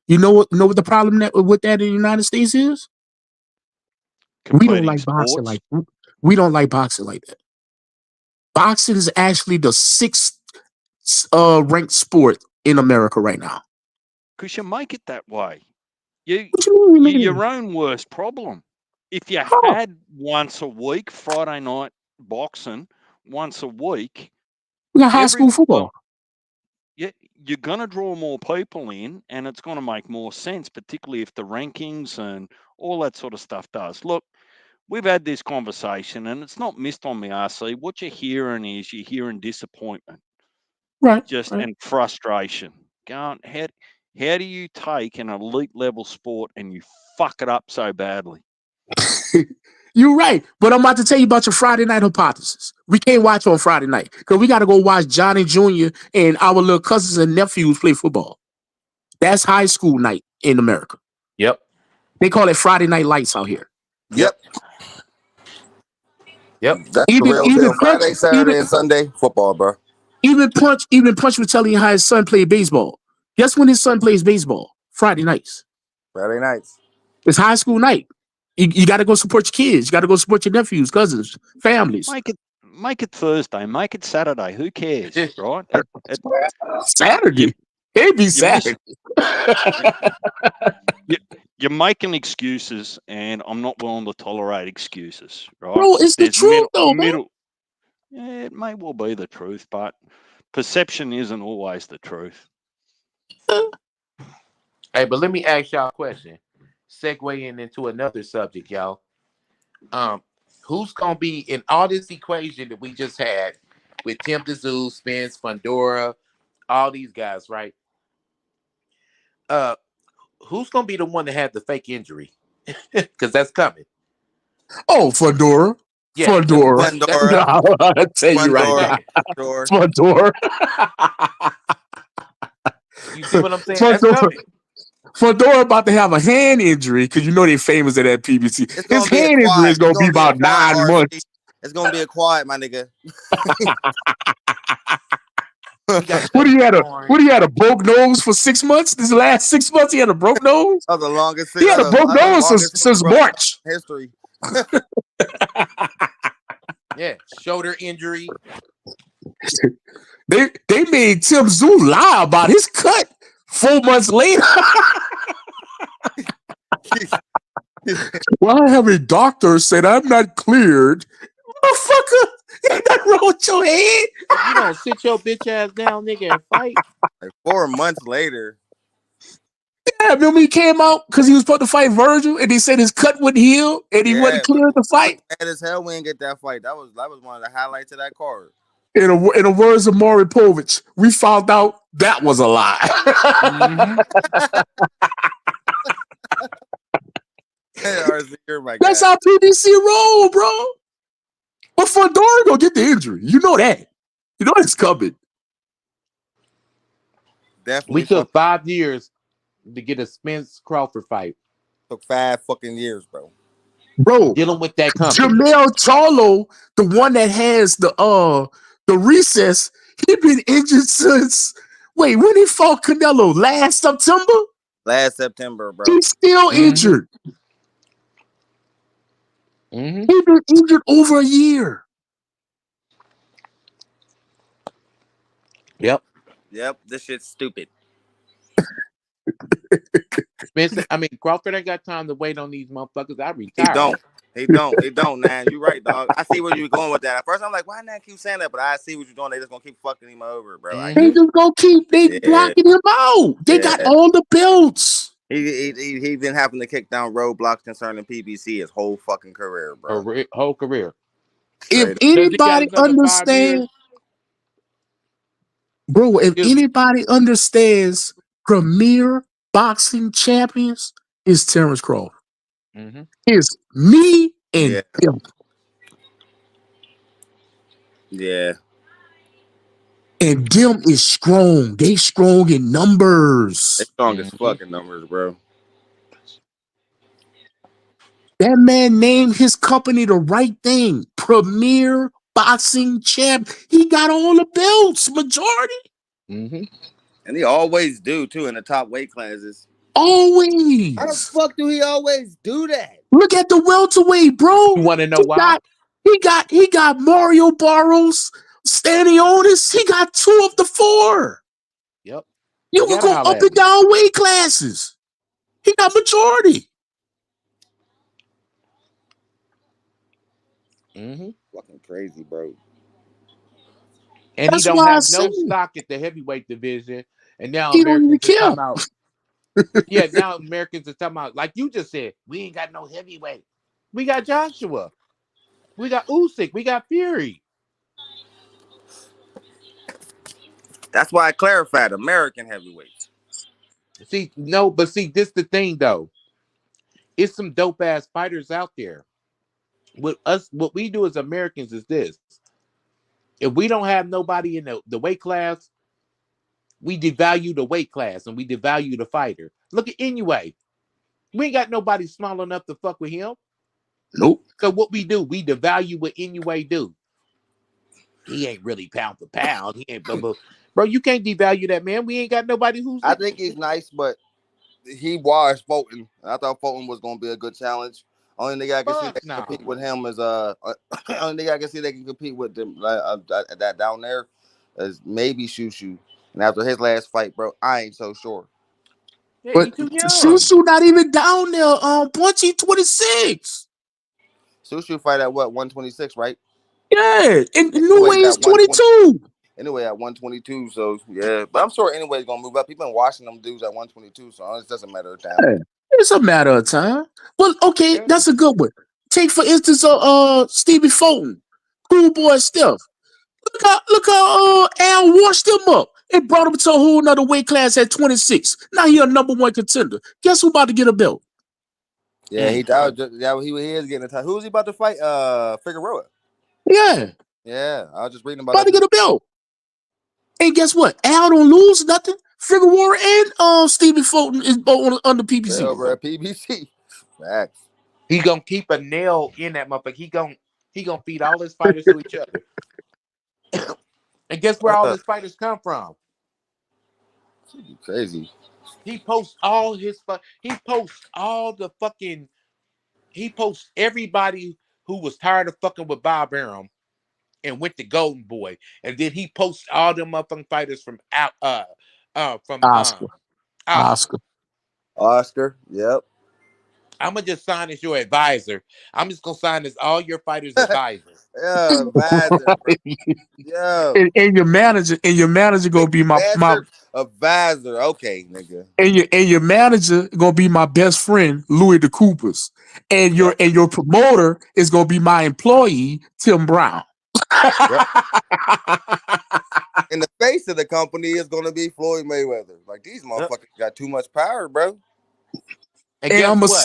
You know what the problem with that in the United States is? We don't Competing like boxing sports. like we don't like boxing like that. Boxing is actually the 6th ranked sport in America right now. Because you make it that way. You're What you mean? your own worst problem. If you How? had once a week, Friday night boxing, once a week, We got high school football. You're going to draw more people in, and it's going to make more sense, particularly if the rankings and all that sort of stuff does. Look, we've had this conversation, and it's not missed on me, RC. What you're hearing is you're hearing disappointment, Right. and frustration. Going, how do you take an elite level sport and you fuck it up so badly? You're right, but I'm about to tell you about your Friday night hypothesis. We can't watch on Friday night because we got to go watch Johnny Jr. and our little cousins and nephews play football. That's high school night in America. Yep. They call it Friday Night Lights out here. Yep. That's Even the real deal. Friday, Saturday, and Sunday football, bro. Even Punch was telling you how his son played baseball. Guess when his son plays baseball? Friday nights. Friday nights. It's high school night. You got to go support your kids. You got to go support your nephews, cousins, families. Make it Thursday. Make it Saturday. Who cares, right? Saturday. It'd be Saturday. You're making excuses, and I'm not willing to tolerate excuses, right? Bro, it's the truth, though, man. Yeah, it may well be the truth, but perception isn't always the truth. Hey, but let me ask y'all a question. Segueing into another subject, y'all. Who's gonna be in all this equation that we just had with Tim DeZoo, Spence, Fundora, all these guys, right? Who's gonna be the one that had the fake injury? Because that's coming. Oh, Fundora. Yeah, Fundora. I'll tell you right now. Fundora. You see what I'm saying? That's coming. Fundora about to have a hand injury because you know they're famous at that PBC. His hand injury is gonna be about 9 months. It's gonna be a quiet, my nigga. What he had a broke nose for 6 months? This last 6 months he had a broke nose? That was the longest. He had a broke nose since March. History. Yeah, shoulder injury. They made Tim Tszyu lie about his cut 4 months later. Well, I have a doctor said I'm not cleared. Motherfucker, ain't nothing wrong with your head. You don't sit your bitch ass down, nigga, and fight. Like 4 months later. Yeah, remember he came out because he was supposed to fight Virgil, and they said his cut wouldn't heal, and he wasn't cleared to fight. Mad as hell, we didn't get that fight. That was one of the highlights of that card. In the words of Maury Povich, we found out that was a lie. Mm-hmm. That's how PBC roll, bro. But Fundora gonna get the injury. You know that. You know it's coming. Definitely. We took 5 years to get a Spence Crawford fight. Took 5 fucking years, bro. Bro, dealing with that company. Jamel Charlo, the one that has the recess, he been injured since. Wait, when he fought Canelo? Last September? Last September, bro. He's still injured. Mm-hmm. He's been injured over a year. Yep. This shit's stupid. Spencer, Crawford ain't got time to wait on these motherfuckers. I retired. He don't, man. You right, dog. I see where you're going with that. At first, I'm like, why not keep saying that? But I see what you're doing. They just gonna keep fucking him over, bro. Mm-hmm. They just gonna keep blocking him out. They got all the belts. He been having to kick down roadblocks concerning PBC his whole fucking career, bro. Whole career. If anybody understands, bro, if anybody understands premier boxing champions, is Terrence Crawford. Mm-hmm. It's me and him. Yeah. And them is strong. They strong in numbers. They strong as fucking numbers, bro. That man named his company the right thing. Premier boxing champ. He got all the belts, majority. Mm-hmm. And he always do, too, in the top weight classes. Always. How the fuck do he always do that? Look at the welterweight, bro. You want to know why? He got Mario Barros, Stanionis. He got 2 of the 4. Yep. You You can gotta go holler up at and me. down weight classes. He got majority. Mm-hmm. Fucking crazy, bro. And he That's don't why I have say no stock at the heavyweight division. And now he don't even Americans are care. talking about, yeah, now Americans are talking about, like you just said, we ain't got no heavyweight. We got Joshua. We got Usyk. We got Fury. That's why I clarified American heavyweights. See, no, but see, this the thing though. It's some dope ass fighters out there. With us, what we do as Americans is this. If we don't have nobody in the weight class, we devalue the weight class and we devalue the fighter. Look at Inoue. We ain't got nobody small enough to fuck with him. Nope. So what we do, we devalue what Inoue do. He ain't really pound for pound. He ain't bro. You can't devalue that man. We ain't got nobody who's I think he's nice, but he was Fulton. I thought Fulton was gonna be a good challenge. Only nigga I can see fuck that can no. compete with him is only nigga I can see that can compete with them that down there is maybe Shushu. And after his last fight, bro, I ain't so sure. Yeah, he But too young. Susu not even down there. Punchy 26. Shushu fight at what 126, right? Yeah, and New Anyways, Way is at 120. 22. Anyway, at 122, so yeah. But I'm sure anyways gonna move up. He's been watching them dudes at 122, so it doesn't matter of time. Yeah, it's a matter of time. Well, okay, Yeah. that's a good one. Take for instance, Stevie Fulton, cool boy Steph. Look how Al washed him up and brought him to a whole nother weight class at 26. Now he a #1 contender. Guess who about to get a belt? Yeah, he is getting a time. Who's he about to fight? Figueroa. Yeah, Yeah, I was just reading about about that to get today. a belt. And guess what? Al don't lose nothing. Figueroa and Stevie Fulton is both under They're PBC. over at PBC. Facts. He gonna keep a nail in that motherfucker. He gonna feed all his fighters to each other. And guess where all Uh, his fighters come from? crazy. He posts all his he posts all the fucking he posts everybody who was tired of fucking with Bob Arum and went to Golden Boy, and then he posts all them motherfucking fighters from Oscar. Oscar. Oscar. Oscar. Yep. I'm gonna just sign as your advisor. I'm just gonna sign as all your fighters' advisor. Yeah, advisor, bro. Yo. And your manager gonna be my Advisor. Advisor. Okay, nigga. and your manager gonna be my best friend Louis the Coopers, and your Yep. and your promoter is gonna be my employee Tim Brown. Yep. And the face of the company is gonna be Floyd Mayweather. Like these Yep. motherfuckers got too much power, bro. And And guess I'm gonna what?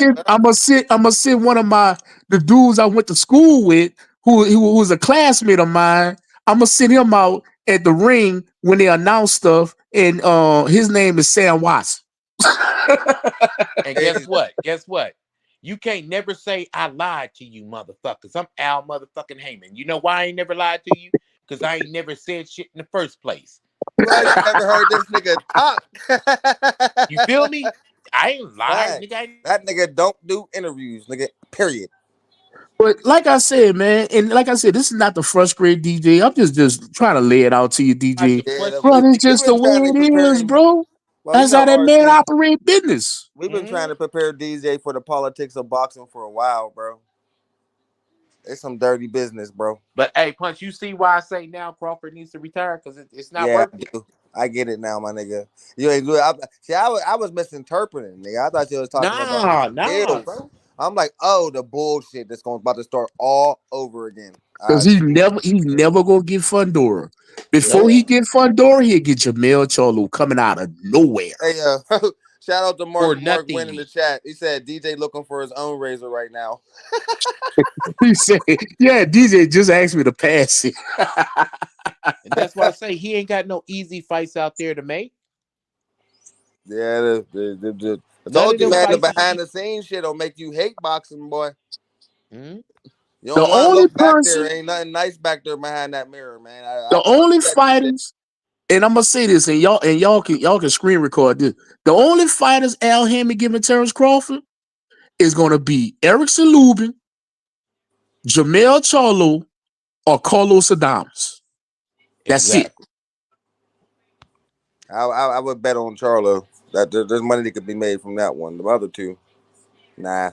sit. I'm gonna sit one of the dudes I went to school with, who was a classmate of mine. I'm gonna sit him out at the ring when they announce stuff, and his name is Sam Watson. And guess Crazy. what? Guess what? You can't never say I lied to you, motherfuckers. I'm Al motherfucking Heyman. You know why I ain't never lied to you? Because I ain't never said shit in the first place. Well, you never heard this nigga talk. You feel me? I ain't lied, nigga. Facts. That nigga don't do interviews, nigga. Period. But like I said, man, and like I said, this is not the frustrated DJ. I'm just trying to lay it out to you, Like DJ. the Yeah, Bro, frustrated it's we've just been the way trying to it prepare is, him. bro. Well, That's how that man RC, operate business. we've been trying mm-hmm. to prepare DJ for the politics of boxing for a while, bro. It's some dirty business, bro. But hey, Punch, you see why I say now Crawford needs to retire? Because it's not Yeah, I working. do. I get it now, my nigga. You ain't see. I was misinterpreting, nigga. I thought you was talking about Nah, skills. bro. I'm like, oh, the bullshit that's about to start all over again. Cause I he's never gonna get Fundora. Before Nope. yeah. he get Fundora, he'll get Jamel Cholo coming out of nowhere. Hey, shout out to For Mark Wynn in nothing. the chat. He said DJ looking for his own razor right now. He said, "Yeah, DJ just asked me to pass it." And that's why I say he ain't got no easy fights out there to make. Yeah, I None told of you, them man. The fights is behind easy. the scenes shit will make you hate boxing, boy. Mhm. You The don't want to only look back there. person, Ain't nothing nice back there behind that mirror, man. I the promise only you that shit. fighters, and I'm gonna say this, and y'all can screen record this. The only fighters Al Hammond giving Terrence Crawford is gonna be Erickson Lubin, Jermell Charlo or Carlos Adames. That's it. I would bet on Charlo. That there's money that could be made from that one. The other two, nah,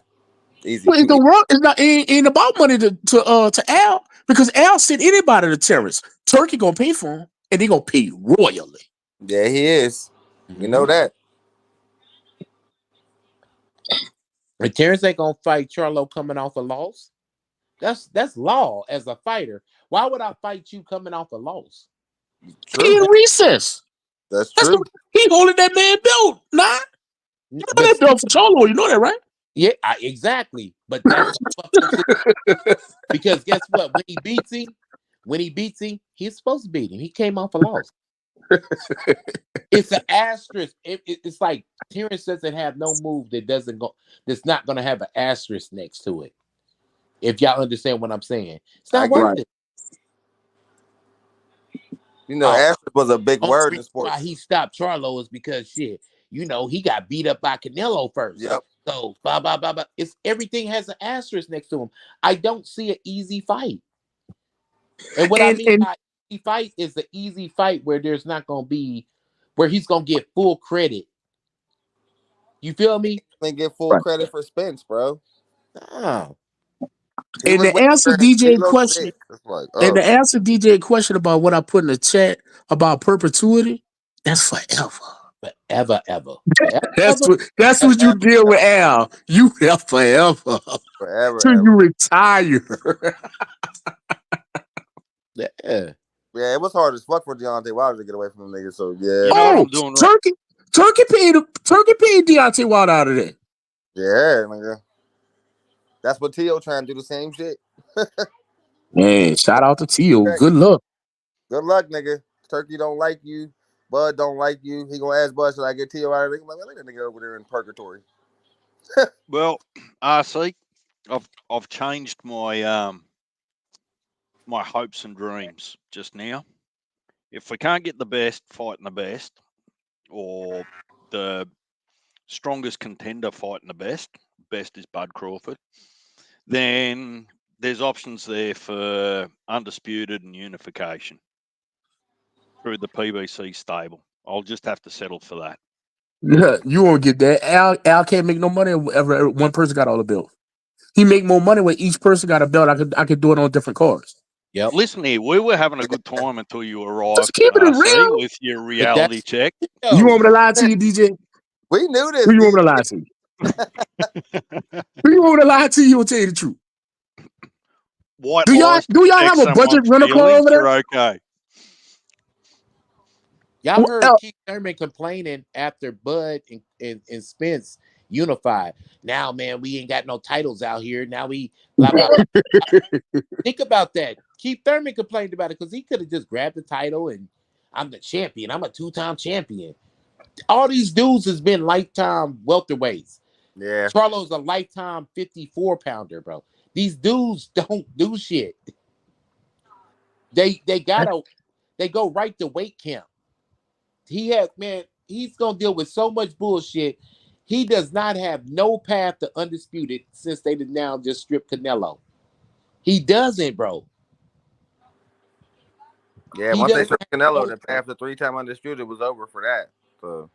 easy. Well, it's not ain't about money to Al, because Al sent anybody to terrorists. Turkey gonna pay for him, and they gonna pay royally. Yeah, he is. You know that. And Terrence ain't gonna fight Charlo coming off a loss. That's law as a fighter. Why would I fight you coming off a loss? True. He in recess. That's true. He holding that man belt. Nah, you know that belt for Charlo. You know that, right? Yeah, exactly. But that's because guess what? When he beats him, he's supposed to beat him. He came off a loss. It's an asterisk. It's like Terrence doesn't have no move that's not going to have an asterisk next to it. If y'all understand what I'm saying, it's not worth it. You know, asterisk was a big word in sports. Why he stopped Charlo is because shit. You know, he got beat up by Canelo first. Yep. So blah blah blah blah. Everything has an asterisk next to him. I don't see an easy fight. And what I mean by easy fight is the easy fight where there's not gonna be where he's gonna get full credit. You feel me? They get full credit for Spence, bro. Oh. And the answer DJ question, and the answer DJ question about what I put in the chat about perpetuity, that's forever. Forever. That's what you deal with, Al. You have forever. Till you retire. Yeah, it was hard as fuck for Deontay Wilder to get away from them niggas. So yeah. You know what I'm doing Turkey paid Deontay Wilder out of there. Yeah, nigga. That's what Tio trying to do the same shit. Man, shout out to Tio. Good luck. Good luck, nigga. Turkey don't like you. Bud don't like you. He gonna ask Bud, should I get Tio out of there? I'm like, let that nigga over there in purgatory. Well, RC, I've changed my my hopes and dreams just now. If we can't get the best fighting the best, or the strongest contender fighting the best is Bud Crawford, then there's options there for undisputed and unification through the PBC stable. I'll just have to settle for that. Yeah, you won't get that. Al can't make no money if one person got all the belts. He make more money when each person got a belt. I could do it on different cards. Yep. Listen here, we were having a good time until you arrived. Just keep it real with your reality check. You want me to lie to you, DJ? We knew this. Who you want me to lie to you? Who you want me to lie to you or tell you the truth? White do y'all have a budget rental car over there? Okay. Y'all heard Keith Thurman complaining after Bud and Spence unified. Now, man, we ain't got no titles out here. Now we blah, blah, blah. Think about that. Keith Thurman complained about it because he could have just grabbed the title and I'm the champion. I'm a 2-time champion. All these dudes has been lifetime welterweights. Yeah. Charlo's a lifetime 54-pounder, bro. These dudes don't do shit. They go right to weight camp. He's gonna deal with so much bullshit. He does not have no path to undisputed since they did now just strip Canelo. He doesn't, bro. Yeah, once they stripped Canelo, the path to 3-time undisputed was over for that. So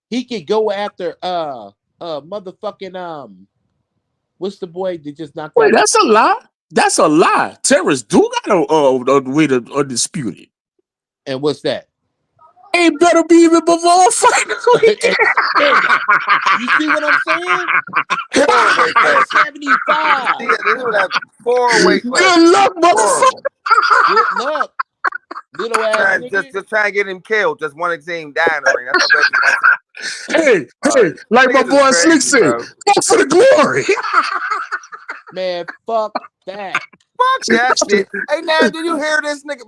he could go after motherfucking what's the boy that just knocked out? Wait, that's a lie. That's a lie. Terrorists do got a way to undisputed. And what's that? Ain't better be even before fighting. You see what I'm saying? 75. This would have 4-way class. Good luck, motherfucker. Good luck. Little ass just try and get him killed. Just one team dying. Hey, like my boy Slick said, go for the glory. Man, fuck that. Fuck that shit. Hey, now, do you hear this nigga?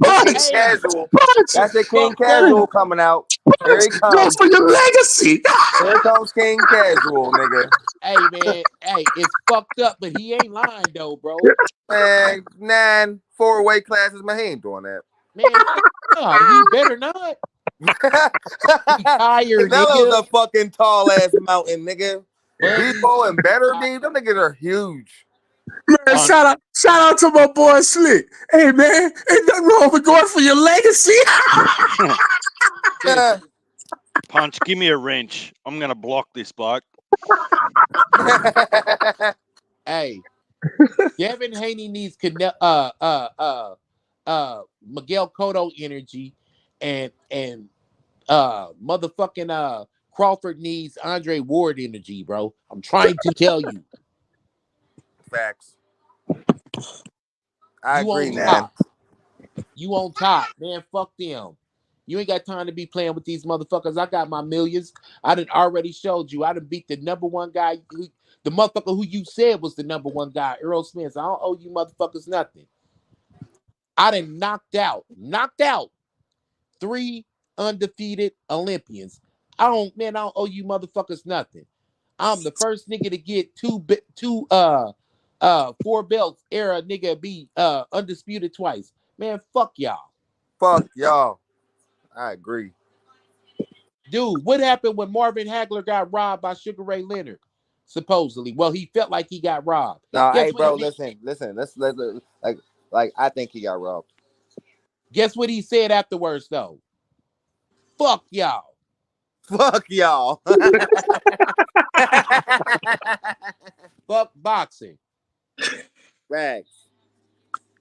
King Casual. That's the King Casual coming out. Here he comes. Go for your legacy. Here comes King Casual, nigga. Hey, man. Hey, it's fucked up, but he ain't lying, though, bro. Man, 9 4-way classes, man, he ain't doing that. Man, he better not. Canelo's a fucking tall ass mountain, nigga. Debo and Better B, them niggas are huge. Man, shout out to my boy Slick. Hey man, ain't nothing wrong with going for your legacy. Yeah. Punch, give me a wrench. I'm gonna block this bloke. Hey, Devin Haney needs Miguel Cotto energy, and motherfucking Crawford needs Andre Ward energy, bro. I'm trying to tell you. Facts. I You agree, on man. top. You on top, man. Fuck them. You ain't got time to be playing with these motherfuckers. I got my millions. I done already showed you. I done beat the number one guy, the motherfucker who you said was the number one guy, ERROL Spence. I don't owe you motherfuckers nothing. I done knocked out 3 undefeated Olympians. I don't owe you motherfuckers nothing. I'm the first nigga to get 4 belts era nigga be undisputed twice. Man, fuck y'all. Fuck y'all. I agree. Dude, what happened when Marvin Hagler got robbed by Sugar Ray Leonard? Supposedly. Well, he felt like he got robbed. No, Guess hey, what bro, he did? listen. Let's like I think he got robbed. Guess what he said afterwards, though? Fuck y'all. Fuck y'all. Fuck boxing. Facts.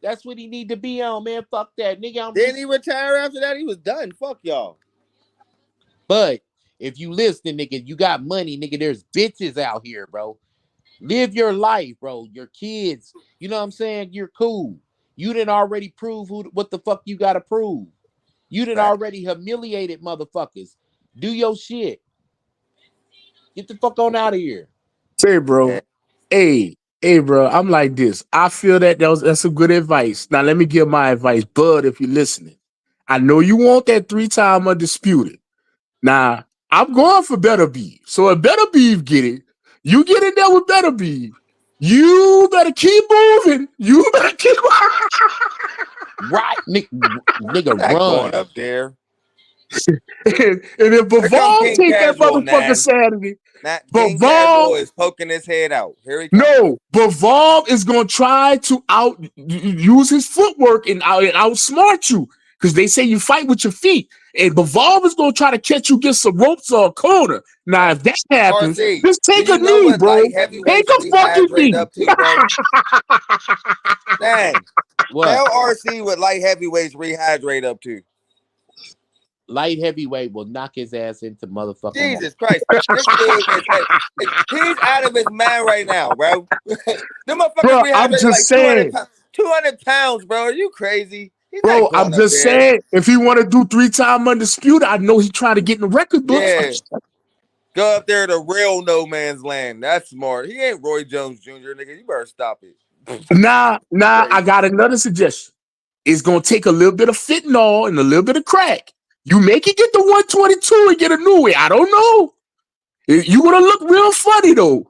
That's what he need to be on, man. Fuck that. Nigga, Didn't he retire after that? He was done. Fuck y'all. But if you listening, nigga, you got money, nigga. There's bitches out here, bro. Live your life, bro. Your kids, you know what I'm saying? You're cool. You didn't already prove what the fuck you gotta prove. You didn't already humiliated motherfuckers. Do your shit. Get the fuck on out of here. Say, bro. Hey, bro. I'm like this. I feel that's some good advice. Now let me give my advice, Bud. If you're listening, I know you want that 3-time undisputed. Now I'm going for Better Beef. So if Better Beef get it, you get in there with Better Beef. You better keep moving. You better keep right, nigga, Not run going up there. and if Bavall take that motherfucker Saturday, King Casual Bavall is poking his head out. Here he comes. No, Bavall is gonna try to use his footwork and outsmart you because they say you fight with your feet. And Bavall is gonna try to catch you against some ropes or a corner. Now, if that happens, RC, just take do a you know knee, what bro. light Take heavyweights a fucking rehydrate knee. up to, bro? Dang. What? Tell RC what light heavyweights rehydrate up to. Light heavyweight will knock his ass into motherfucking. Jesus Christ. This dude he's out of his mind right now, bro. Them motherfuckers Bro, rehydrate I'm just like saying. 200 pounds, bro. Are you crazy? He's Bro, not going I'm up just there. saying, if he want to do 3-time undisputed, I know he's trying to get in the record books. Yeah. Go up there to real no man's land. That's smart. He ain't Roy Jones Jr., nigga. You better stop it. Nah, I got another suggestion. It's gonna take a little bit of fentanyl and a little bit of crack. You make it get to 122 and get a new way. I don't know. You're gonna look real funny though.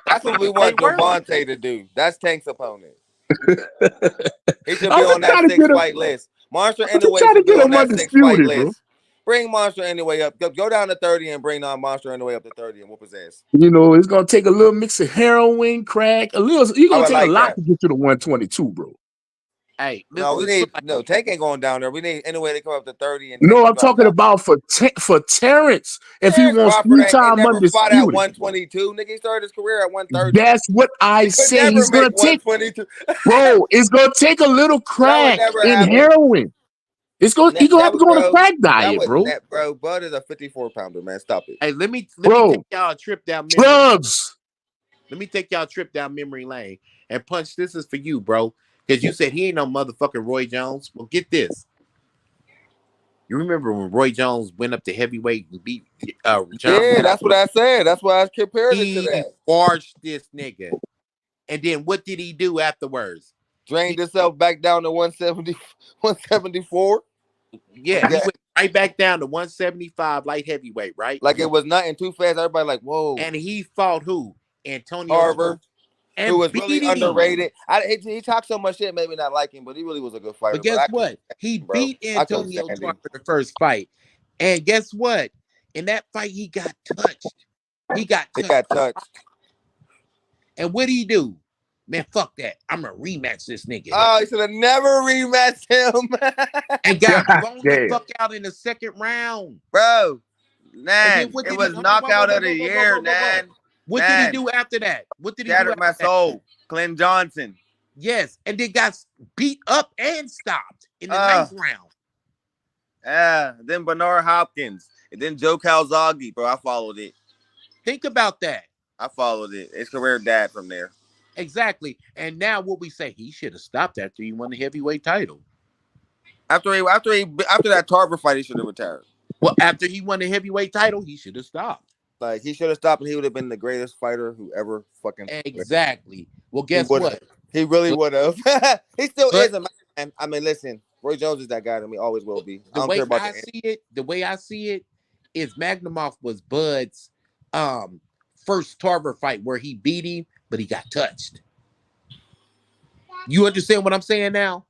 That's what we want Devontae to do. That's Tank's opponent. He should be on that 6-fight list. Monster Anyway should be on that 6-fight list. Bring Monster Anyway up. Go down to 30 and bring on Monster Anyway up to 30 and whoop his ass. You know, it's gonna take a little mix of heroin, crack, a little. You're gonna take a lot to get to the 122, bro. Hey, no, Tank ain't going down there. We need anyway to come up to 30. And no, I'm talking about for Terrence. If he wants 3-time undisputed, fought at 122. Nigga, he started his career at 130. That's what I say. He's gonna take, 122. bro. It's gonna take a little crack and heroin. He's gonna have to go on a crack diet, bro. Bro, Bud is a 54-pounder, man. Stop it. Hey, let me take y'all a trip down memory. Drugs. Let me take y'all a trip down memory lane. And Punch, this is for you, bro. Because you said he ain't no motherfucking Roy Jones. Well, get this. You remember when Roy Jones went up to heavyweight and beat John? Yeah, that's what I said. That's why I compared it to that. He washed this nigga. And then what did he do afterwards? Drained himself back down to 170, 174. Yeah, he went right back down to 175 light heavyweight, right? Like it was nothing too fast. Everybody like, whoa. And he fought who? Antonio Harvard. Who was really him. underrated. He talked so much shit, maybe not like him, but he really was a good fighter. But guess what? He beat Antonio Tarver the first fight. And guess what? In that fight, he got touched. He got He touched. got touched. And what did he do? Man, fuck that. I'm gonna rematch this nigga. Oh, he should have never rematched him. And got God blown the damn. fuck out in the second round. Bro, And then Nan, what it did he? was knockout of the year, Nan. What did he do after that? What did he do Shattered after my that? soul. Glenn Johnson. Yes, and then got beat up and stopped in the ninth round. Yeah, then Bernard Hopkins. And then Joe Calzaghe, bro. I followed it. Think about that. I followed it. His career died from there. Exactly. And now what we say, he should have stopped after he won the heavyweight title. After that Tarver fight, he should have retired. Well, after he won the heavyweight title, he should have stopped. Like, he should have stopped, and he would have been the greatest fighter who ever fucking. Exactly. Well, guess what? He really would have. He still is a man. I mean, listen, Roy Jones is that guy to me. Always will be. I don't care about the way I see it is Magnumov was Bud's first Tarver fight where he beat him, but he got touched. You understand what I'm saying now?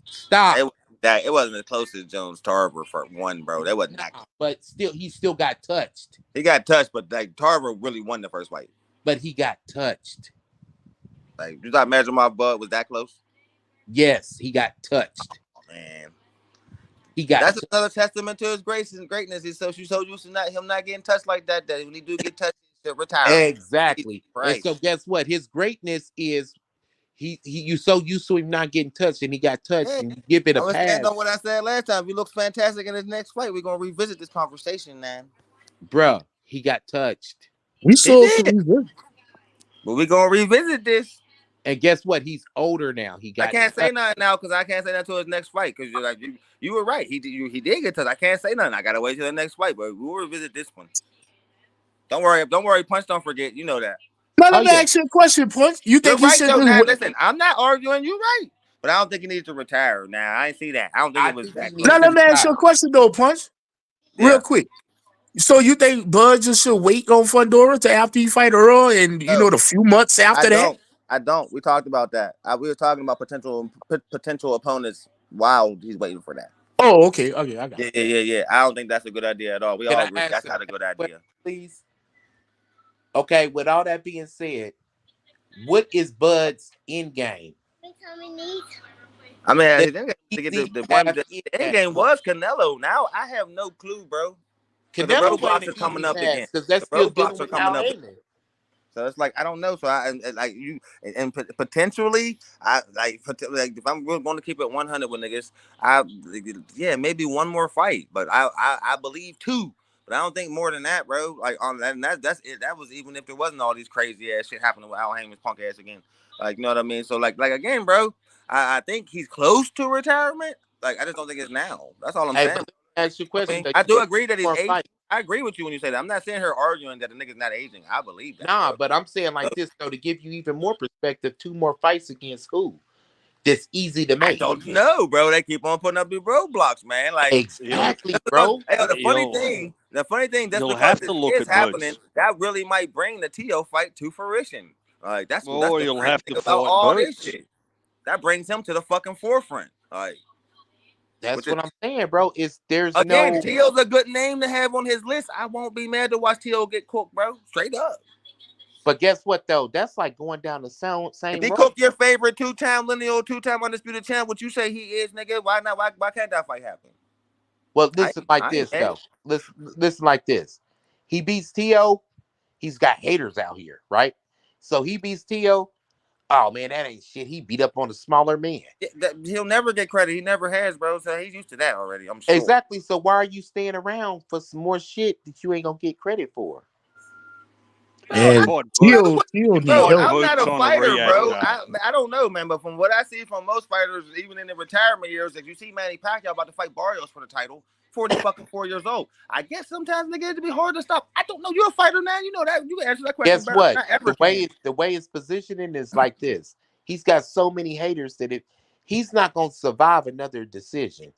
Stop. It wasn't as close as Jones Tarver for one, bro. That wasn't that. But he still got touched. He got touched, but like Tarver really won the first fight. But he got touched. Like, you thought Magnumov Bud was that close? Yes, he got touched. Oh, man. That's another testament to his grace and greatness. He's so used to him not getting touched like that when he do get touched, he'll retire. Exactly. And so guess what? His greatness is you so used to him not getting touched, and he got touched, and you give it a pass. Stand on what I said last time. If he looks fantastic in his next fight, we're gonna revisit this conversation, man. Bruh, he got touched. We saw it. But we're gonna revisit this. And guess what? He's older now. I can't say nothing now because I can't say that until his next fight. Because you're like you were right. He did get touched. I can't say nothing. I gotta wait till the next fight. But we'll revisit this one. Don't worry. Punch, don't forget. You know that. Now let me ask you a question, Punch. You think you're he right, should though, listen, I'm not arguing. You're right. But I don't think he needs to retire. Now, I ain't see that. I don't think it was that. Now let me ask you a question though, Punch. Real quick. So you think Bud just should wait on Fundora to after you fight Earl and the few months after that? I don't. We talked about that. We were talking about potential opponents while he's waiting for that. Oh, okay. I got it. Yeah. I don't think that's a good idea at all. We all agree that's not a good idea. Please. Okay, with all that being said, what is Bud's end game? I mean, the end game was Canelo. Now I have no clue, bro. The roadblocks are coming up again. Because that's still roadblocks are coming up. So it's like I don't know. So potentially, if I'm really going to keep it 100 with niggas, maybe one more fight, but I believe 2. But I don't think more than that, bro. Like on that, and that's it. That was even if there wasn't all these crazy ass shit happening with Al Heyman's punk ass again. Like, you know what I mean? So like again, bro, I think he's close to retirement. Like, I just don't think it's now. That's all I'm saying. Ask your question. I do agree that he's aging. I agree with you when you say that. I'm not saying her arguing that the nigga's not aging. I believe that. Nah, but I'm saying like this though, to give you even more perspective, 2 more fights against who? That's easy to make. I don't know, bro. They keep on putting up these roadblocks, man. Like, exactly, bro. The funny thing, that's because this is happening. That really might bring the Tio fight to fruition. Like, that's you'll have to about all this shit. That brings him to the fucking forefront. Like, that's what I'm saying, bro. There's again, Tio's a good name to have on his list. I won't be mad to watch Tio get cooked, bro. Straight up. But guess what, though? That's like going down the same road. If he cooked your favorite 2-time lineal, 2-time undisputed champ, what you say he is, nigga? Why not? Why can't that fight happen? Well, listen this, though. Listen like this. He beats Tio. He's got haters out here, right? So he beats Tio. Oh, man, that ain't shit. He beat up on a smaller man. He'll never get credit. He never has, bro. So he's used to that already, I'm sure. Exactly. So why are you staying around for some more shit that you ain't going to get credit for? And I'm not a fighter, bro. I don't know, man. But from what I see from most fighters, even in the retirement years, if you see Manny Pacquiao about to fight Barrios for the title, 4 years old. I guess sometimes nigga it'd be hard to stop. I don't know. You're a fighter now. You know that. You can answer that question. Guess what? The way his positioning is like this. He's got so many haters that he's not gonna survive another decision.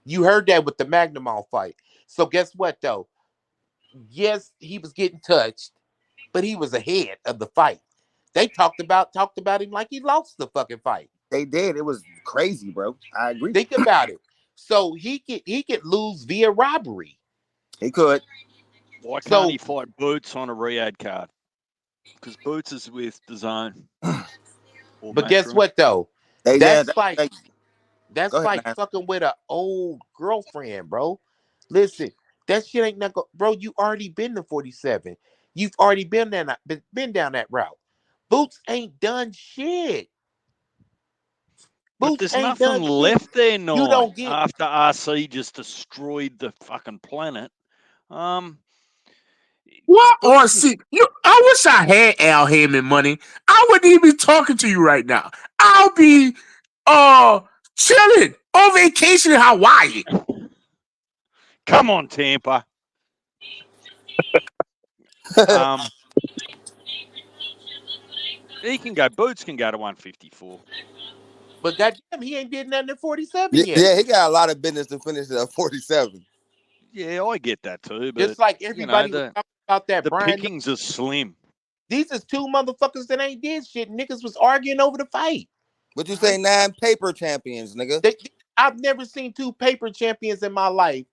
You heard that with the Magnumon fight. So guess what though? Yes, he was getting touched, but he was ahead of the fight. They talked about him like he lost the fucking fight. They did. It was crazy, bro. I agree. Think about it. So he could lose via robbery. He could. Why can't So, he fight Boots on a Riyadh card? Because Boots is with the Zone or but guess Matchroom. what though? Hey, yeah, That's like go that's ahead, like man. fucking with an old girlfriend, bro. Listen, that shit ain't not bro. You already been to 47. You've already been down that route. Boots ain't done shit. But Boots there's ain't nothing done shit. left there, You Nine, don't get after RC just destroyed the fucking planet. Um, What? Or Boots is see, you? I wish I had Al Heyman money. I wouldn't even be talking to you right now. I'll be chilling on vacation in Hawaii. come on, Tampa. Um, he can go. Boots can go to 154. but goddamn, he ain't did nothing at 47 Yeah, yet. yeah, he got a lot of business to finish at 47. Yeah, I get that too, but Just like you know everybody was the talking about that the Brian. pickings are slim. These is two motherfuckers that ain't did shit. Niggas was arguing over the fight. What you say, 9 paper champions, nigga? I've never seen two paper champions in my life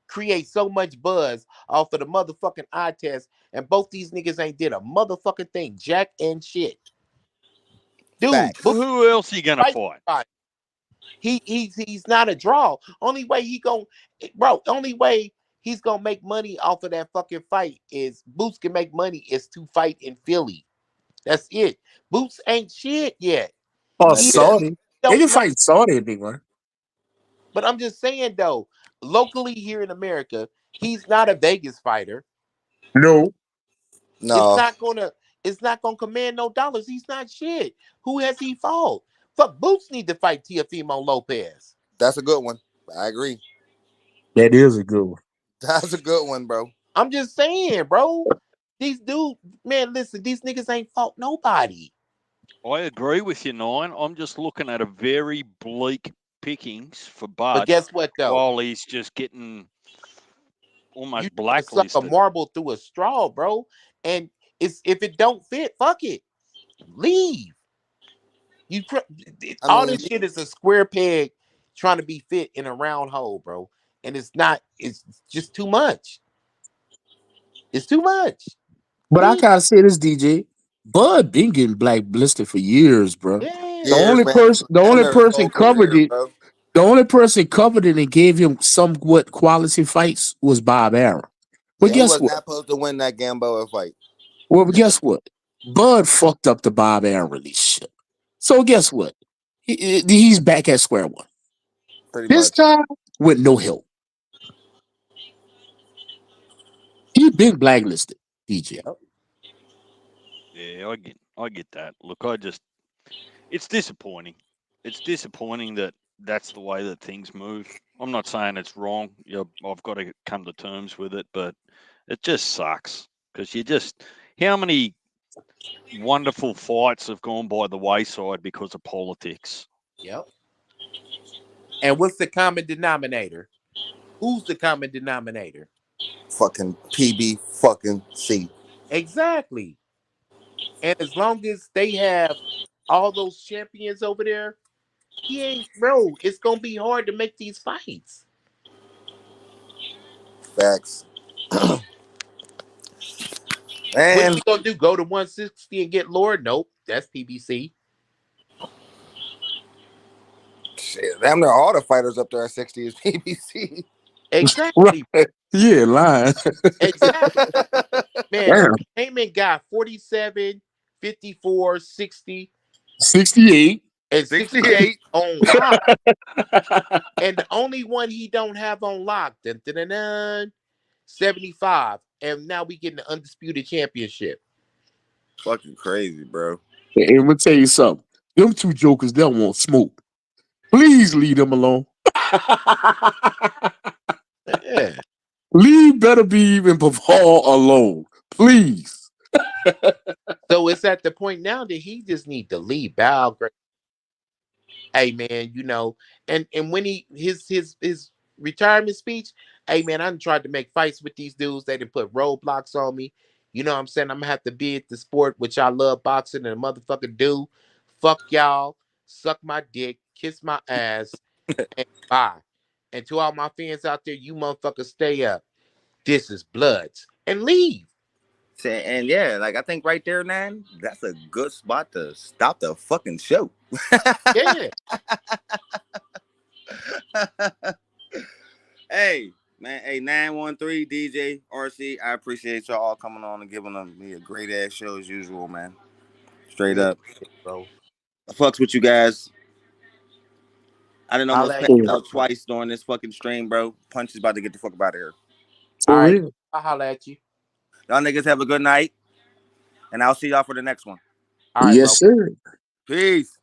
create so much buzz off of the motherfucking eye test, and both these niggas ain't did a motherfucking thing, jack and shit. Dude, Facts. Well, Book who else are you gonna fight fight? somebody. He's not a draw. Only way he gon' bro, only way he's gonna make money off of that fucking fight is Boots can make money is to fight in Philly. That's it. Boots ain't shit yet. Or Not He yet. Saudi. They don't can know. fight Saudi if they want. But I'm just saying though, locally here in America, he's not a Vegas fighter. No. It's No, not gonna it's not gonna command no dollars. He's not shit. Who has he fought? Fuck, Boots need to fight Teofimo Lopez. that's a good one. I agree. That is a good one. That's a good one, bro. I'm just saying, bro. These dudes, man, listen, these niggas ain't fought nobody. I agree with you, Nine. I'm just looking at a very bleak pickings for But Bud guess what though? while he's just getting You almost need to suck a blacklisted. marble through a straw, bro. And it's if it don't fit, fuck it. Leave. I All mean, this shit is a square peg trying to be fit in a round hole, bro. And it's not. It's just too much. It's too much. But I Leave. gotta say this, DJ. Bud been getting blacklisted for years, bro. The Yeah. years, only man. person, the Damn only near his person whole covered career, it, bro. the only person covered it and gave him somewhat quality fights was Bob Arum. But Yeah, he guess was what? not supposed to win that Gamboa fight. Well, guess what? Bud fucked up the Bob Arum release shit. So guess what? He's back at square one. Pretty This much. time with no help. He been blacklisted, DJ. Yep. Yeah, I get that. Look, it's disappointing. It's disappointing that that's the way that things move. I'm not saying it's wrong. I've got to come to terms with it, but it just sucks because how many wonderful fights have gone by the wayside because of politics? Yep. And what's the common denominator? Who's the common denominator? Fucking PB fucking C. Exactly. And as long as they have all those champions over there, he ain't bro. It's gonna be hard to make these fights. Facts. What And you gonna do? Go to 160 and get Lord? Nope, that's PBC. shit, damn near all the fighters up there at 60 is PBC. Right. Exactly. Yeah, lying. Exactly. Man, Damn. Heyman got 47, 54, 60, 68. and 68 68. on lock. And the only one he don't have on lock, dun, dun, dun, dun, 75. And now we getting the undisputed championship. Fucking crazy, bro. And I'm gonna tell you something. Them two jokers, they don't want smoke. Please leave them alone. Yeah. Leave Better Be and Paval alone. Please. So it's at the point now that he just need to leave. Bow, hey man, and when his retirement speech, hey man, I done tried to make fights with these dudes. They didn't put roadblocks on me. You know what I'm saying? I'm gonna have to be at the sport, which I love boxing and a motherfucker do. Fuck y'all, suck my dick, kiss my ass, and bye. And to all my fans out there, you motherfuckers stay up. This is Bloods. and leave. And yeah, like I think right there, man, that's a good spot to stop the fucking show. Yeah. Hey, man, hey, 913 DJ RC, I appreciate y'all all coming on and giving me a great ass show as usual, man. Straight Yeah, up. bro. I fucks with you guys. I didn't almost Holla pass at you. out twice during this fucking stream, bro. Punch is about to get the fuck up out of here. All For right. real. I'll holla at you. Y'all niggas have a good night, and I'll see y'all for the next one. All right, bro. Yes, sir. Peace.